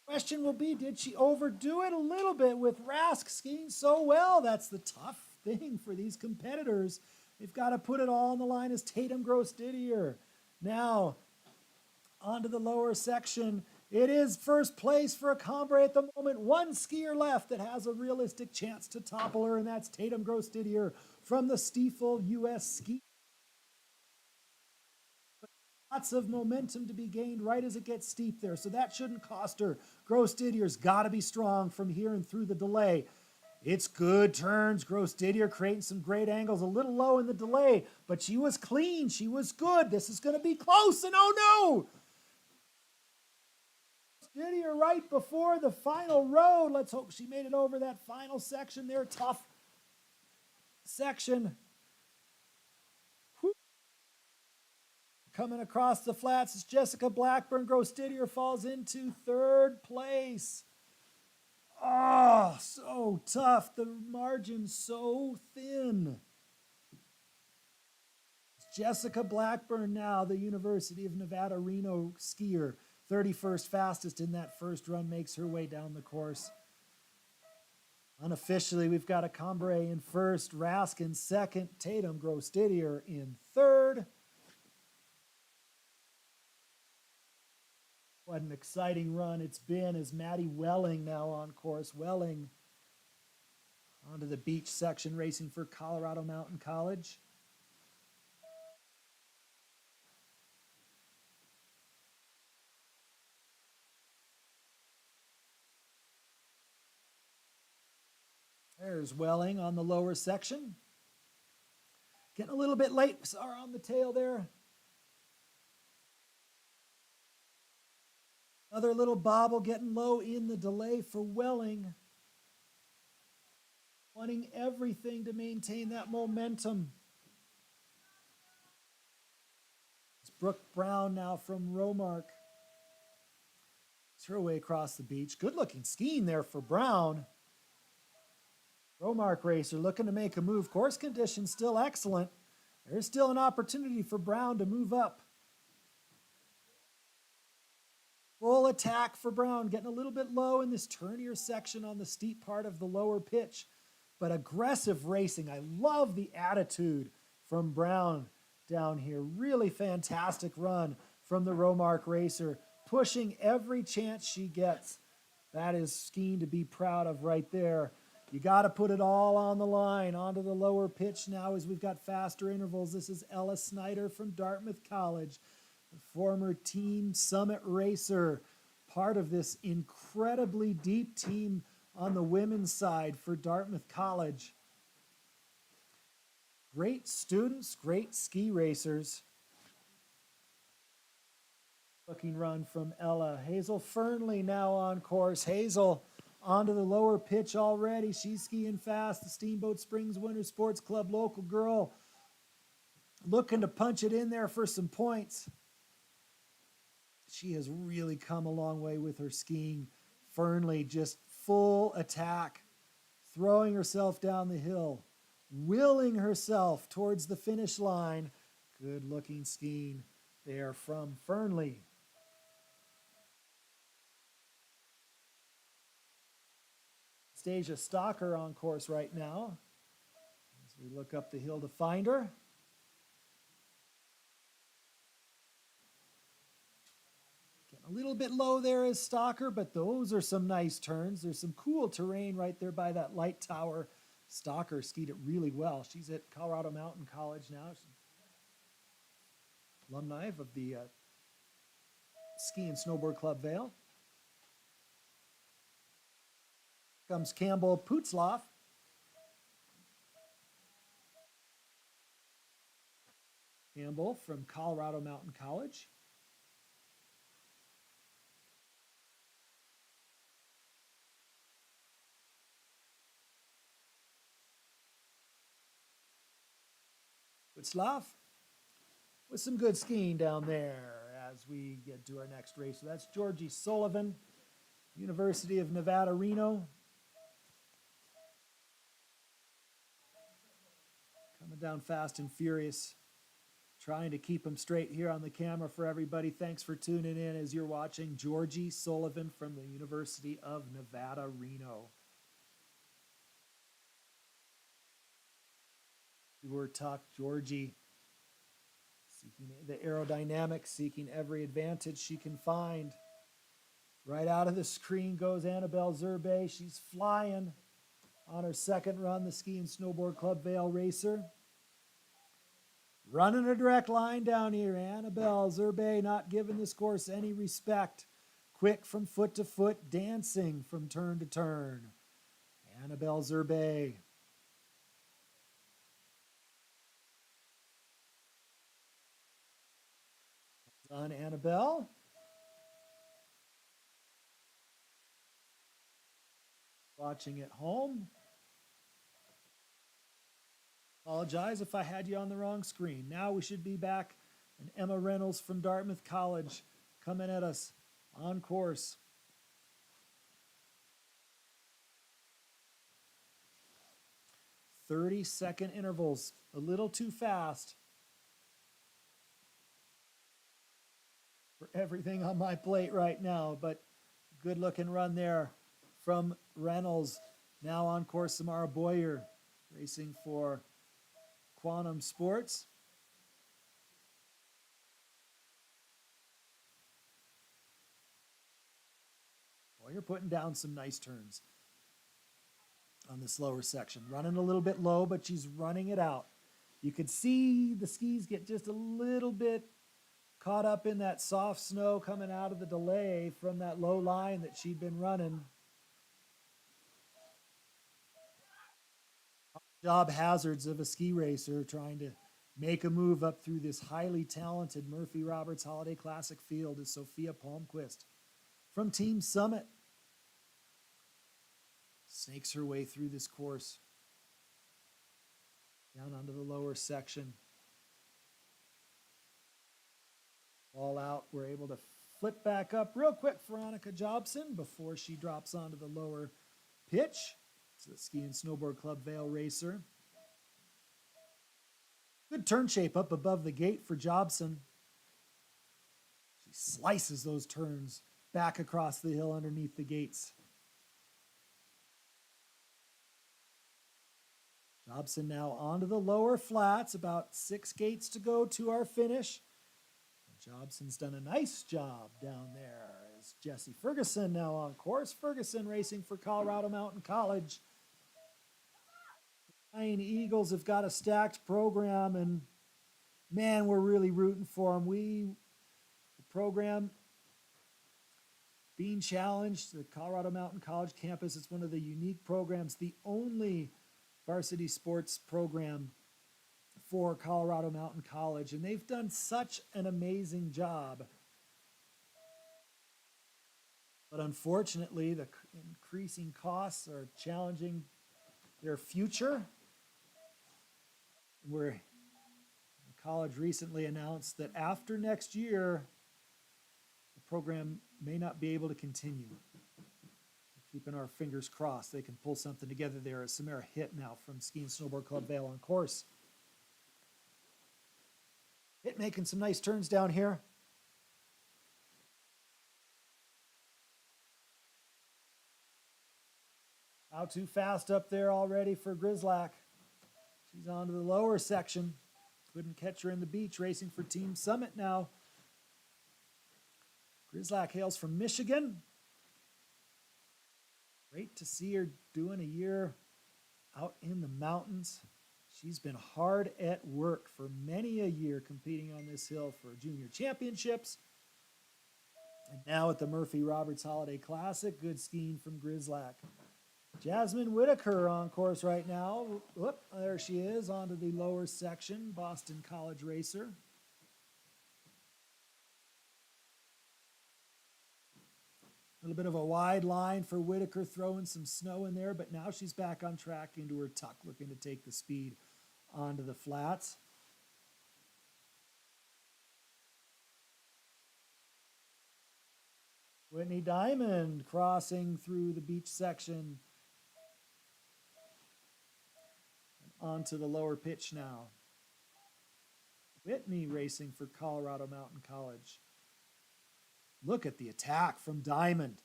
Speaker 1: Question will be, did she overdo it a little bit with Rask skiing so well? That's the tough thing for these competitors. They've got to put it all on the line as Tatum Gross-Didier. Now, onto the lower section. It is first place for Acambre at the moment. 1 skier left that has a realistic chance to topple her, and that's Tatum Gross-Didier from the SSWSC. Lots of momentum to be gained right as it gets steep there, so that shouldn't cost her. Gross-Didier's got to be strong from here and through the delay. It's good turns. Gross-Didier creating some great angles, a little low in the delay, but she was clean. She was good. This is going to be close, and oh no! Gross-Didier right before the final road. Let's hope she made it over that final section there. Tough section. Coming across the flats is Jessica Blackburn. Gross-Didier falls into 3rd place. Oh, so tough. The margin's so thin. Jessica Blackburn now, the University of Nevada, Reno skier. 31st fastest in that first run, makes her way down the course. Unofficially, we've got Acambre in 1st, Rask in 2nd, Tatum Gross-Didier in 3rd. What an exciting run it's been as Maddie Welling now on course. Welling onto the beach section, racing for Colorado Mountain College. There's Welling on the lower section. Getting a little bit late. Saw her on the tail there. Another little bobble getting low in the delay for Welling. Wanting everything to maintain that momentum. It's Brooke Brown now from Romark. It's her way across the beach. Good looking skiing there for Brown. Romark racer looking to make a move. Course conditions still excellent. There's still an opportunity for Brown to move up. Full attack for Brown, getting a little bit low in this turnier section on the steep part of the lower pitch, but aggressive racing. I love the attitude from Brown down here. Really fantastic run from the Romark racer, pushing every chance she gets. That is skiing to be proud of right there. You got to put it all on the line. Onto the lower pitch now as we've got faster intervals. This is Ella Snyder from Dartmouth College, the former Team Summit racer, part of this incredibly deep team on the women's side for Dartmouth College. Great students, great ski racers. Looking run from Ella. Hazel Fernley now on course. Hazel onto the lower pitch already. She's skiing fast. The Steamboat Springs Winter Sports Club local girl looking to punch it in there for some points. She has really come a long way with her skiing. Fernley just full attack, throwing herself down the hill, willing herself towards the finish line. Good looking skiing there from Fernley. Stasia Stocker on course right now as we look up the hill to find her. Getting a little bit low there is Stocker, but those are some nice turns. There's some cool terrain right there by that light tower. Stocker skied it really well. She's at Colorado Mountain College now. She's alumni of the Ski and Snowboard Club Vail. Comes Campbell Putzloff. Campbell from Colorado Mountain College. Putzloff with some good skiing down there as we get to our next race. So that's Georgie Sullivan, University of Nevada, Reno. Coming down fast and furious. Trying to keep them straight here on the camera for everybody. Thanks for tuning in as you're watching Georgie Sullivan from the University of Nevada, Reno. Stuart Tuck, Georgie, seeking the aerodynamics, seeking every advantage she can find. Right out of the screen goes Annabelle Zerbe. She's flying on her second run, the Ski and Snowboard Club Vail racer. Running a direct line down here. Annabelle Zerbe not giving this course any respect. Quick from foot to foot, dancing from turn to turn. Annabelle Zerbe. On Annabelle. Watching at home. Apologize if I had you on the wrong screen. Now we should be back. And Emma Reynolds from Dartmouth College coming at us on course. "30-second intervals, a little too fast for everything on my plate right now, but good looking run there from Reynolds. Now on course, Samara Boyer racing for Quantum Sports. Boyer putting down some nice turns on this lower section. Running a little bit low, but she's running it out. You could see the skis get just a little bit caught up in that soft snow coming out of the delay from that low line that she'd been running. Job hazards of a ski racer trying to make a move up through this highly talented Murphy Roberts Holiday Classic field is Sophia Palmquist from Team Summit. Snakes her way through this course. Down onto the lower section. Ball out. We're able to flip back up real quick. Veronica Jobson before she drops onto the lower pitch. It's the Ski and Snowboard Club Vail racer. Good turn shape up above the gate for Jobson. She slices those turns back across the hill underneath the gates. Jobson now onto the lower flats, about 6 gates to go to our finish. Jobson's done a nice job down there. As Jessie Ferguson now on course. Ferguson racing for Colorado Mountain College. Flying Eagles have got a stacked program, and man, we're really rooting for them. The program being challenged, the Colorado Mountain College campus, it's one of the unique programs, the only varsity sports program for Colorado Mountain College, and they've done such an amazing job. But unfortunately, the increasing costs are challenging their future. The college recently announced that after next year, the program may not be able to continue. We're keeping our fingers crossed they can pull something together there. As Samara Hitt now from Ski and Snowboard Club Vail on course. Hitt making some nice turns down here. How too fast up there already for Grislack. She's on to the lower section. Couldn't catch her in the beach, racing for Team Summit now. Grislack hails from Michigan. Great to see her doing a year out in the mountains. She's been hard at work for many a year competing on this hill for junior championships. And now at the Murphy Roberts Holiday Classic, good skiing from Grislack. Jasmine Whitaker on course right now. Whoop, there she is, onto the lower section, Boston College racer. A little bit of a wide line for Whitaker, throwing some snow in there, but now she's back on track into her tuck, looking to take the speed onto the flats. Whitney Diamond crossing through the beach section. Onto the lower pitch now. Whitney racing for Colorado Mountain College. Look at the attack from Diamond.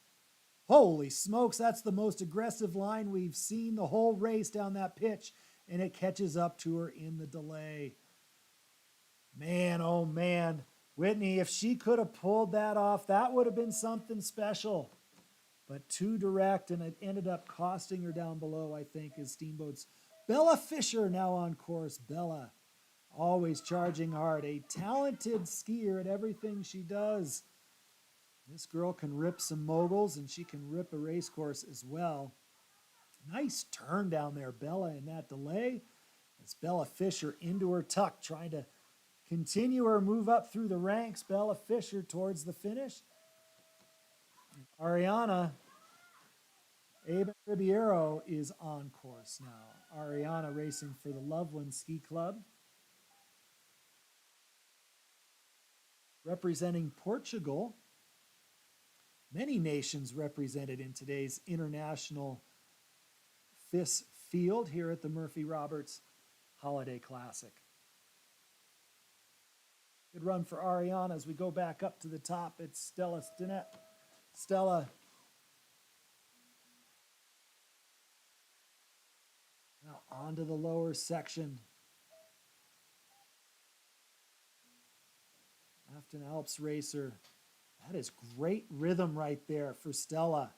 Speaker 1: Holy smokes, that's the most aggressive line we've seen the whole race down that pitch, and it catches up to her in the delay. Man, oh man. Whitney, if she could have pulled that off, that would have been something special. But too direct, and it ended up costing her down below, I think, as Steamboat's Bella Fisher now on course. Bella, always charging hard. A talented skier at everything she does. This girl can rip some moguls, and she can rip a race course as well. Nice turn down there, Bella, in that delay. As Bella Fisher into her tuck, trying to continue her move up through the ranks. Bella Fisher towards the finish. Ariana Ribeiro is on course now. Ariana racing for the Loveland Ski Club. Representing Portugal. Many nations represented in today's international FIS field here at the Murphy Roberts Holiday Classic. Good run for Ariana as we go back up to the top. It's Stella Stinnett. Stella now onto the lower section. Afton Alps racer. That is great rhythm right there for Stella.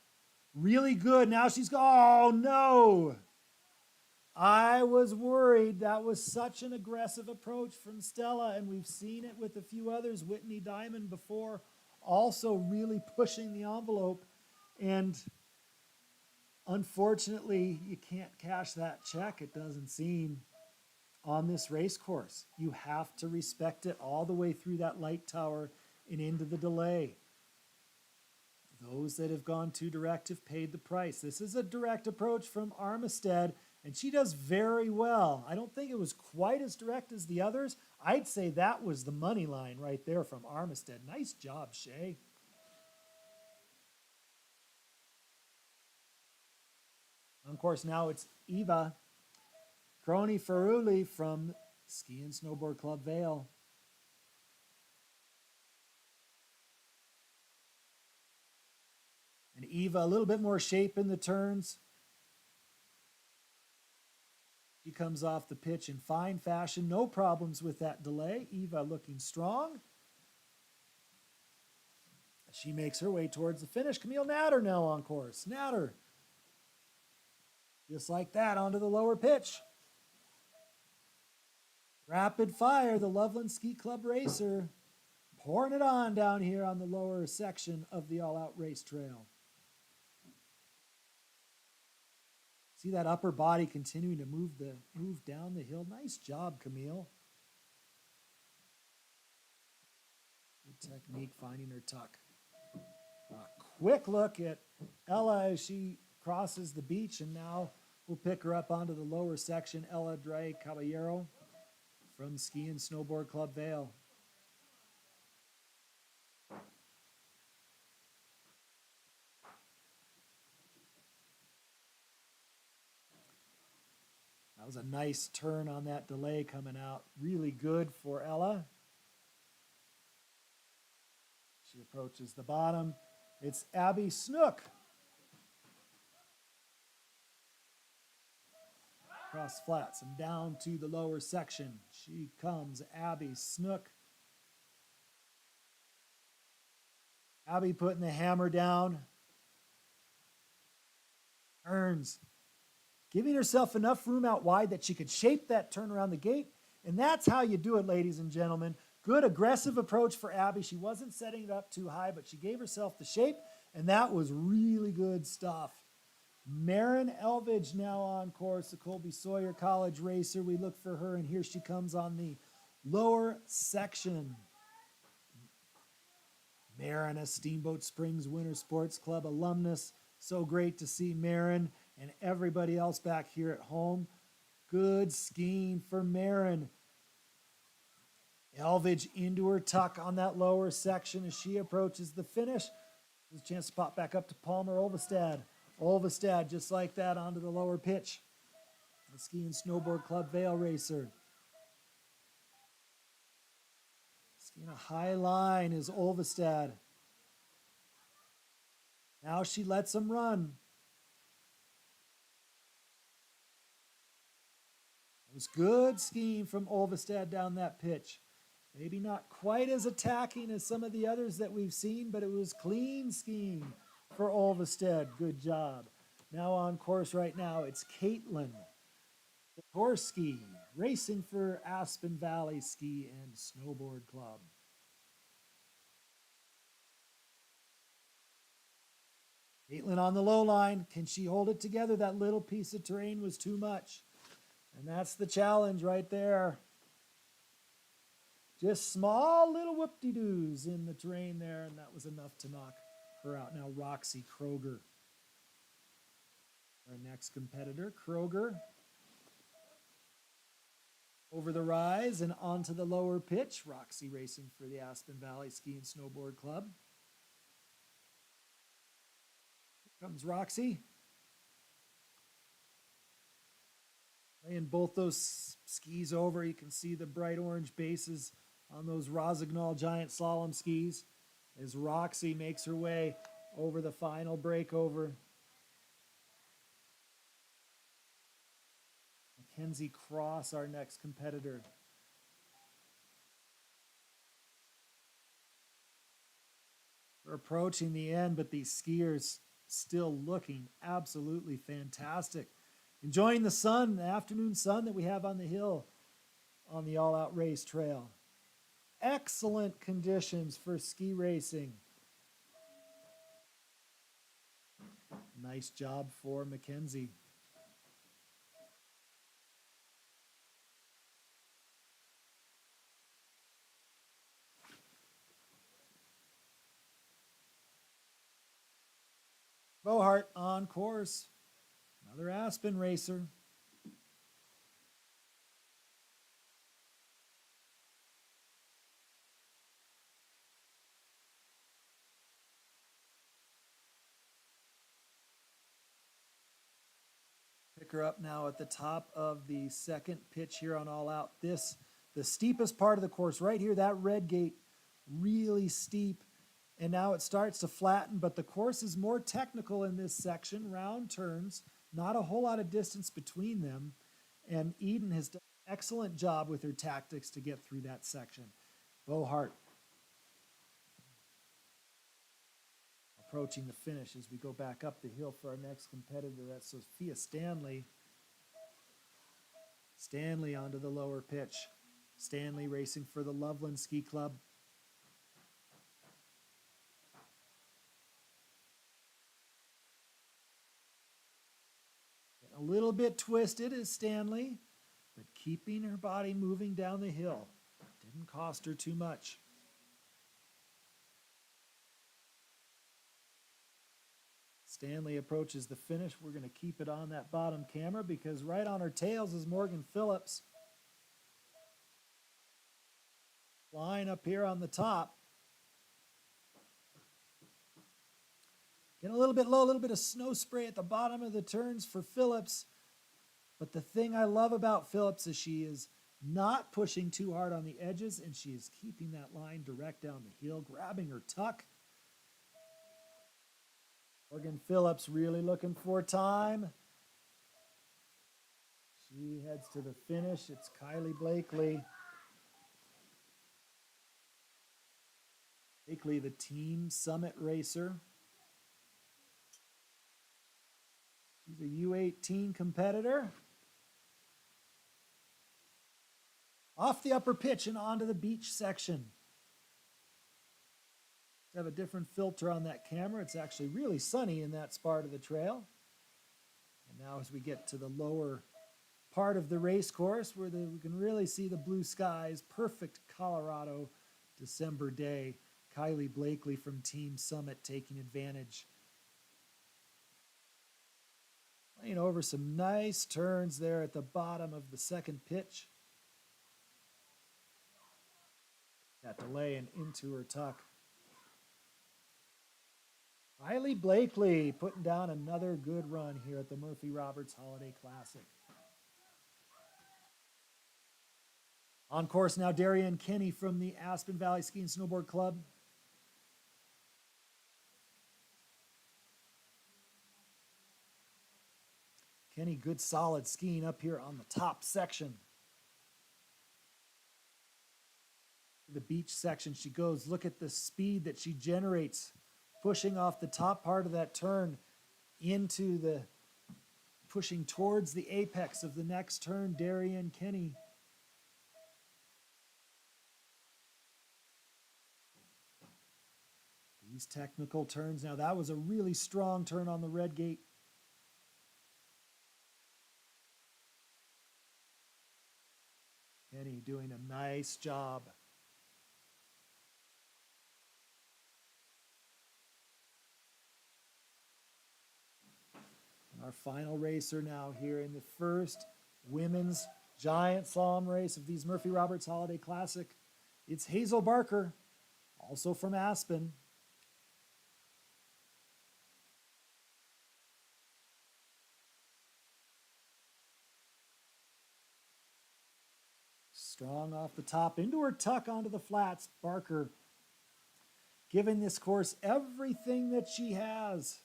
Speaker 1: Really good. Now she's oh no. I was worried. That was such an aggressive approach from Stella, and we've seen it with a few others. Whitney Diamond before, also really pushing the envelope. And unfortunately, you can't cash that check, it doesn't seem, on this race course. You have to respect it all the way through that light tower and into the delay. Those that have gone too direct have paid the price. This is a direct approach from Armistead, and she does very well. I don't think it was quite as direct as the others. I'd say that was the money line right there from Armistead. Nice job, Shay. Of course, now it's Eva Crony Ferruli from Ski and Snowboard Club Vail. And Eva, a little bit more shape in the turns. She comes off the pitch in fine fashion. No problems with that delay. Eva looking strong. She makes her way towards the finish. Camille Natter now on course. Natter. Just like that, onto the lower pitch. Rapid fire, the Loveland Ski Club racer, pouring it on down here on the lower section of the all-out race trail. See that upper body continuing to move down the hill. Nice job, Camille. Good technique finding her tuck. A quick look at Ella as she crosses the beach, and now we'll pick her up onto the lower section. Ella Dre Caballero from Ski and Snowboard Club Vail. That was a nice turn on that delay coming out. Really good for Ella. She approaches the bottom. It's Abby Snook. Cross flats and down to the lower section. She comes, Abby Snook. Abby putting the hammer down. Turns. Giving herself enough room out wide that she could shape that turn around the gate. And that's how you do it, ladies and gentlemen. Good aggressive approach for Abby. She wasn't setting it up too high, but she gave herself the shape, and that was really good stuff. Marin Elvidge now on course, the Colby Sawyer College racer. We look for her, and here she comes on the lower section. Marin, a Steamboat Springs Winter Sports Club alumnus. So great to see Marin and everybody else back here at home. Good skiing for Marin. Elvidge into her tuck on that lower section as she approaches the finish. There's a chance to pop back up to Palmer Olvestad. Olvestad, just like that, onto the lower pitch. The Ski and Snowboard Club Vail racer. Skiing a high line is Olvestad. Now she lets him run. It was good skiing from Olvestad down that pitch. Maybe not quite as attacking as some of the others that we've seen, but it was clean skiing for Olvestad. Good job. Now on course right now, it's Caitlin Torsky, racing for Aspen Valley Ski and Snowboard Club. Caitlin on the low line. Can she hold it together? That little piece of terrain was too much. And that's the challenge right there. Just small little whoop-de-doos in the terrain there, and that was enough to knock her out. Now Roxy Kroger, our next competitor. Kroger over the rise and onto the lower pitch. Roxy racing for the Aspen Valley Ski and Snowboard Club. Here comes Roxy. Laying both those skis over. You can see the bright orange bases on those Rosignol giant slalom skis as Roxy makes her way over the final breakover. Mackenzie Cross, our next competitor. We're approaching the end, but these skiers still looking absolutely fantastic. Enjoying the sun, the afternoon sun that we have on the hill on the all-out race trail. Excellent conditions for ski racing. Nice job for Mackenzie. Bohart on course. Another Aspen racer. Pick her up now at the top of the second pitch here on All Out. This, the steepest part of the course right here, that red gate, really steep. And now it starts to flatten, but the course is more technical in this section. Round turns, not a whole lot of distance between them. And Eden has done an excellent job with her tactics to get through that section. Bohart approaching the finish as we go back up the hill for our next competitor. That's Sophia Stanley. Stanley onto the lower pitch. Stanley racing for the Loveland Ski Club. A little bit twisted is Stanley, but keeping her body moving down the hill. Didn't cost her too much. Stanley approaches the finish. We're going to keep it on that bottom camera because right on her tails is Morgan Phillips. Flying up here on the top. Getting a little bit low, a little bit of snow spray at the bottom of the turns for Phillips. But the thing I love about Phillips is she is not pushing too hard on the edges, and she is keeping that line direct down the hill, grabbing her tuck. Morgan Phillips really looking for time. She heads to the finish. It's Kylie Blakely. Blakely, the Team Summit racer. She's a U18 competitor. Off the upper pitch and onto the beach section. Have a different filter on that camera. It's actually really sunny in that part of the trail. And now as we get to the lower part of the race course where we can really see the blue skies, perfect Colorado December day. Kylie Blakely from Team Summit taking advantage. Playing over some nice turns there at the bottom of the second pitch. That delay and into her tuck. Kylie Blakely putting down another good run here at the Murphy Roberts Holiday Classic. On course now, Darian Kenny from the Aspen Valley Ski and Snowboard Club. Kenny, good solid skiing up here on the top section. The beach section she goes. Look at the speed that she generates, pushing off the top part of that turn into the, pushing towards the apex of the next turn, Darian Kenny. These technical turns. Now that was a really strong turn on the red gate. Kenny doing a nice job. Our final racer now here in the first women's giant slalom race of these Murphy Roberts Holiday Classic. It's Hazel Barker, also from Aspen. Strong off the top, into her tuck onto the flats. Barker giving this course everything that she has.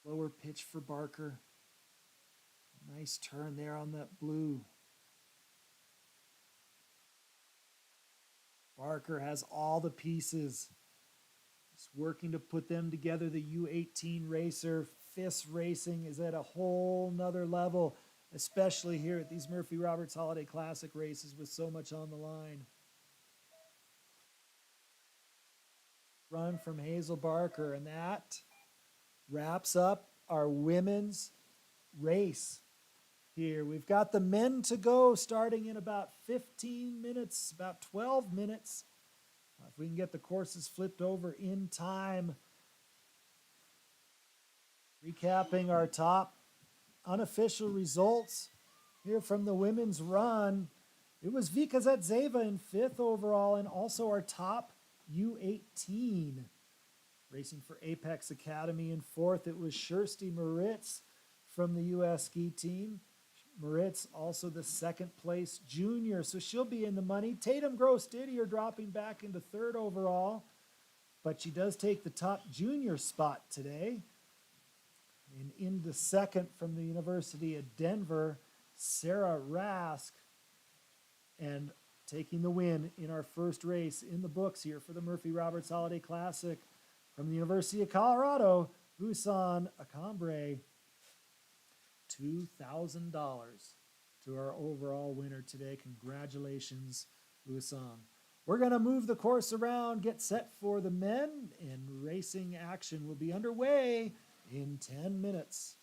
Speaker 1: Lower pitch for Barker. Nice turn there on that blue. Barker has all the pieces. Just working to put them together. The U18 racer, FIS racing is at a whole nother level, especially here at these Murphy Roberts Holiday Classic races with so much on the line. Run from Hazel Barker, and that wraps up our women's race here. We've got the men to go starting in about 15 minutes, about 12 minutes. If we can get the courses flipped over in time. Recapping our top unofficial results here from the women's run. It was Vika Zetseva in 5th overall and also our top U18. Racing for Apex Academy in 4th, it was Kirsty Moritz from the U.S. ski team. Moritz also the 2nd place junior, so she'll be in the money. Tatum Gross Didier dropping back into 3rd overall, but she does take the top junior spot today. And into 2nd from the University of Denver, Sarah Rask, and taking the win in our first race in the books here for the Murphy Roberts Holiday Classic. From the University of Colorado, Busan Acambre, $2,000 to our overall winner today. Congratulations, Busan. We're going to move the course around, get set for the men, and racing action will be underway in 10 minutes.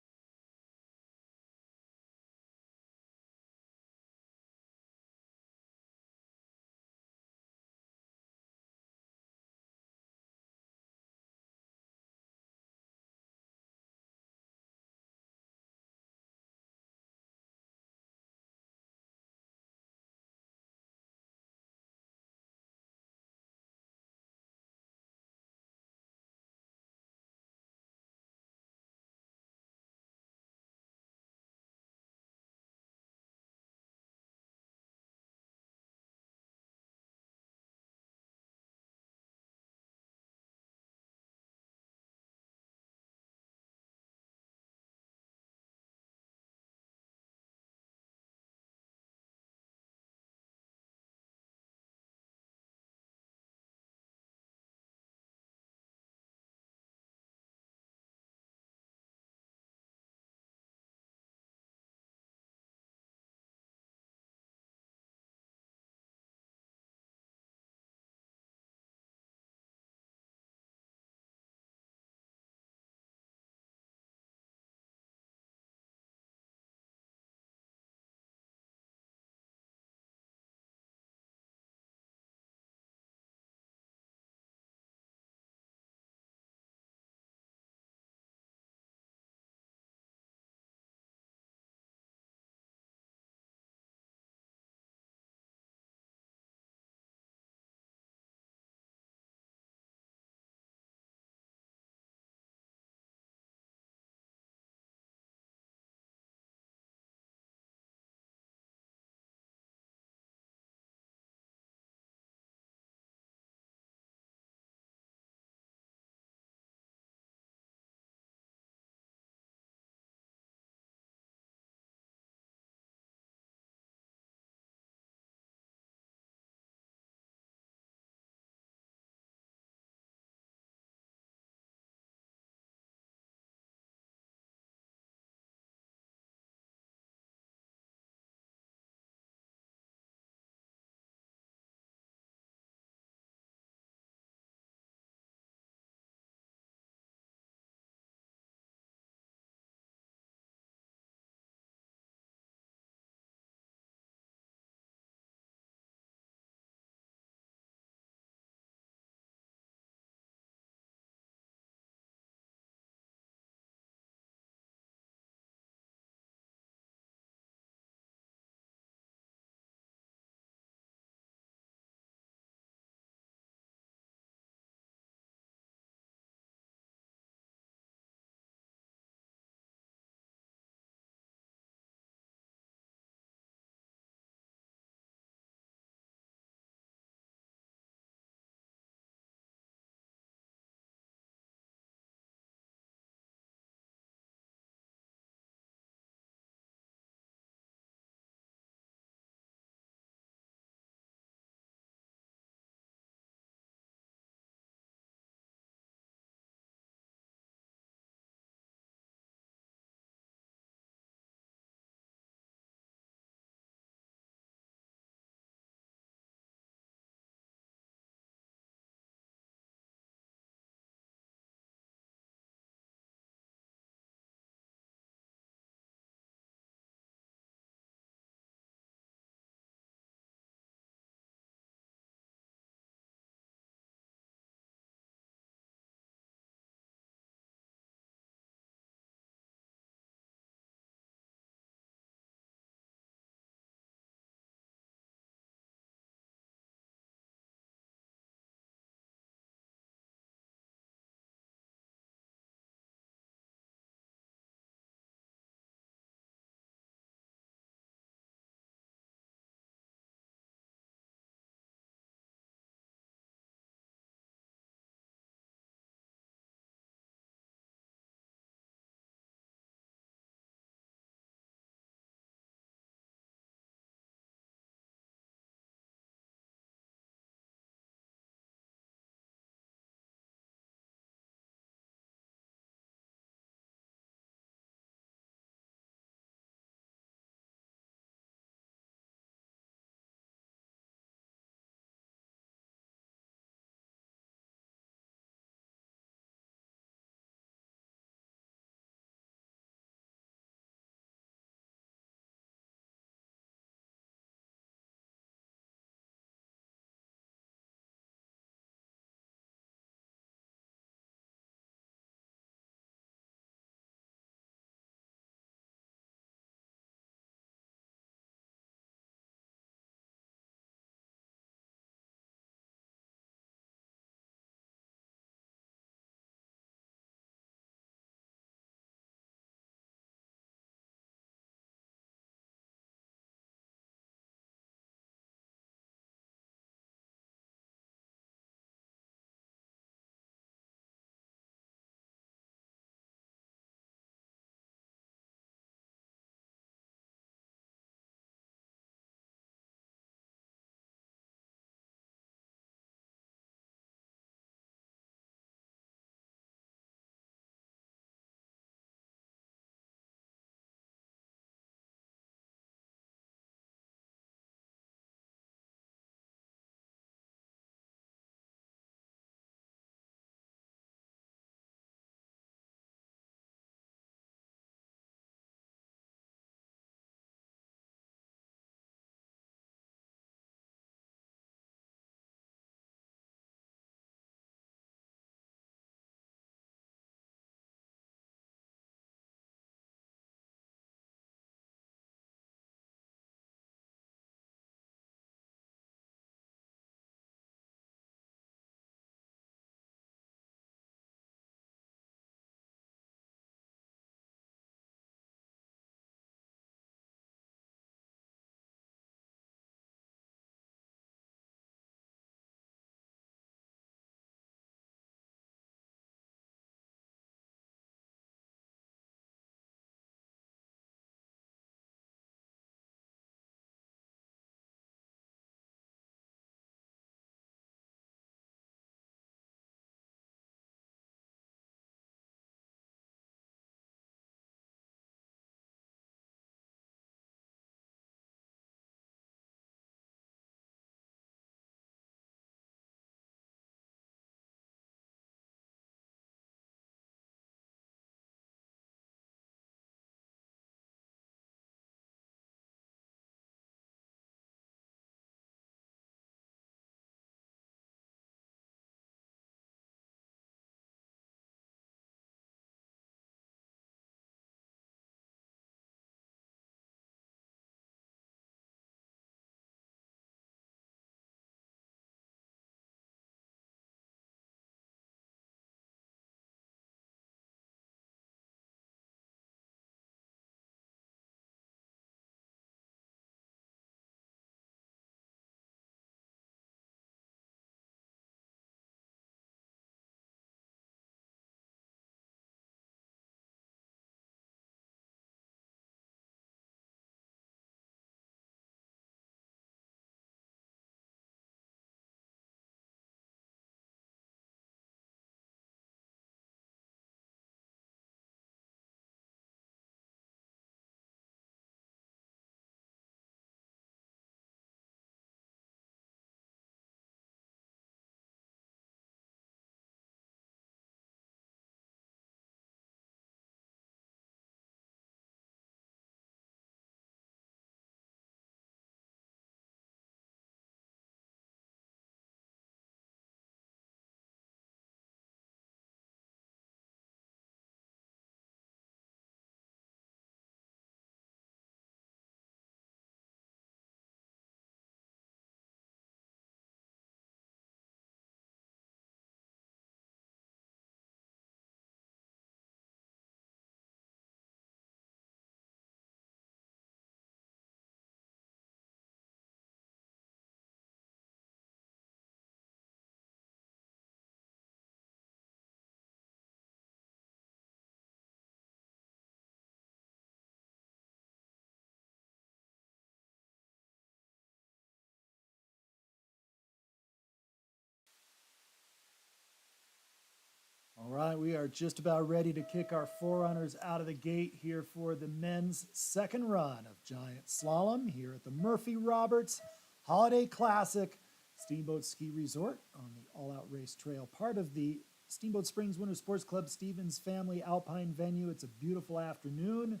Speaker 1: right, we are just about ready to kick our forerunners out of the gate here for the men's second run of giant slalom here at the Murphy Roberts Holiday Classic Steamboat Ski Resort on the all-out race trail, part of the Steamboat Springs Winter Sports Club Stevens Family Alpine venue. It's a beautiful afternoon.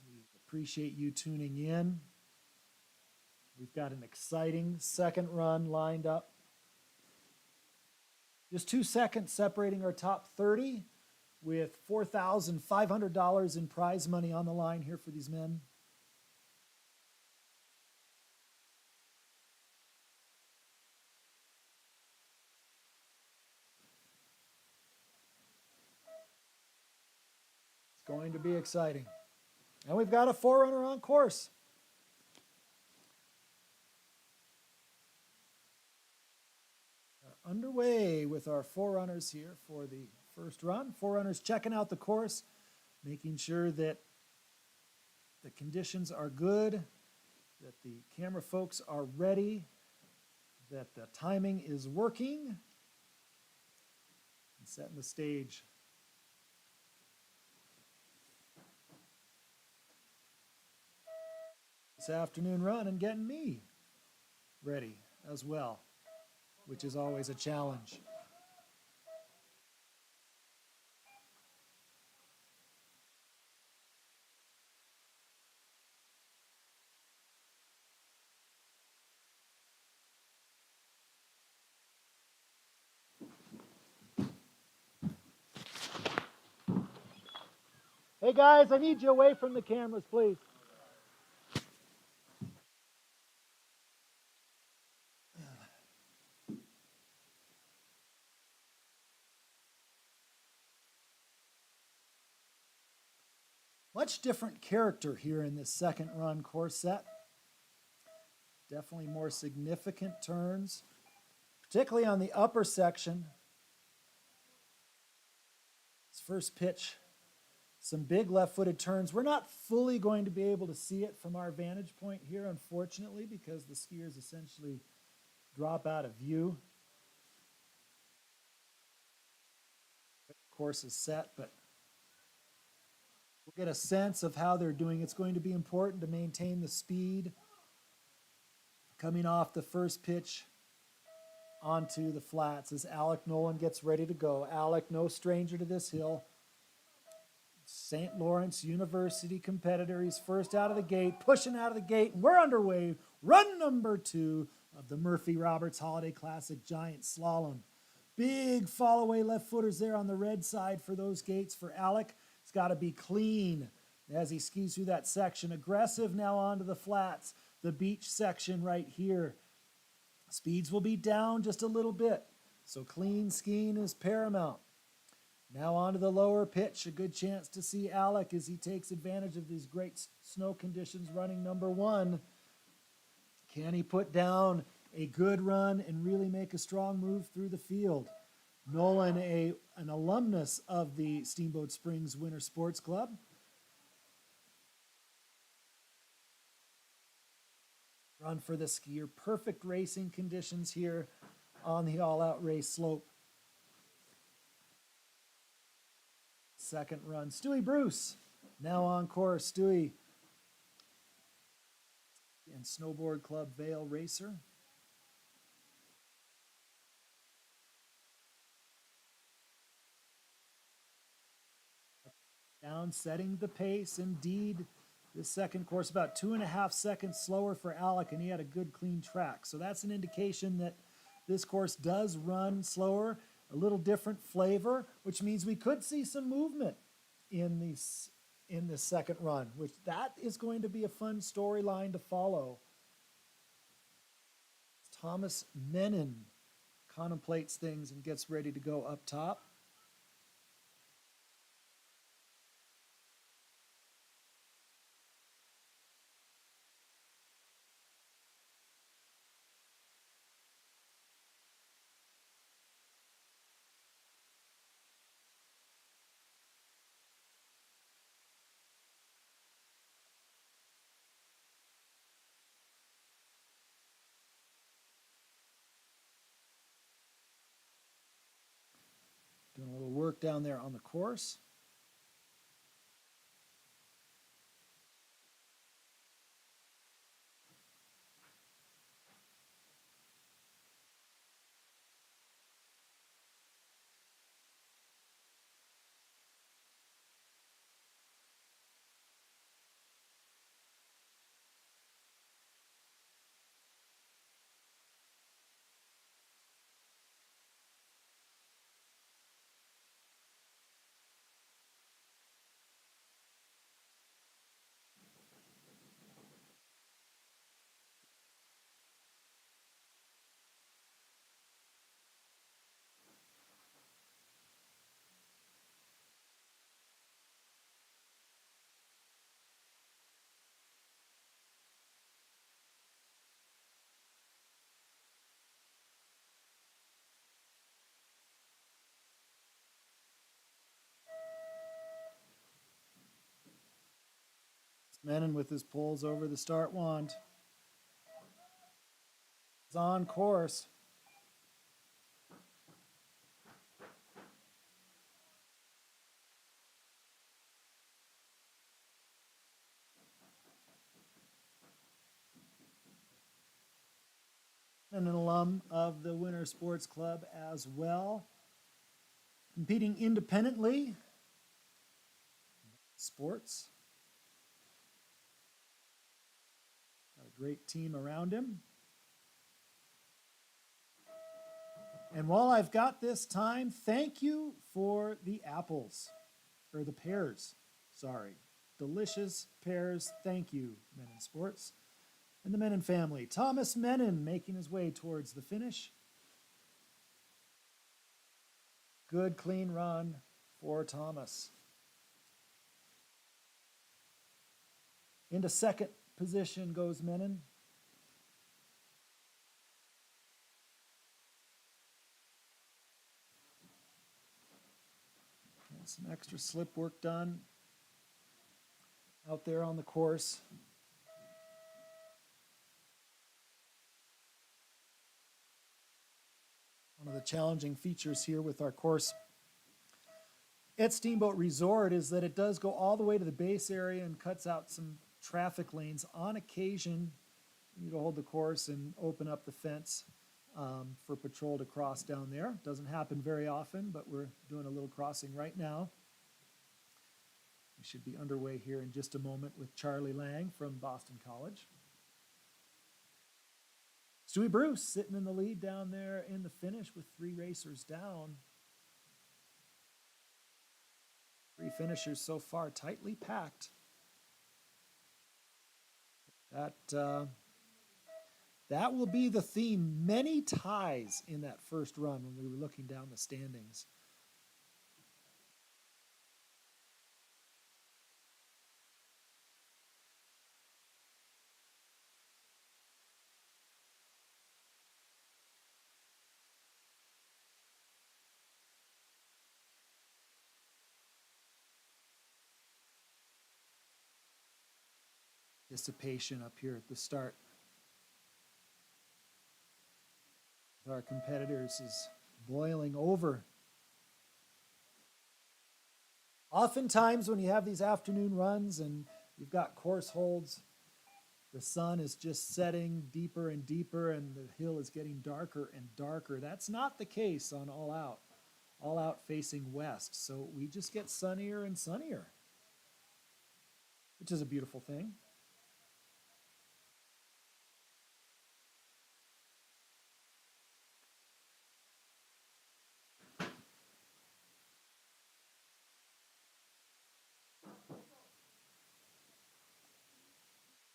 Speaker 1: We appreciate you tuning in. We've got an exciting second run lined up. Just 2 seconds separating our top 30 with $4,500 in prize money on the line here for these men. It's going to be exciting. And we've got a forerunner on course. Underway with our forerunners here for the first run. Forerunners checking out the course, making sure that the conditions are good, that the camera folks are ready, that the timing is working, and setting the stage. This afternoon run and getting me ready as well, which is always a challenge. Hey guys, I need you away from the cameras, please. Much different character here in this second run course set. Definitely more significant turns, particularly on the upper section. This first pitch, some big left-footed turns. We're not fully going to be able to see it from our vantage point here, unfortunately, because the skiers essentially drop out of view. Course is set, but we'll get a sense of how they're doing. It's going to be important to maintain the speed coming off the first pitch onto the flats as Alec Nolan gets ready to go. Alec, no stranger to this hill. St. Lawrence University competitor. He's first out of the gate, pushing out of the gate, and we're underway. Run number 2 of the Murphy Roberts Holiday Classic Giant Slalom. Big fall away left footers there on the red side for those gates for Alec. It's got to be clean as he skis through that section. Aggressive now onto the flats, the beach section right here. Speeds will be down just a little bit, so clean skiing is paramount. Now onto the lower pitch, a good chance to see Alec as he takes advantage of these great snow conditions running number 1. Can he put down a good run and really make a strong move through the field? Nolan, an alumnus of the Steamboat Springs Winter Sports Club. Run for the skier. Perfect racing conditions here on the all-out race slope. Second run. Stewie Bruce now on course. Stewie and Snowboard Club Vail racer. Down, setting the pace. Indeed, this second course about 2.5 seconds slower for Alec, and he had a good clean track. So that's an indication that this course does run slower, a little different flavor, which means we could see some movement in this second run, which that is going to be a fun storyline to follow. Thomas Menon contemplates things and gets ready to go up top. work down there on the course. Menon with his poles over the start wand. He's on course. And an alum of the Winter Sports Club as well. Competing independently. Sports. Got a great team around him. And while I've got this time, thank you for the apples, or the pears, sorry. Delicious pears, thank you, Menon Sports. And the Menon family. Thomas Menon making his way towards the finish. Good, clean run for Thomas. Into second position goes Menon. And some extra slip work done out there on the course. One of the challenging features here with our course at Steamboat Resort is that it does go all the way to the base area and cuts out some traffic lanes. On occasion, you need to hold the course and open up the fence for patrol to cross down there. Doesn't happen very often, but we're doing a little crossing right now. We should be underway here in just a moment with Charlie Lang from Boston College. Stewie Bruce sitting in the lead down there in the finish with 3 racers down. 3 finishers so far, tightly packed. That will be the theme. Many ties in that first run when we were looking down the standings. Dissipation up here at the start. Our competitors is boiling over. Oftentimes when you have these afternoon runs and you've got course holds, the sun is just setting deeper and deeper and the hill is getting darker and darker. That's not the case on All Out. All Out facing west. So we just get sunnier and sunnier, which is a beautiful thing.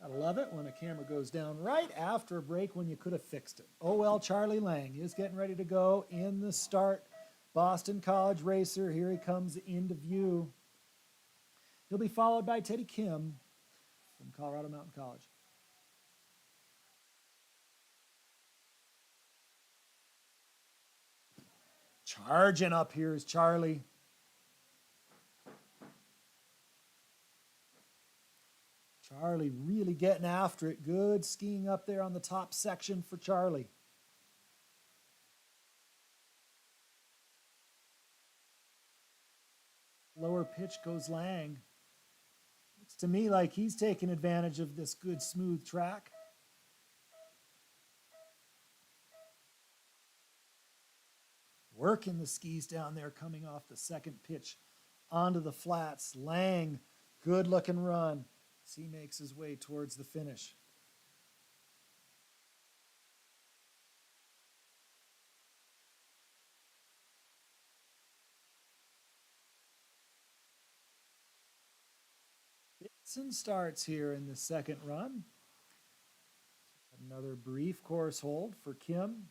Speaker 1: I love it when a camera goes down right after a break when you could have fixed it. Oh well, Charlie Lang is getting ready to go in the start. Boston College racer, here he comes into view. He'll be followed by Teddy Kim from Colorado Mountain College. Charging up here is Charlie. Charlie really getting after it. Good skiing up there on the top section for Charlie. lower pitch goes Lang. Looks to me like he's taking advantage of this good smooth track. Working the skis down there coming off the second pitch onto the flats. Lang, good looking run as he makes his way towards the finish. Dixon starts here in the second run. Another brief course hold for Kim.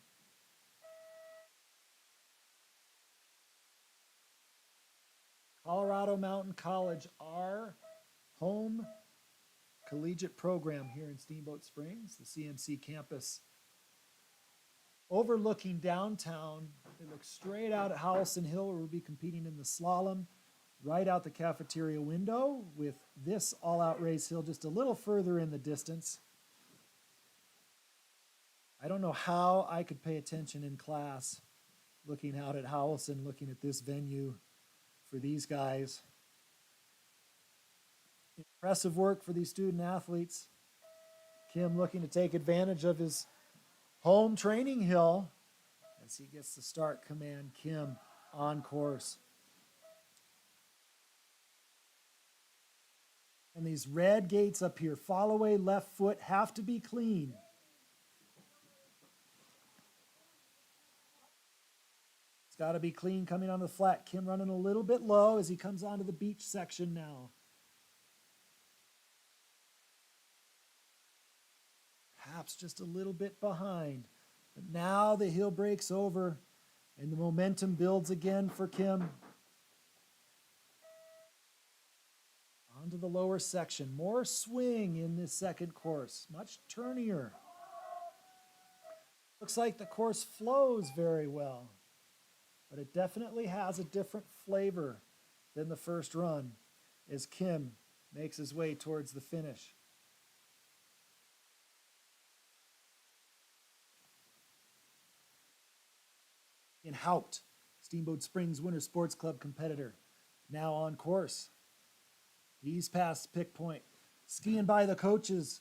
Speaker 1: Colorado Mountain College, our home collegiate program here in Steamboat Springs, the CMC campus. Overlooking downtown, they look straight out at Howelson Hill, where we'll be competing in the slalom, right out the cafeteria window, with this all-out race hill just a little further in the distance. I don't know how I could pay attention in class, looking out at Howelson, looking at this venue for these guys. Impressive work for these student athletes. Kim looking to take advantage of his home training hill as he gets the start command. Kim on course. And these red gates up here, fall away left foot, have to be clean. It's got to be clean coming on the flat. Kim running a little bit low as he comes onto the beach section now. Perhaps just a little bit behind. But now the hill breaks over and the momentum builds again for Kim. Onto the lower section. More swing in this second course. Much turnier. Looks like the course flows very well. But it definitely has a different flavor than the first run as Kim makes his way towards the finish. In Haupt, Steamboat Springs Winter Sports Club competitor, now on course. He's past pick point, skiing by the coaches,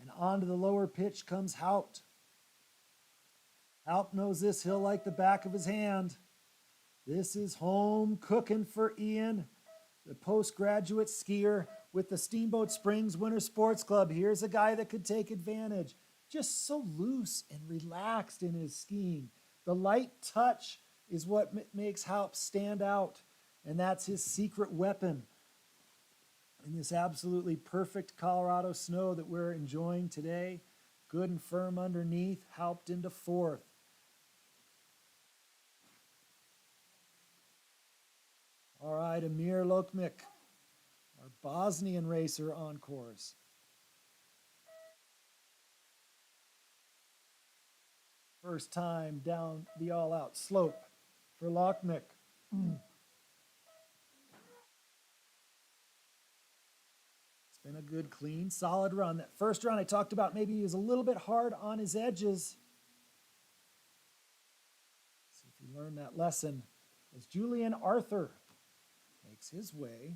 Speaker 1: and onto the lower pitch comes Haupt. Haupt knows this hill like the back of his hand. This is home cooking for Ian, the postgraduate skier with the Steamboat Springs Winter Sports Club. Here's a guy that could take advantage. Just so loose and relaxed in his skiing. The light touch is what makes Haupt stand out, and that's his secret weapon in this absolutely perfect Colorado snow that we're enjoying today. Good and firm underneath, Haupt into fourth. All right, Amir Lokmik, our Bosnian racer on course. First time down the all-out slope for Lokmik. It's been a good, clean, solid run. That first run I talked about, maybe he was a little bit hard on his edges. See if you learned that lesson as Julian Arthur makes his way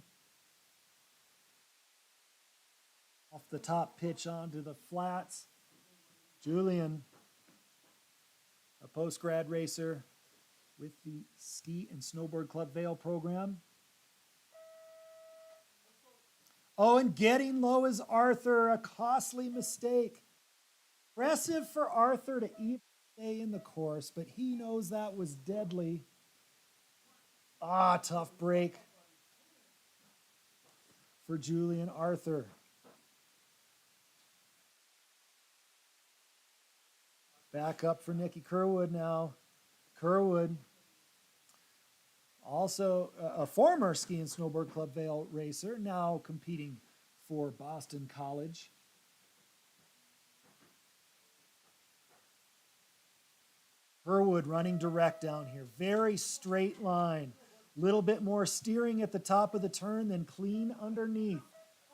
Speaker 1: off the top pitch onto the flats. Julian, a post-grad racer with the Ski and Snowboard Club Vail program. Oh, and getting low is Arthur, a costly mistake. Impressive for Arthur to even stay in the course, but he knows that was deadly. Ah, tough break for Julian Arthur. Back up for Nikki Kerwood now. Kerwood, also a former Ski and Snowboard Club Vail racer, now competing for Boston College. Kerwood running direct down here. Very straight line. Little bit more steering at the top of the turn than clean underneath.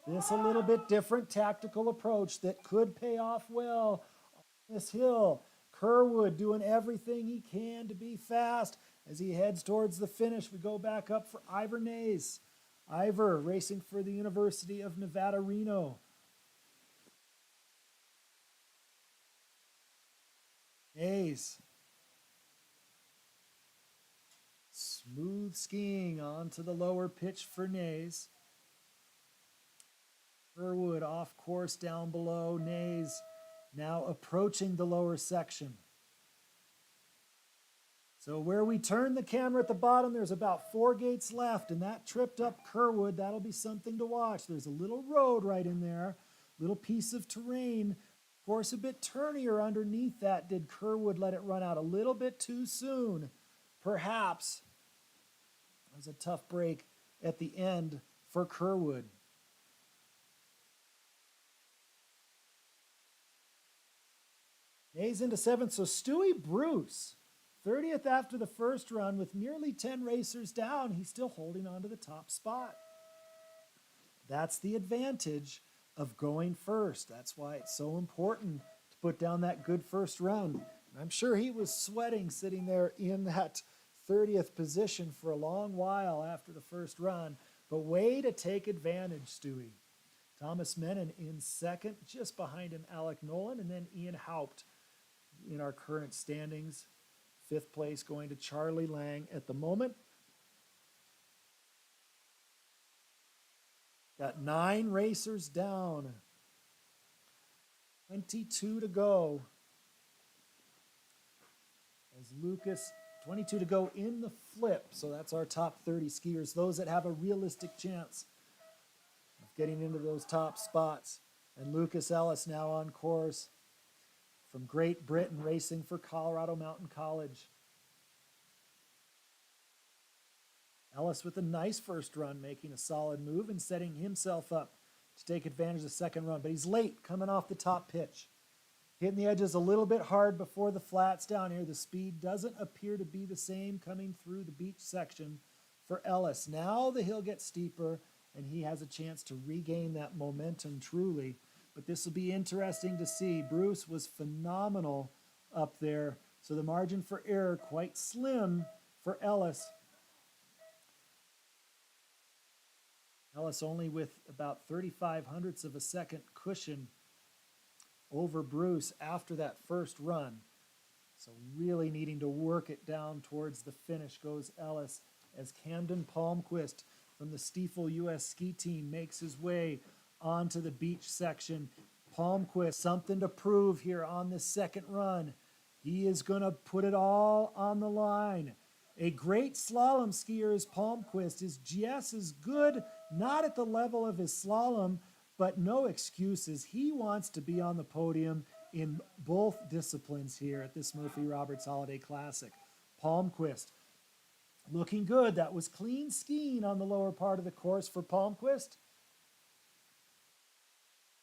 Speaker 1: This a little bit different tactical approach that could pay off well on this hill. Kerwood doing everything he can to be fast as he heads towards the finish. We go back up for Ivor Nays Ivor racing for the University of Nevada, Reno. Nays. Smooth skiing onto the lower pitch for Nays. Furwood off course down below. Nays now approaching the lower section. So where we turn the camera at the bottom, there's about 4 gates left, and that tripped up Kerwood. That'll be something to watch. There's a little road right in there, little piece of terrain. Of course, a bit turnier underneath that. Did Kerwood let it run out a little bit too soon? Perhaps. That was a tough break at the end for Kerwood. Nays into 7th, so Stewie Bruce, 30th after the first run with nearly 10 racers down. He's still holding on to the top spot. That's the advantage of going first. That's why it's so important to put down that good first run. I'm sure he was sweating sitting there in that 30th position for a long while after the first run. But way to take advantage, Stewie. Thomas Menon in 2nd, just behind him Alec Nolan, and then Ian Haupt in our current standings. 5th place going to Charlie Lang at the moment. Got 9 racers down. 22 to go. As Lucas, 22 to go in the flip. So that's our top 30 skiers, those that have a realistic chance of getting into those top spots. And Lucas Ellis now on course from Great Britain, racing for Colorado Mountain College. Ellis with a nice first run, making a solid move and setting himself up to take advantage of the second run. But he's late coming off the top pitch. Hitting the edges a little bit hard before the flats down here. The speed doesn't appear to be the same coming through the beach section for Ellis. Now the hill gets steeper and he has a chance to regain that momentum truly. But this will be interesting to see. Bruce was phenomenal up there. So the margin for error quite slim for Ellis. Ellis only with about 35 hundredths of a second cushion over Bruce after that first run. So really needing to work it down towards the finish goes Ellis as Camden Palmquist from the SSWSC ski team makes his way onto the beach section. Palmquist, something to prove here on this second run. He is going to put it all on the line. A great slalom skier as Palmquist is just as good, not at the level of his slalom, but no excuses. He wants to be on the podium in both disciplines here at this Murphy Roberts Holiday Classic. Palmquist looking good. That was clean skiing on the lower part of the course for Palmquist.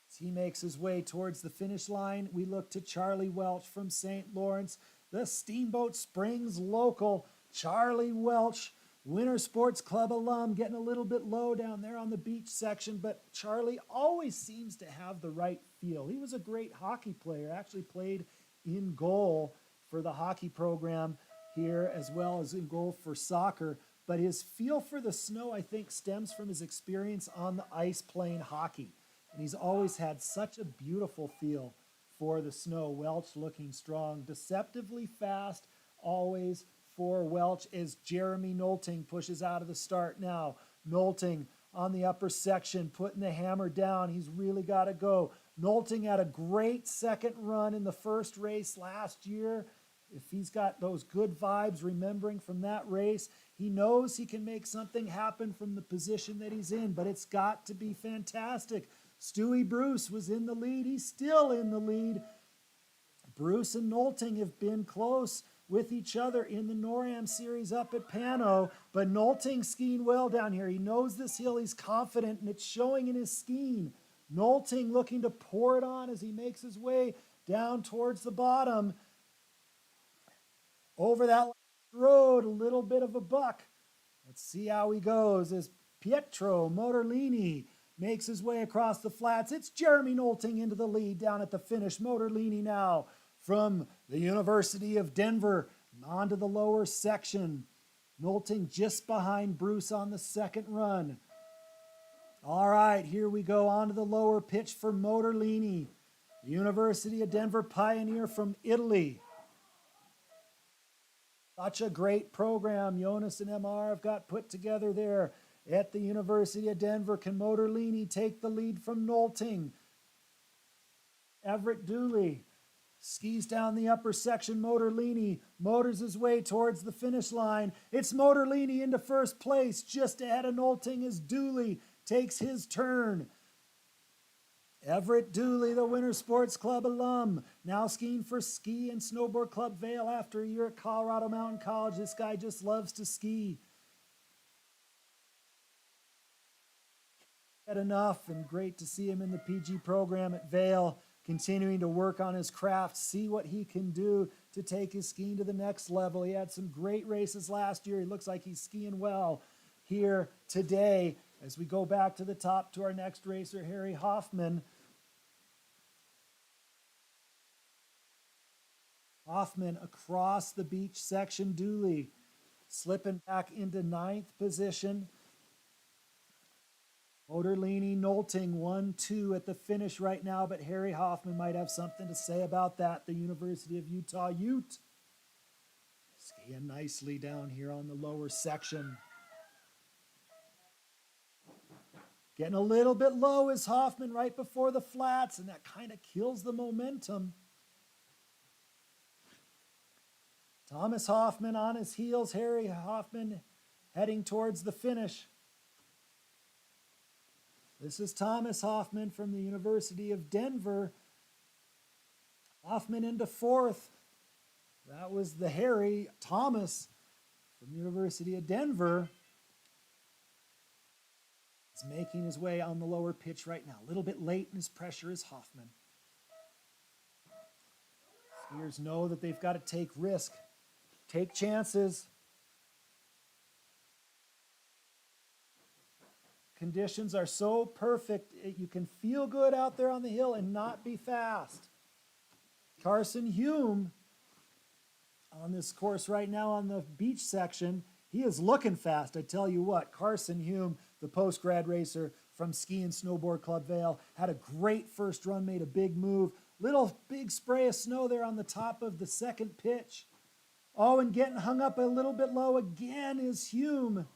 Speaker 1: As he makes his way towards the finish line, we look to Charlie Welch from St. Lawrence, the Steamboat Springs local. Charlie Welch, Winter Sports Club alum, getting a little bit low down there on the beach section, but Charlie always seems to have the right feel. He was a great hockey player, actually played in goal for the hockey program here as well as in goal for soccer, but his feel for the snow, I think, stems from his experience on the ice playing hockey, and he's always had such a beautiful feel for the snow. Welch looking strong, deceptively fast, always for Welch as Jeremy Nolting pushes out of the start now. Nolting on the upper section, putting the hammer down. He's really got to go. Nolting had a great second run in the first race last year. If he's got those good vibes, remembering from that race, he knows he can make something happen from the position that he's in, but it's got to be fantastic. Stewie Bruce was in the lead. He's still in the lead. Bruce and Nolting have been close with each other in the NORAM series up at Pano, but Nolting skiing well down here. He knows this hill, he's confident, and it's showing in his skiing. Nolting looking to pour it on as he makes his way down towards the bottom. Over that road, a little bit of a buck. Let's see how he goes as Pietro Motorlini makes his way across the flats. It's Jeremy Nolting into the lead down at the finish. Motorlini now from the University of Denver onto the lower section. Nolting just behind Bruce on the second run. All right, here we go on to the lower pitch for Motorlini, the University of Denver pioneer from Italy. Such a great program Jonas and MR have got put together there at the University of Denver. Can Motorlini take the lead from Nolting? Everett Dooley skis down the upper section. Motorlini motors his way towards the finish line. It's Motorlini into first place. Just ahead of Nolting as Dooley takes his turn. Everett Dooley, the Winter Sports Club alum, now skiing for Ski and Snowboard Club Vail after a year at Colorado Mountain College. This guy just loves to ski. Had enough, and great to see him in the PG program at Vail, continuing to work on his craft, see what he can do to take his skiing to the next level. He had some great races last year. He looks like he's skiing well here today. As we go back to the top to our next racer, Harry Hoffman. Hoffman across the beach section. Dooley slipping back into 9th position. Motorlini, Nolting, 1-2 at the finish right now, but Harry Hoffman might have something to say about that. The University of Utah Ute skiing nicely down here on the lower section. Getting a little bit low is Hoffman right before the flats, and that kind of kills the momentum. Thomas Hoffman on his heels. Harry Hoffman heading towards the finish. This is Thomas Hoffman from the University of Denver. Hoffman into 4th. That was the Harry. Thomas from the University of Denver is making his way on the lower pitch right now. A little bit late in his pressure is Hoffman. Skiers know that they've got to take risk, take chances. Conditions are so perfect, you can feel good out there on the hill and not be fast. Carson Hume on this course right now on the beach section, he is looking fast. I tell you what, Carson Hume, the post-grad racer from Ski and Snowboard Club Vail, had a great first run, made a big move. Little big spray of snow there on the top of the second pitch. Oh, and getting hung up a little bit low again is Hume.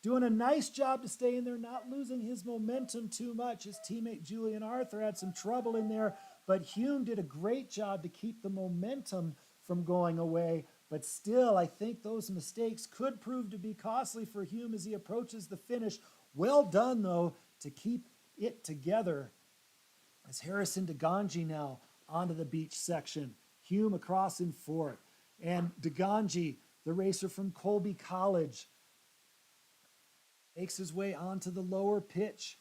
Speaker 1: Doing a nice job to stay in there, not losing his momentum too much. His teammate Julian Arthur had some trouble in there, but Hume did a great job to keep the momentum from going away. But still, I think those mistakes could prove to be costly for Hume as he approaches the finish. Well done, though, to keep it together. As Harrison DeGangi now onto the beach section. Hume across in 4th. And DeGangi, the racer from Colby College, makes his way onto the lower pitch.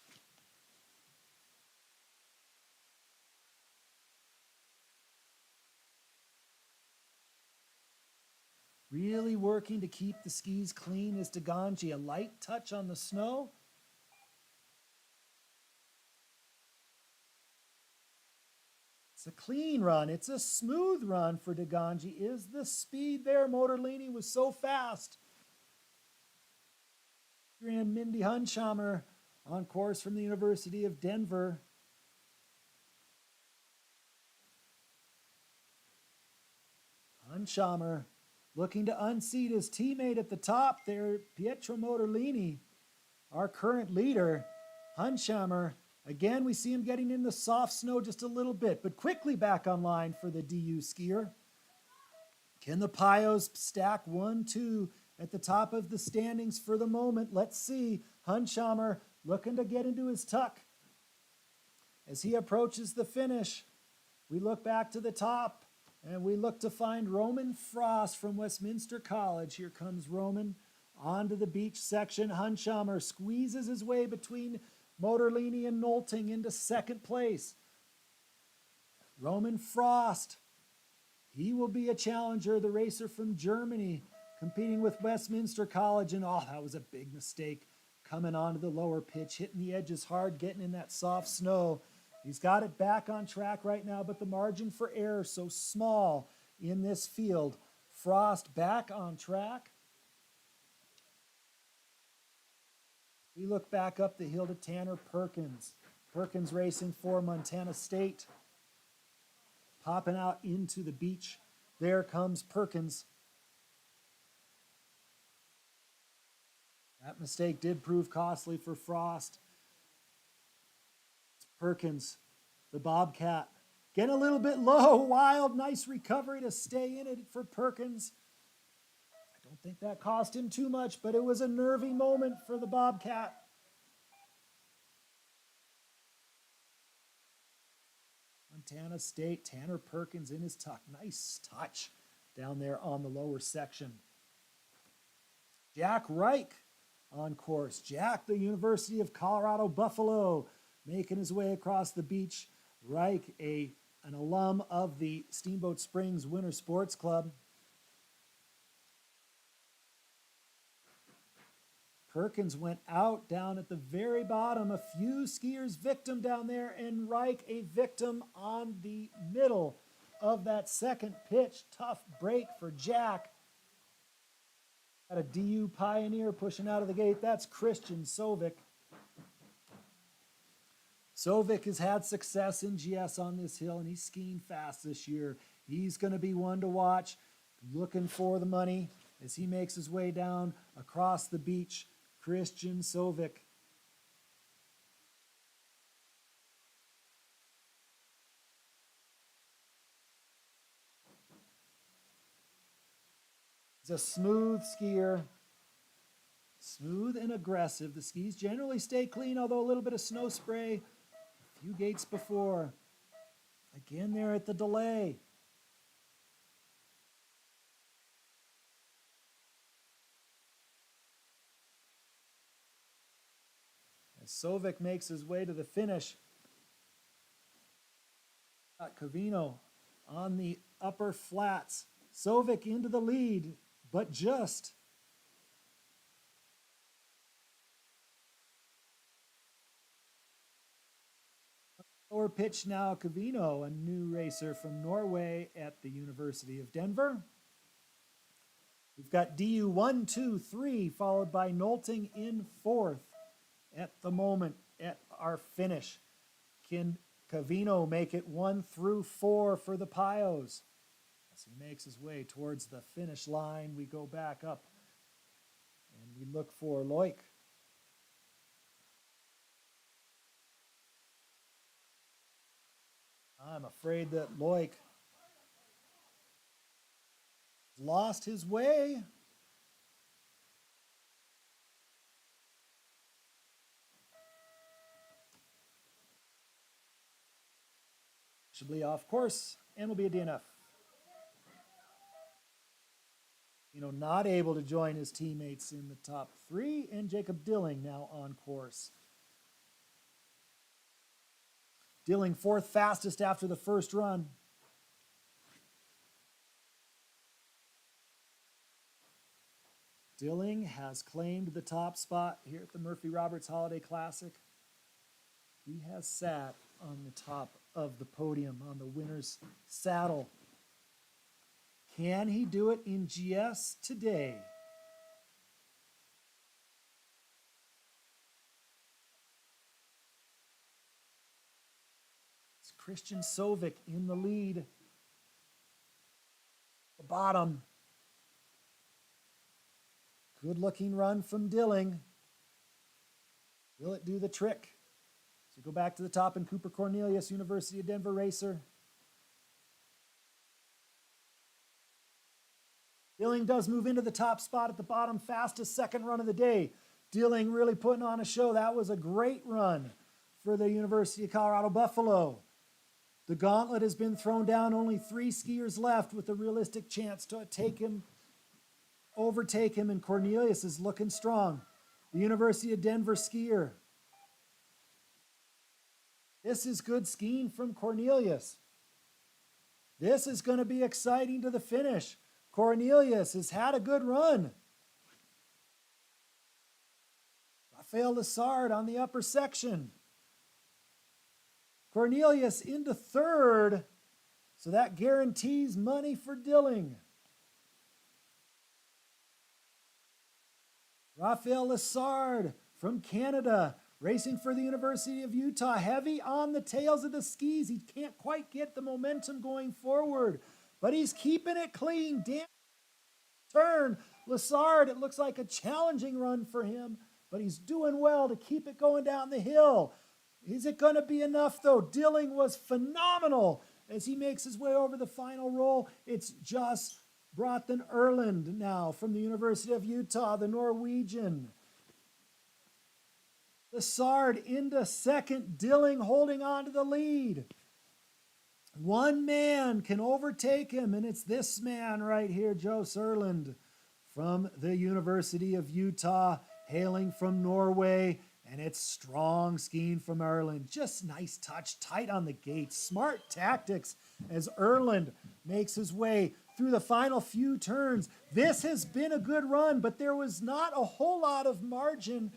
Speaker 1: Really working to keep the skis clean is DeGangi. A light touch on the snow. It's a clean run. It's a smooth run for DeGangi. Is the speed there? Motorlini was so fast. And Mindy Hunschammer on course from the University of Denver. Hunschammer looking to unseat his teammate at the top there, Pietro Motorlini, our current leader. Hunschammer, again, we see him getting in the soft snow just a little bit, but quickly back online for the DU skier. Can the Pios stack 1-2 at the top of the standings for the moment? Let's see. Hunschammer looking to get into his tuck. As he approaches the finish, we look back to the top and we look to find Roman Frost from Westminster College. Here comes Roman onto the beach section. Hunschammer squeezes his way between Motorlini and Nolting into 2nd place. Roman Frost, he will be a challenger, the racer from Germany, competing with Westminster College, and oh, that was a big mistake. Coming onto the lower pitch, hitting the edges hard, getting in that soft snow. He's got it back on track right now, but the margin for error so small in this field. Frost back on track. We look back up the hill to Tanner Perkins. Perkins racing for Montana State. Popping out into the beach. There comes Perkins. That mistake did prove costly for Frost. Perkins, the Bobcat, getting a little bit low. Wild, nice recovery to stay in it for Perkins. I don't think that cost him too much, but it was a nervy moment for the Bobcat. Montana State, Tanner Perkins in his tuck. Nice touch down there on the lower section. Jack Reich on course. Jack, the University of Colorado Buffalo, making his way across the beach. Reich, an alum of the Steamboat Springs Winter Sports Club. Perkins went out down at the very bottom. A few skiers victim down there, and Reich a victim on the middle of that second pitch. Tough break for Jack. Got a DU pioneer pushing out of the gate. That's Christian Sovic. Sovic has had success in GS on this hill, and he's skiing fast this year. He's going to be one to watch, looking for the money as he makes his way down across the beach. Christian Sovic. He's a smooth skier, smooth and aggressive. The skis generally stay clean, although a little bit of snow spray a few gates before. Again there at the delay. As Sovic makes his way to the finish, got Covino on the upper flats. Sovic into the lead, but just. Lower pitch now, Covino, a new racer from Norway at the University of Denver. We've got DU 1, 2, 3, followed by Nolting in fourth at the moment at our finish. Can Covino make it 1 through 4 for the Pios? As he makes his way towards the finish line, we go back up and we look for Loic. I'm afraid that Loic lost his way. Should be off course and will be a DNF. Not able to join his teammates in the top 3, and Jacob Dilling now on course. Dilling fourth fastest after the first run. Dilling has claimed the top spot here at the Murphy Roberts Holiday Classic. He has sat on the top of the podium on the winner's saddle. Can he do it in GS today? It's Christian Sovic in the lead. The bottom. Good looking run from Dilling. Will it do the trick? So go back to the top, and Cooper Cornelius, University of Denver racer. Dilling does move into the top spot at the bottom, fastest second run of the day. Dilling really putting on a show. That was a great run for the University of Colorado Buffalo. The gauntlet has been thrown down. Only 3 skiers left with a realistic chance to overtake him, and Cornelius is looking strong. The University of Denver skier. This is good skiing from Cornelius. This is going to be exciting to the finish. Cornelius has had a good run. Rafael Lessard on the upper section. Cornelius into third, so that guarantees money for Dilling. Rafael Lessard from Canada, racing for the University of Utah. Heavy on the tails of the skis. He can't quite get the momentum going forward, but he's keeping it clean. Damn turn. Lessard, it looks like a challenging run for him, but he's doing well to keep it going down the hill. Is it going to be enough, though? Dilling was phenomenal as he makes his way over the final roll. It's Joss Brathen Erland now from the University of Utah, the Norwegian. Lessard into second, Dilling holding on to the lead. One man can overtake him, and it's this man right here, Joss Erland from the University of Utah, hailing from Norway. And it's strong skiing from Erland. Just nice touch, tight on the gate. Smart tactics as Erland makes his way through the final few turns. This has been a good run, but there was not a whole lot of margin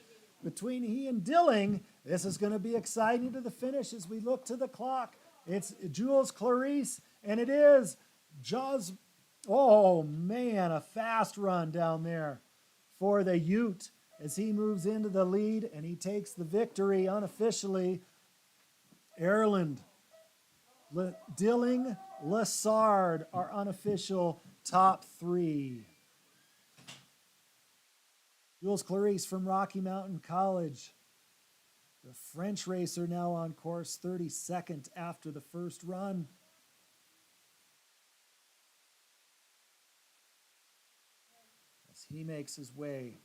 Speaker 1: between he and Dilling. This is going to be exciting to the finish as we look to the clock. It's Jules Clarice, and it is Jaws. Oh, man, a fast run down there for the Ute as he moves into the lead, and he takes the victory unofficially. Erland, Dilling, Lessard, our unofficial top three. Jules Clarice from Rocky Mountain College. The French racer now on course, 32nd after the first run. As he makes his way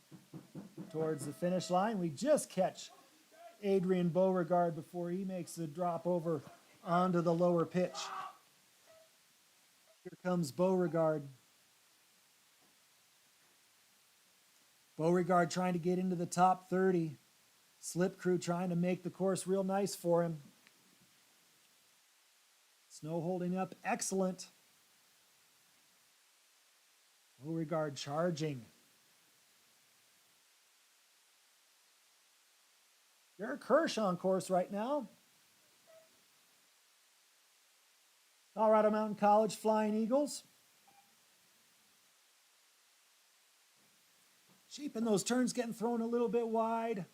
Speaker 1: towards the finish line, we just catch Adrian Beauregard before he makes the drop over onto the lower pitch. Here comes Beauregard. Beauregard trying to get into the top 30. Slip Crew trying to make the course real nice for him. Snow holding up excellent. Beauregard charging. Derek Hirsch on course right now. Colorado Mountain College Flying Eagles. Shaping those turns, getting thrown a little bit wide.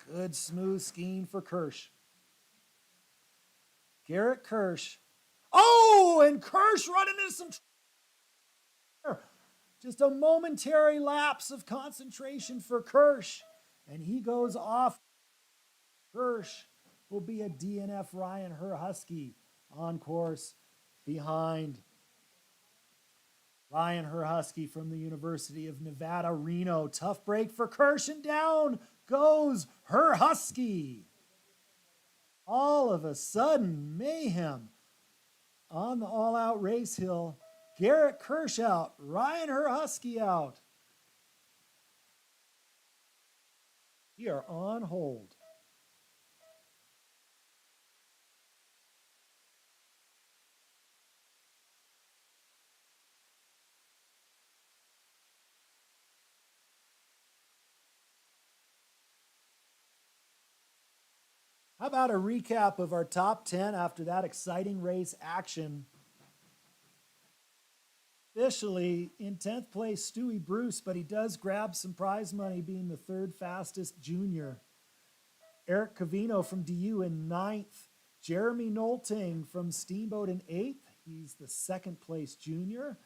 Speaker 1: Good smooth skiing for Kirsch. Garrett Kirsch. Oh, and Kirsch running into some... Just a momentary lapse of concentration for Kirsch. And he goes off. Kirsch will be a DNF Ryan Herhusky on course behind Ryan Herhusky from the University of Nevada, Reno. Tough break for Kirsch, and down goes Herhusky. All of a sudden, mayhem on the all-out race hill. Garrett Kirsch out, Ryan Herhusky out. We are on hold. How about a recap of our top 10 after that exciting race action? Officially, in 10th place, Stewie Bruce, but he does grab some prize money being the third fastest junior. Eric Cavino from DU in 9th. Jeremy Nolting from Steamboat in 8th. He's the second place junior.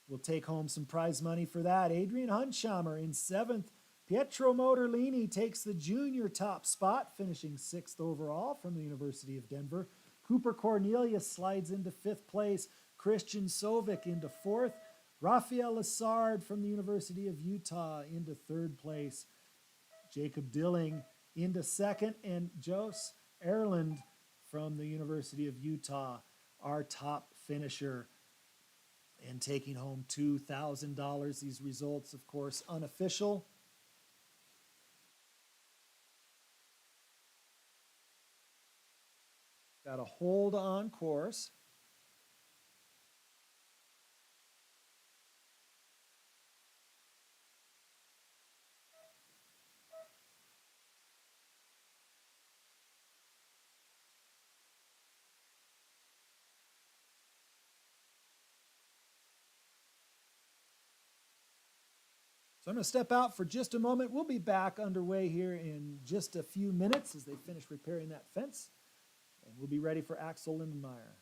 Speaker 1: We'll take home some prize money for that. Adrian Hunsheimer in 7th. Pietro Motorlini takes the junior top spot, finishing 6th overall from the University of Denver. Cooper Cornelius slides into 5th place. Christian Sovic into 4th. Rafael Lessard from the University of Utah into 3rd place. Jacob Dilling into 2nd. And Joss Erland from the University of Utah, our top finisher, and taking home $2,000. These results, of course, unofficial. Got a hold on course. So I'm going to step out for just a moment. We'll be back underway here in just a few minutes as they finish repairing that fence. And we'll be ready for Axel Lindenmeyer.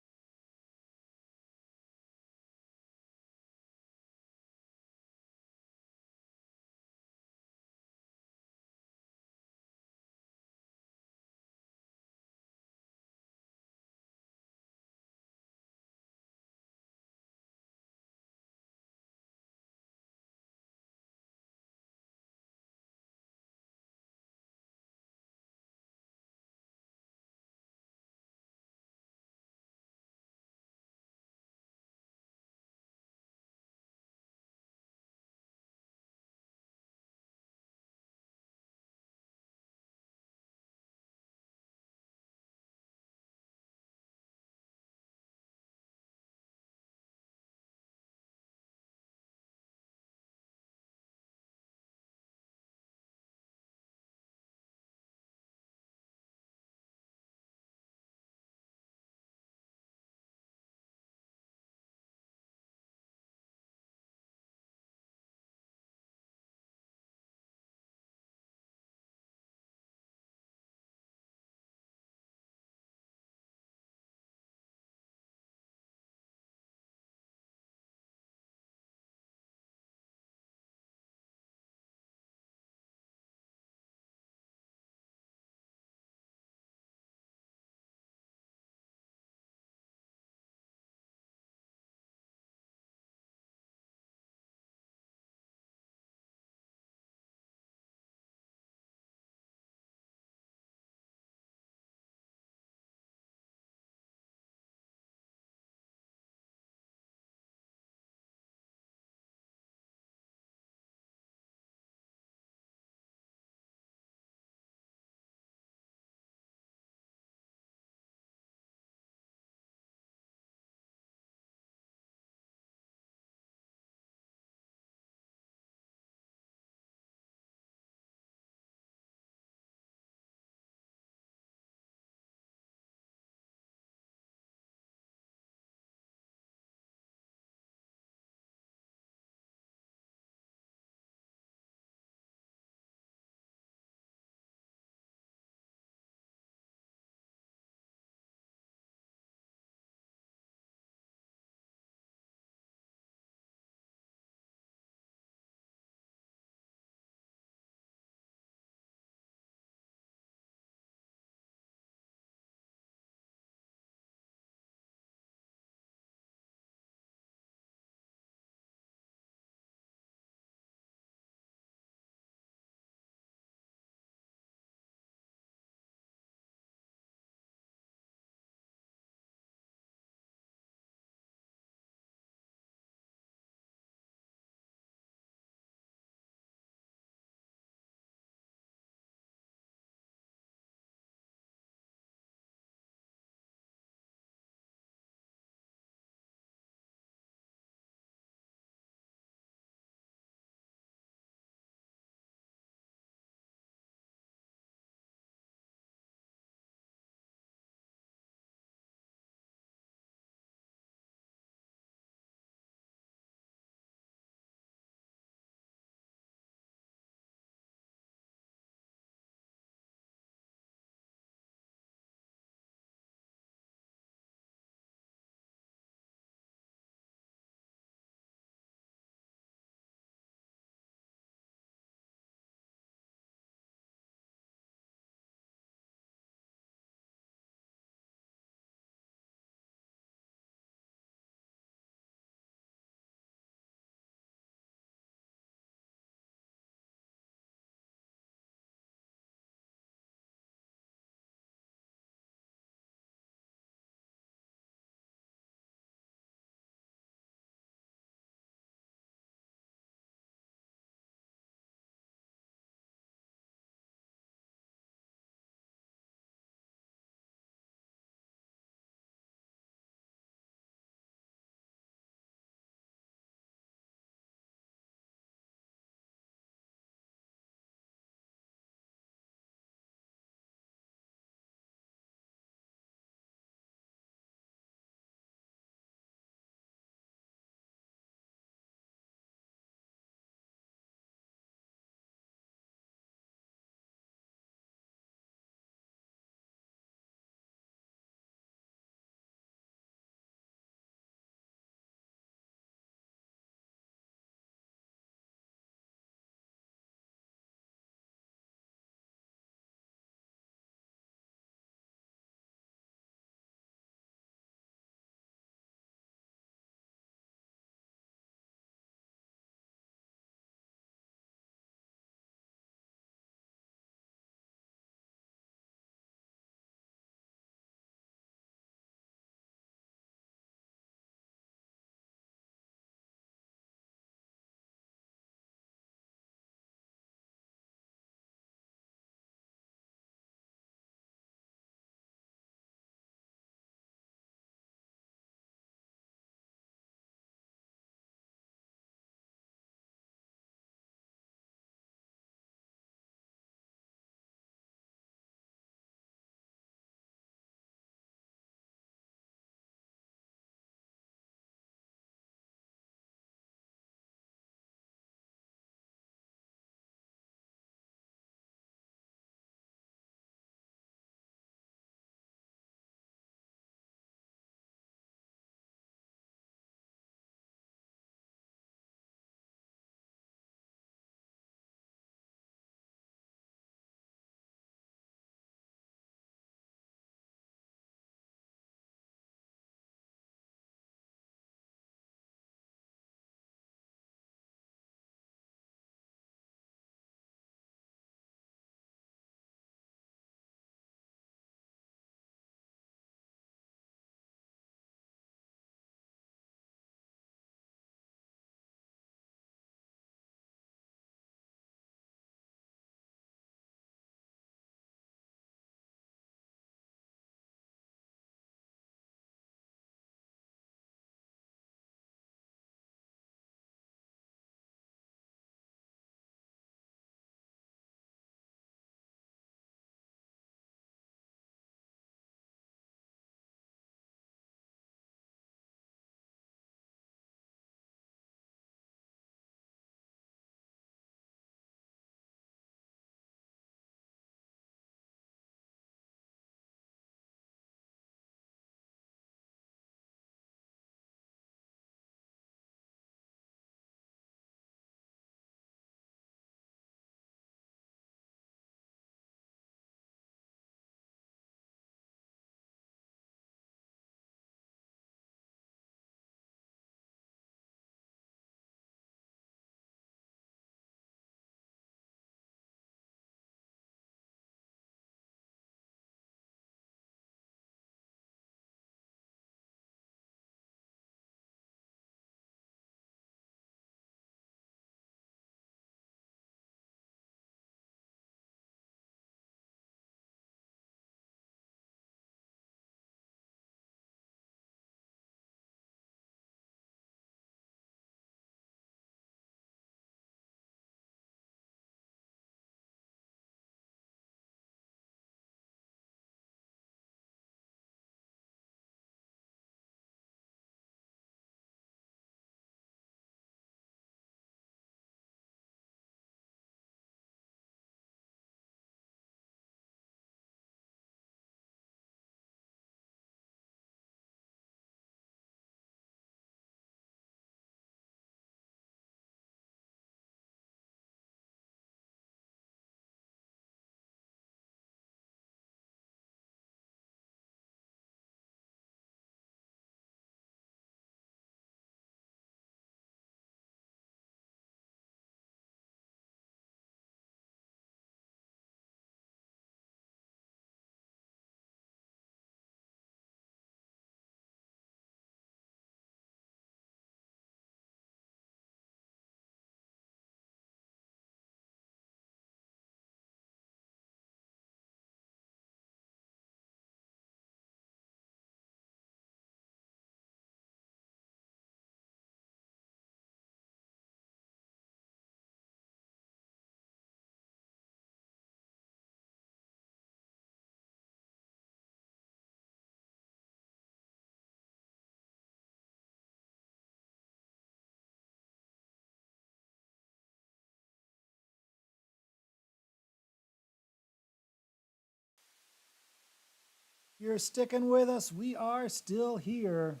Speaker 1: you're sticking with us, we are still here.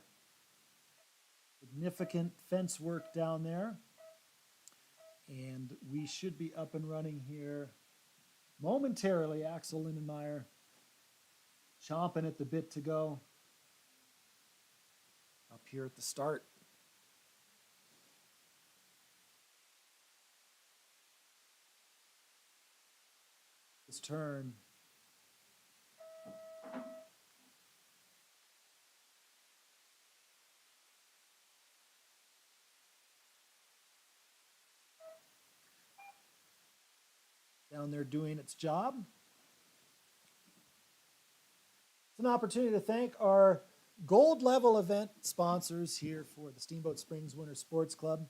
Speaker 1: Significant fence work down there. And we should be up and running here momentarily. Axel Lindenmeyer chomping at the bit to go up here at the start. This turn. Down there doing its job. It's an opportunity to thank our gold level event sponsors here for the Steamboat Springs Winter Sports Club.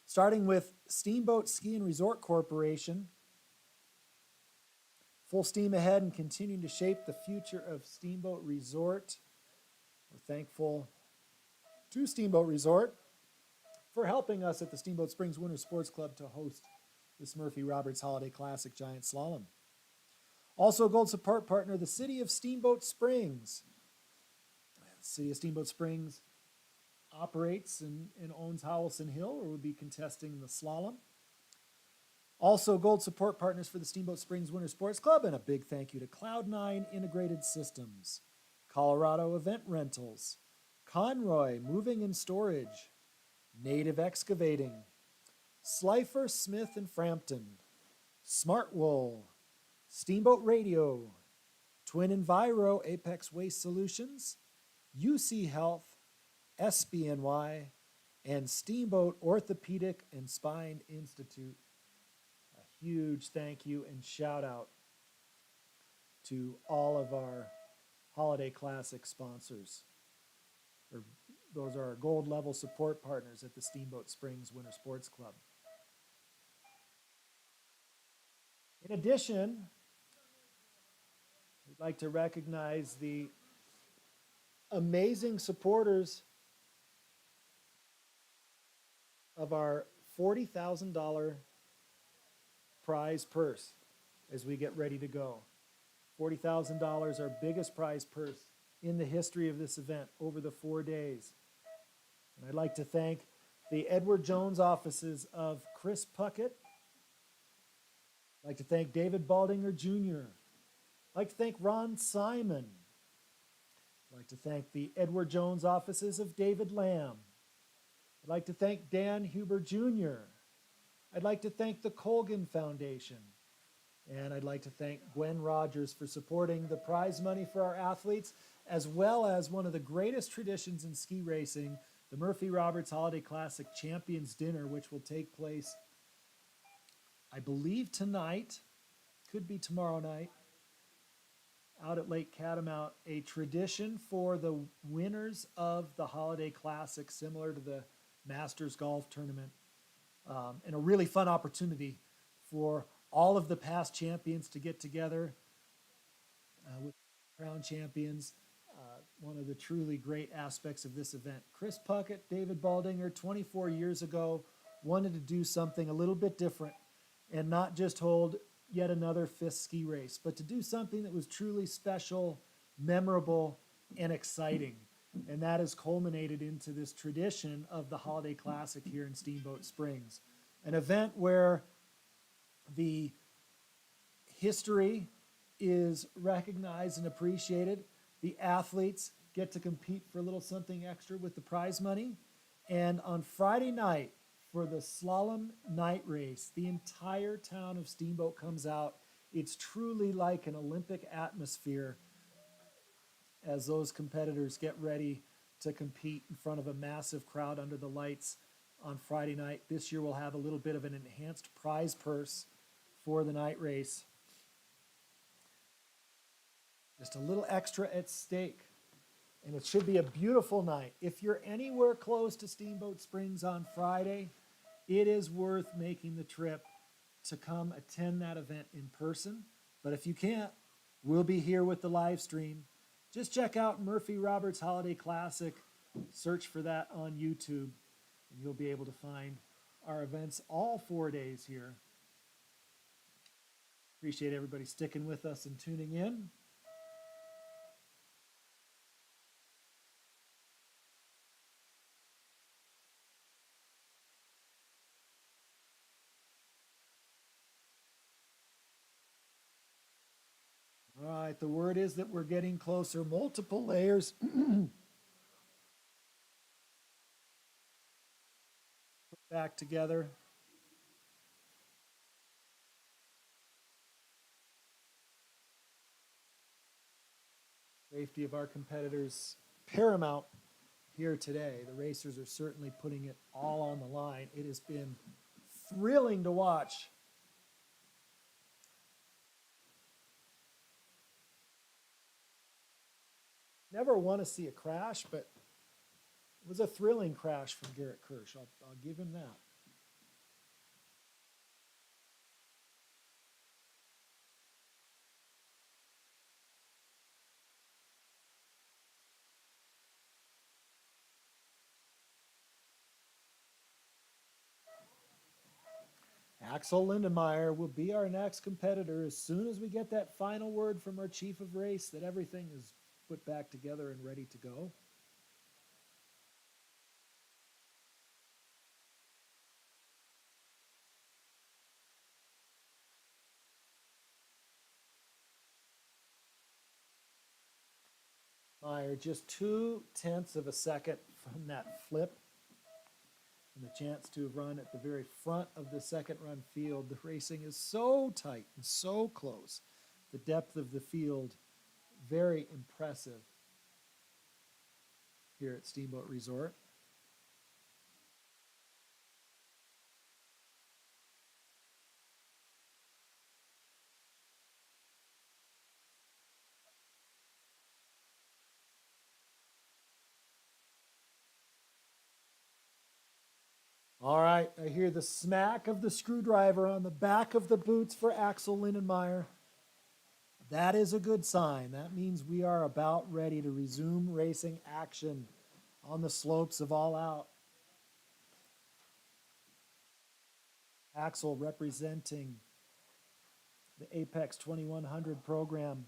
Speaker 1: Starting with Steamboat Ski and Resort Corporation. Full steam ahead and continuing to shape the future of Steamboat Resort. We're thankful to Steamboat Resort for helping us at the Steamboat Springs Winter Sports Club to host this Murphy Roberts Holiday Classic Giant Slalom. Also a gold support partner, the City of Steamboat Springs. The City of Steamboat Springs operates and owns Howelson Hill, where we'll be contesting the slalom. Also gold support partners for the Steamboat Springs Winter Sports Club, and a big thank you to Cloud9 Integrated Systems, Colorado Event Rentals, Conroy Moving and Storage, Native Excavating, Slifer Smith and Frampton, Smart Wool, Steamboat Radio, Twin Enviro Apex Waste Solutions, UC Health, SBNY, and Steamboat Orthopedic and Spine Institute. A huge thank you and shout out to all of our Holiday Classic sponsors. Those are our gold level support partners at the Steamboat Springs Winter Sports Club. In addition, we'd like to recognize the amazing supporters of our $40,000 prize purse as we get ready to go. $40,000, our biggest prize purse in the history of this event over the 4 days. And I'd like to thank the Edward Jones offices of Chris Puckett. I'd like to thank David Baldinger Jr. I'd like to thank Ron Simon. I'd like to thank the Edward Jones offices of David Lamb. I'd like to thank Dan Huber Jr. I'd like to thank the Colgan Foundation. And I'd like to thank Gwen Rogers for supporting the prize money for our athletes, as well as one of the greatest traditions in ski racing, the Murphy Roberts Holiday Classic Champions Dinner, which will take place, I believe, tonight, could be tomorrow night, out at Lake Catamount, a tradition for the winners of the Holiday Classic, similar to the Masters Golf Tournament, and a really fun opportunity for all of the past champions to get together with crown champions. One of the truly great aspects of this event. Chris Puckett, David Baldinger, 24 years ago, wanted to do something a little bit different and not just hold yet another FIS ski race, but to do something that was truly special, memorable, and exciting. And that has culminated into this tradition of the Holiday Classic here in Steamboat Springs, an event where the history is recognized and appreciated. The athletes get to compete for a little something extra with the prize money. And on Friday night, for the slalom night race, the entire town of Steamboat comes out. It's truly like an Olympic atmosphere as those competitors get ready to compete in front of a massive crowd under the lights on Friday night. This year we'll have a little bit of an enhanced prize purse for the night race. Just a little extra at stake. And it should be a beautiful night. If you're anywhere close to Steamboat Springs on Friday, it is worth making the trip to come attend that event in person. But if you can't, we'll be here with the live stream. Just check out Murphy Roberts Holiday Classic. Search for that on YouTube, and you'll be able to find our events all 4 days here. Appreciate everybody sticking with us and tuning in. right, the word is that we're getting closer. Multiple layers. Back together. Safety of our competitors paramount here today. The racers are certainly putting it all on the line. It has been thrilling to watch. Never want to see a crash, but it was a thrilling crash from Garrett Kirsch. I'll give him that. Axel Lindenmeyer will be our next competitor as soon as we get that final word from our chief of race that everything is put back together and ready to go. Meyer just 0.2 of a second from that flip and the chance to run at the very front of the second run field. The racing is so tight and so close. The depth of the field, very impressive here at Steamboat Resort. All right, I hear the smack of the screwdriver on the back of the boots for Axel Lindenmeyer. That is a good sign. That means we are about ready to resume racing action on the slopes of All Out. Axel representing the Apex 2100 program.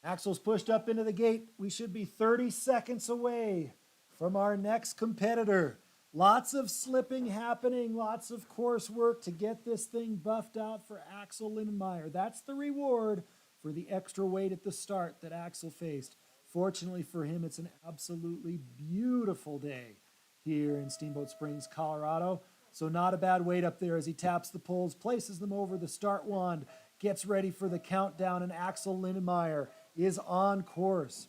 Speaker 1: Axel's pushed up into the gate. We should be 30 seconds away from our next competitor. Lots of slipping happening, lots of course work to get this thing buffed out for Axel Lindenmeyer. That's the reward for the extra weight at the start that Axel faced. Fortunately for him, it's an absolutely beautiful day here in Steamboat Springs, Colorado. So not a bad weight up there as he taps the poles, places them over the start wand, gets ready for the countdown, and Axel Lindenmeyer is on course.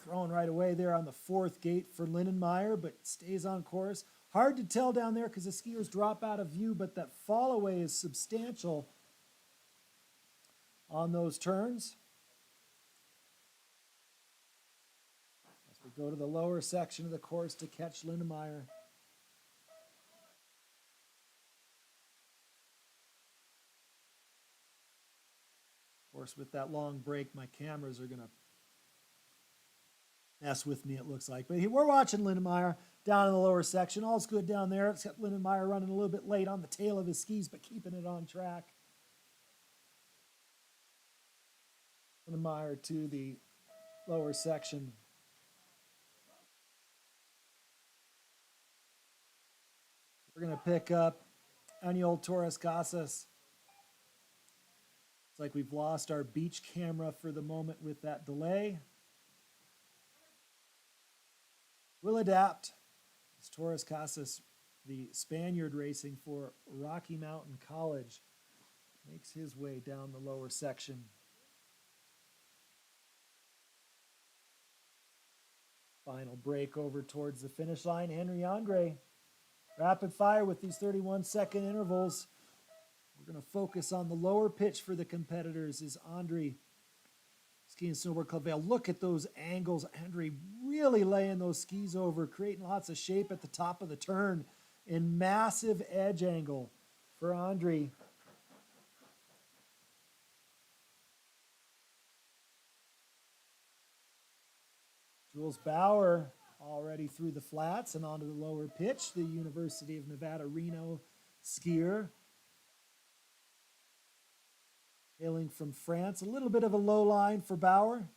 Speaker 1: Thrown right away there on the fourth gate for Lindenmeyer, but stays on course. Hard to tell down there because the skiers drop out of view, but that fall away is substantial on those turns. As we go to the lower section of the course to catch Lindenmeyer. Of course, with that long break, my cameras are going to mess with me, it looks like. But we're watching Lindenmeyer down in the lower section. All's good down there, except Lindenmeyer running a little bit late on the tail of his skis, but keeping it on track. Lindenmeyer to the lower section. We're going to pick up Aniol Torres Casas. It's like we've lost our beach camera for the moment with that delay. We'll adapt. As Torres Casas, the Spaniard racing for Rocky Mountain College, makes his way down the lower section. Final break over towards the finish line. Henry Andre, rapid fire with these 31-second intervals. We're going to focus on the lower pitch for the competitors is Andre Ski and Snowboard Club Vail. Look at those angles. Andre really laying those skis over, creating lots of shape at the top of the turn and massive edge angle for Andre. Jules Bauer already through the flats and onto the lower pitch. The University of Nevada, Reno skier. Hailing from France. A little bit of a low line for Bauer.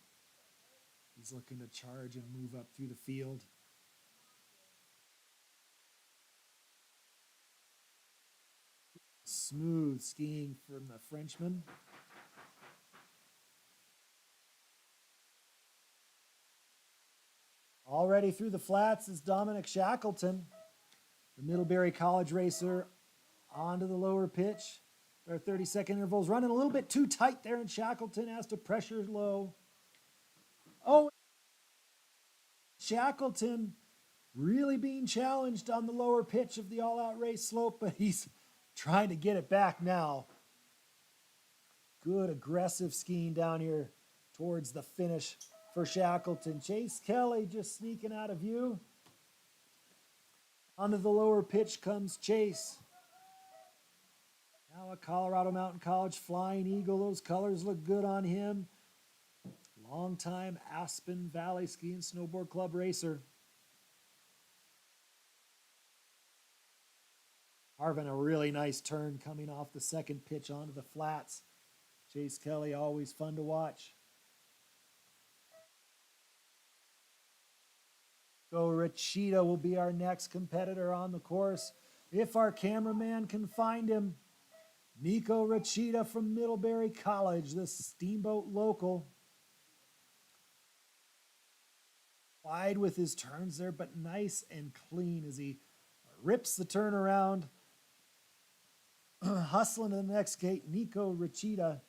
Speaker 1: He's looking to charge and move up through the field. Smooth skiing from the Frenchman. Already through the flats is Dominic Shackleton, the Middlebury College racer, onto the lower pitch. There are 30-second intervals, running a little bit too tight there, and Shackleton has to pressure low. Oh, Shackleton really being challenged on the lower pitch of the all-out race slope, but he's trying to get it back now. Good aggressive skiing down here towards the finish for Shackleton. Chase Kelly just sneaking out of view. Onto the lower pitch comes Chase. Now a Colorado Mountain College Flying Eagle. Those colors look good on him. Longtime Aspen Valley Ski and Snowboard Club racer. Carving a really nice turn coming off the second pitch onto the flats. Chase Kelly, always fun to watch. Nico Rachita will be our next competitor on the course, if our cameraman can find him. Nico Rachita from Middlebury College, the Steamboat local. Wide with his turns there, but nice and clean as he rips the turn around. Hustling to the next gate, Nico Rachita.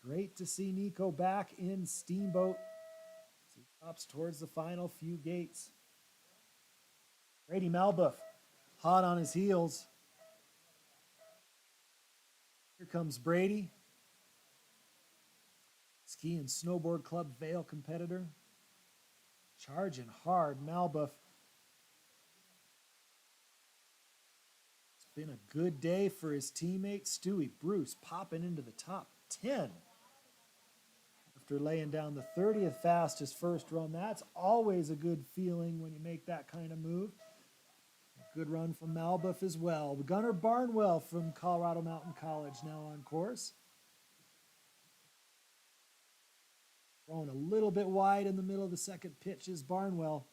Speaker 1: Great to see Nico back in Steamboat as he drops towards the final few gates. Brady Malbuff, hot on his heels. Here comes Brady. Ski and Snowboard Club Vail competitor. Charging hard, Malbuff. It's been a good day for his teammate, Stewie Bruce, popping into the top 10. After laying down the 30th fastest first run. That's always a good feeling when you make that kind of move. A good run from Malbuff as well. Gunnar Barnwell from Colorado Mountain College now on course. Throwing a little bit wide in the middle of the second pitch is Barnwell.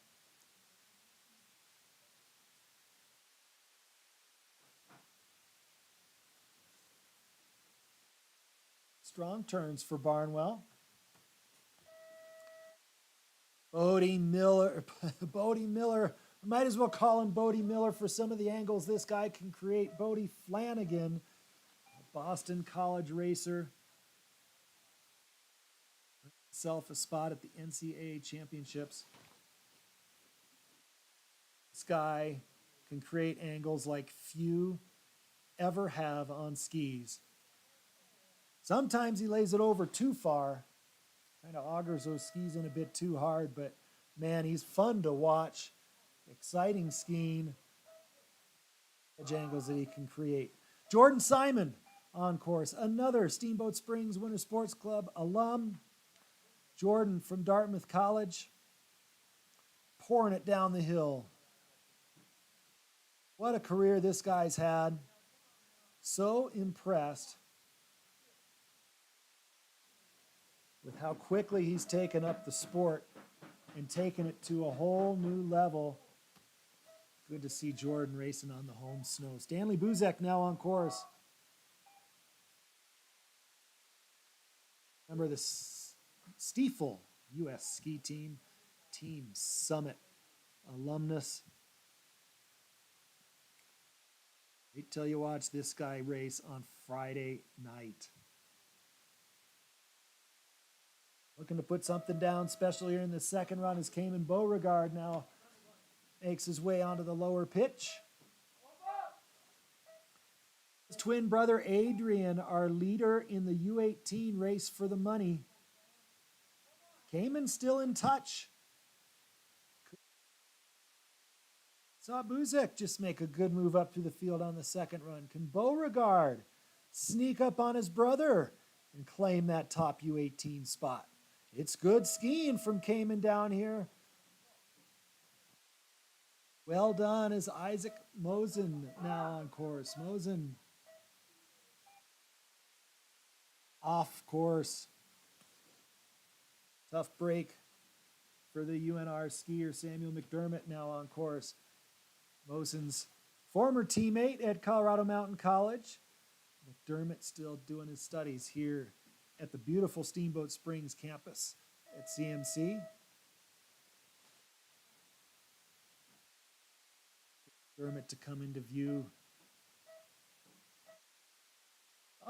Speaker 1: Strong turns for Barnwell. Bodie Miller, might as well call him Bodie Miller for some of the angles this guy can create. Bodie Flanagan, a Boston College racer. Himself a spot at the NCAA championships. This guy can create angles like few ever have on skis. Sometimes he lays it over too far. Kind of augers those skis in a bit too hard, but man, he's fun to watch. Exciting skiing. Edge angles that he can create. Jordan Simon on course. Another Steamboat Springs Winter Sports Club alum. Jordan from Dartmouth College. Pouring it down the hill. What a career this guy's had. So impressed with how quickly he's taken up the sport and taken it to a whole new level. Good to see Jordan racing on the home snow. Stanley Buzek now on course. Remember the Stiefel U.S. ski team, Team Summit alumnus. Wait till you watch this guy race on Friday night. Looking to put something down, especially here in the second run, as Cayman Beauregard now makes his way onto the lower pitch. His twin brother Adrian, our leader in the U18 race for the money. Cayman still in touch. Saw Buzek just make a good move up through the field on the second run. Can Beauregard sneak up on his brother and claim that top U18 spot? It's good skiing from Cayman down here. Well done as Isaac Mosen now on course. Mosen off course. Tough break for the UNR skier Samuel McDermott now on course. Mosen's former teammate at Colorado Mountain College. McDermott still doing his studies here at the beautiful Steamboat Springs campus at CMC. McDermott to come into view.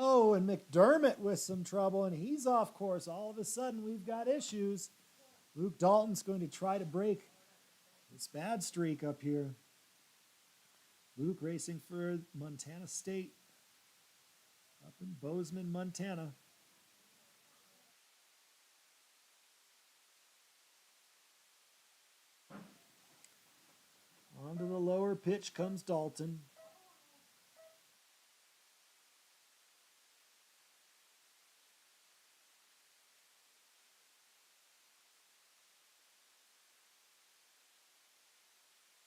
Speaker 1: Oh, and McDermott with some trouble, and he's off course. All of a sudden, we've got issues. Luke Dalton's going to try to break this bad streak up here. Luke racing for Montana State up in Bozeman, Montana. Onto the lower pitch comes Dalton.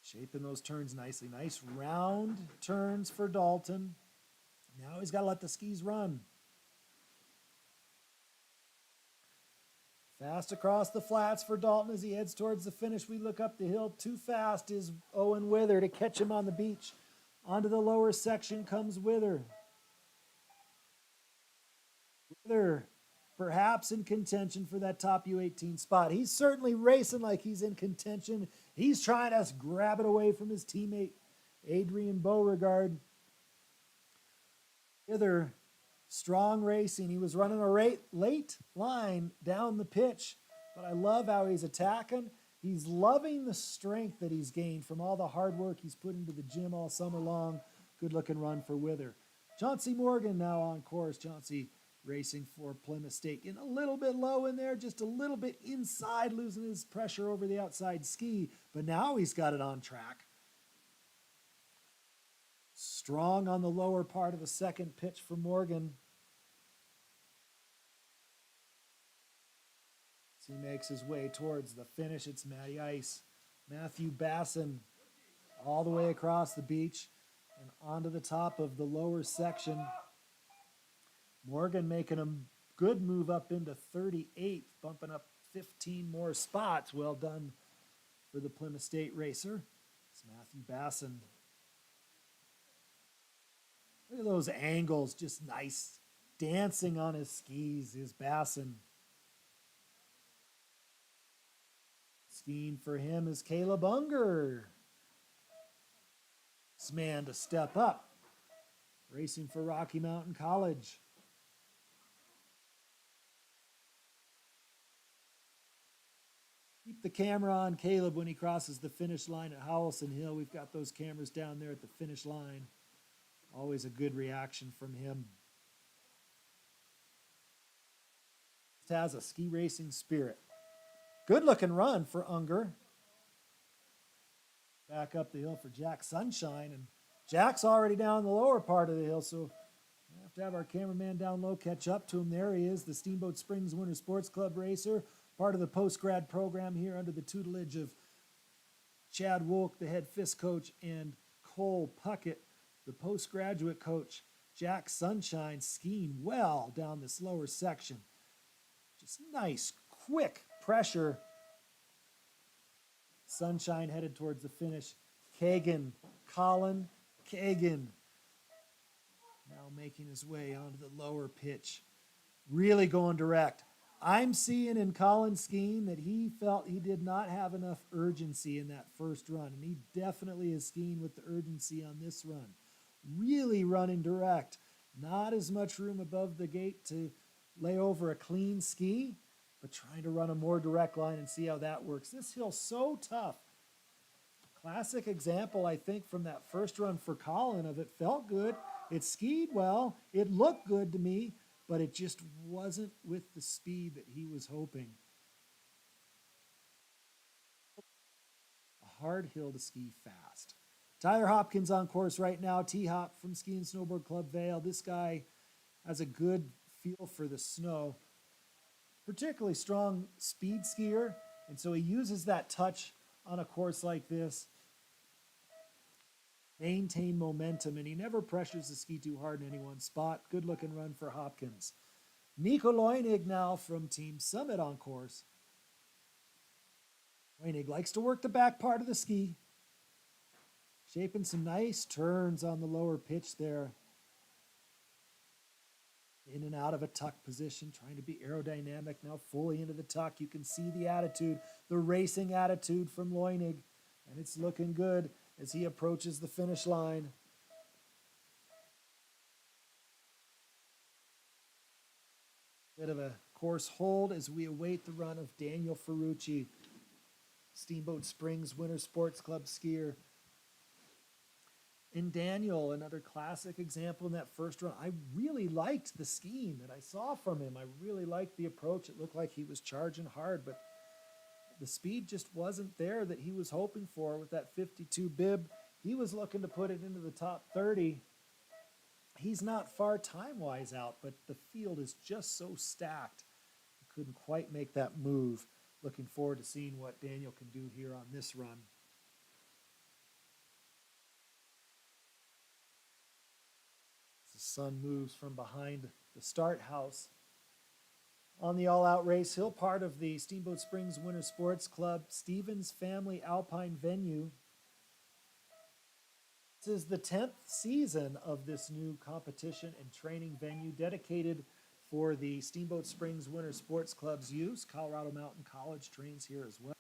Speaker 1: Shaping those turns nicely. Nice round turns for Dalton. Now he's got to let the skis run. Fast across the flats for Dalton as he heads towards the finish. We look up the hill. Too fast is Owen Wither to catch him on the beach. Onto the lower section comes Wither. Wither perhaps in contention for that top U18 spot. He's certainly racing like he's in contention. He's trying to grab it away from his teammate, Adrian Beauregard. Wither, strong racing. He was running a late line down the pitch, but I love how he's attacking. He's loving the strength that he's gained from all the hard work he's put into the gym all summer long. Good looking run for Wither. Chauncey Morgan now on course. Chauncey racing for Plymouth State. Getting a little bit low in there, just a little bit inside, losing his pressure over the outside ski, but now he's got it on track. Strong on the lower part of the second pitch for Morgan. As he makes his way towards the finish, it's Matty Ice. Matthew Basson all the way across the beach and onto the top of the lower section. Morgan making a good move up into 38th, bumping up 15 more spots. Well done for the Plymouth State racer. It's Matthew Basson. Look at those angles, just nice. Dancing on his skis is Basson. Skiing for him is Caleb Unger. This man to step up. Racing for Rocky Mountain College. Keep the camera on Caleb when he crosses the finish line at Howelson Hill. We've got those cameras down there at the finish line. Always a good reaction from him. Just has a ski racing spirit. Good looking run for Unger. Back up the hill for Jack Sunshine. And Jack's already down the lower part of the hill, so we have to have our cameraman down low catch up to him. There he is, the Steamboat Springs Winter Sports Club racer. Part of the post-grad program here under the tutelage of Chad Wolk, the head FIS coach, and Cole Puckett, the postgraduate coach. Jack Sunshine skiing well down this lower section. Just nice, quick pressure. Sunshine headed towards the finish. Colin Kagan now making his way onto the lower pitch. Really going direct. I'm seeing in Colin skiing that he felt he did not have enough urgency in that first run, and he definitely is skiing with the urgency on this run. Really running direct. Not as much room above the gate to lay over a clean ski, but trying to run a more direct line and see how that works. This hill's so tough. Classic example, I think, from that first run for Colin of it felt good. It skied well. It looked good to me, but it just wasn't with the speed that he was hoping. A hard hill to ski fast. Tyler Hopkins on course right now. T-Hop from Ski and Snowboard Club Vail. This guy has a good feel for the snow. Particularly strong speed skier, and so he uses that touch on a course like this. Maintain momentum, and he never pressures the ski too hard in any one spot. Good looking run for Hopkins. Nico Loinig now from Team Summit on course. Koenig likes to work the back part of the ski. Shaping some nice turns on the lower pitch there. In and out of a tuck position, trying to be aerodynamic, now fully into the tuck. You can see the attitude, the racing attitude from Leunig, and it's looking good as he approaches the finish line. Bit of a course hold as we await the run of Daniel Ferrucci, Steamboat Springs Winter Sports Club skier. In Daniel, another classic example in that first run. I really liked the skiing that I saw from him. I really liked the approach. It looked like he was charging hard, but the speed just wasn't there that he was hoping for with that 52 bib. He was looking to put it into the top 30. He's not far time-wise out, but the field is just so stacked. He couldn't quite make that move. Looking forward to seeing what Daniel can do here on this run. The sun moves from behind the start house. On the all-out race hill, part of the Steamboat Springs Winter Sports Club Stevens Family Alpine Venue. This is the 10th season of this new competition and training venue dedicated for the Steamboat Springs Winter Sports Club's use. Colorado Mountain College trains here as well.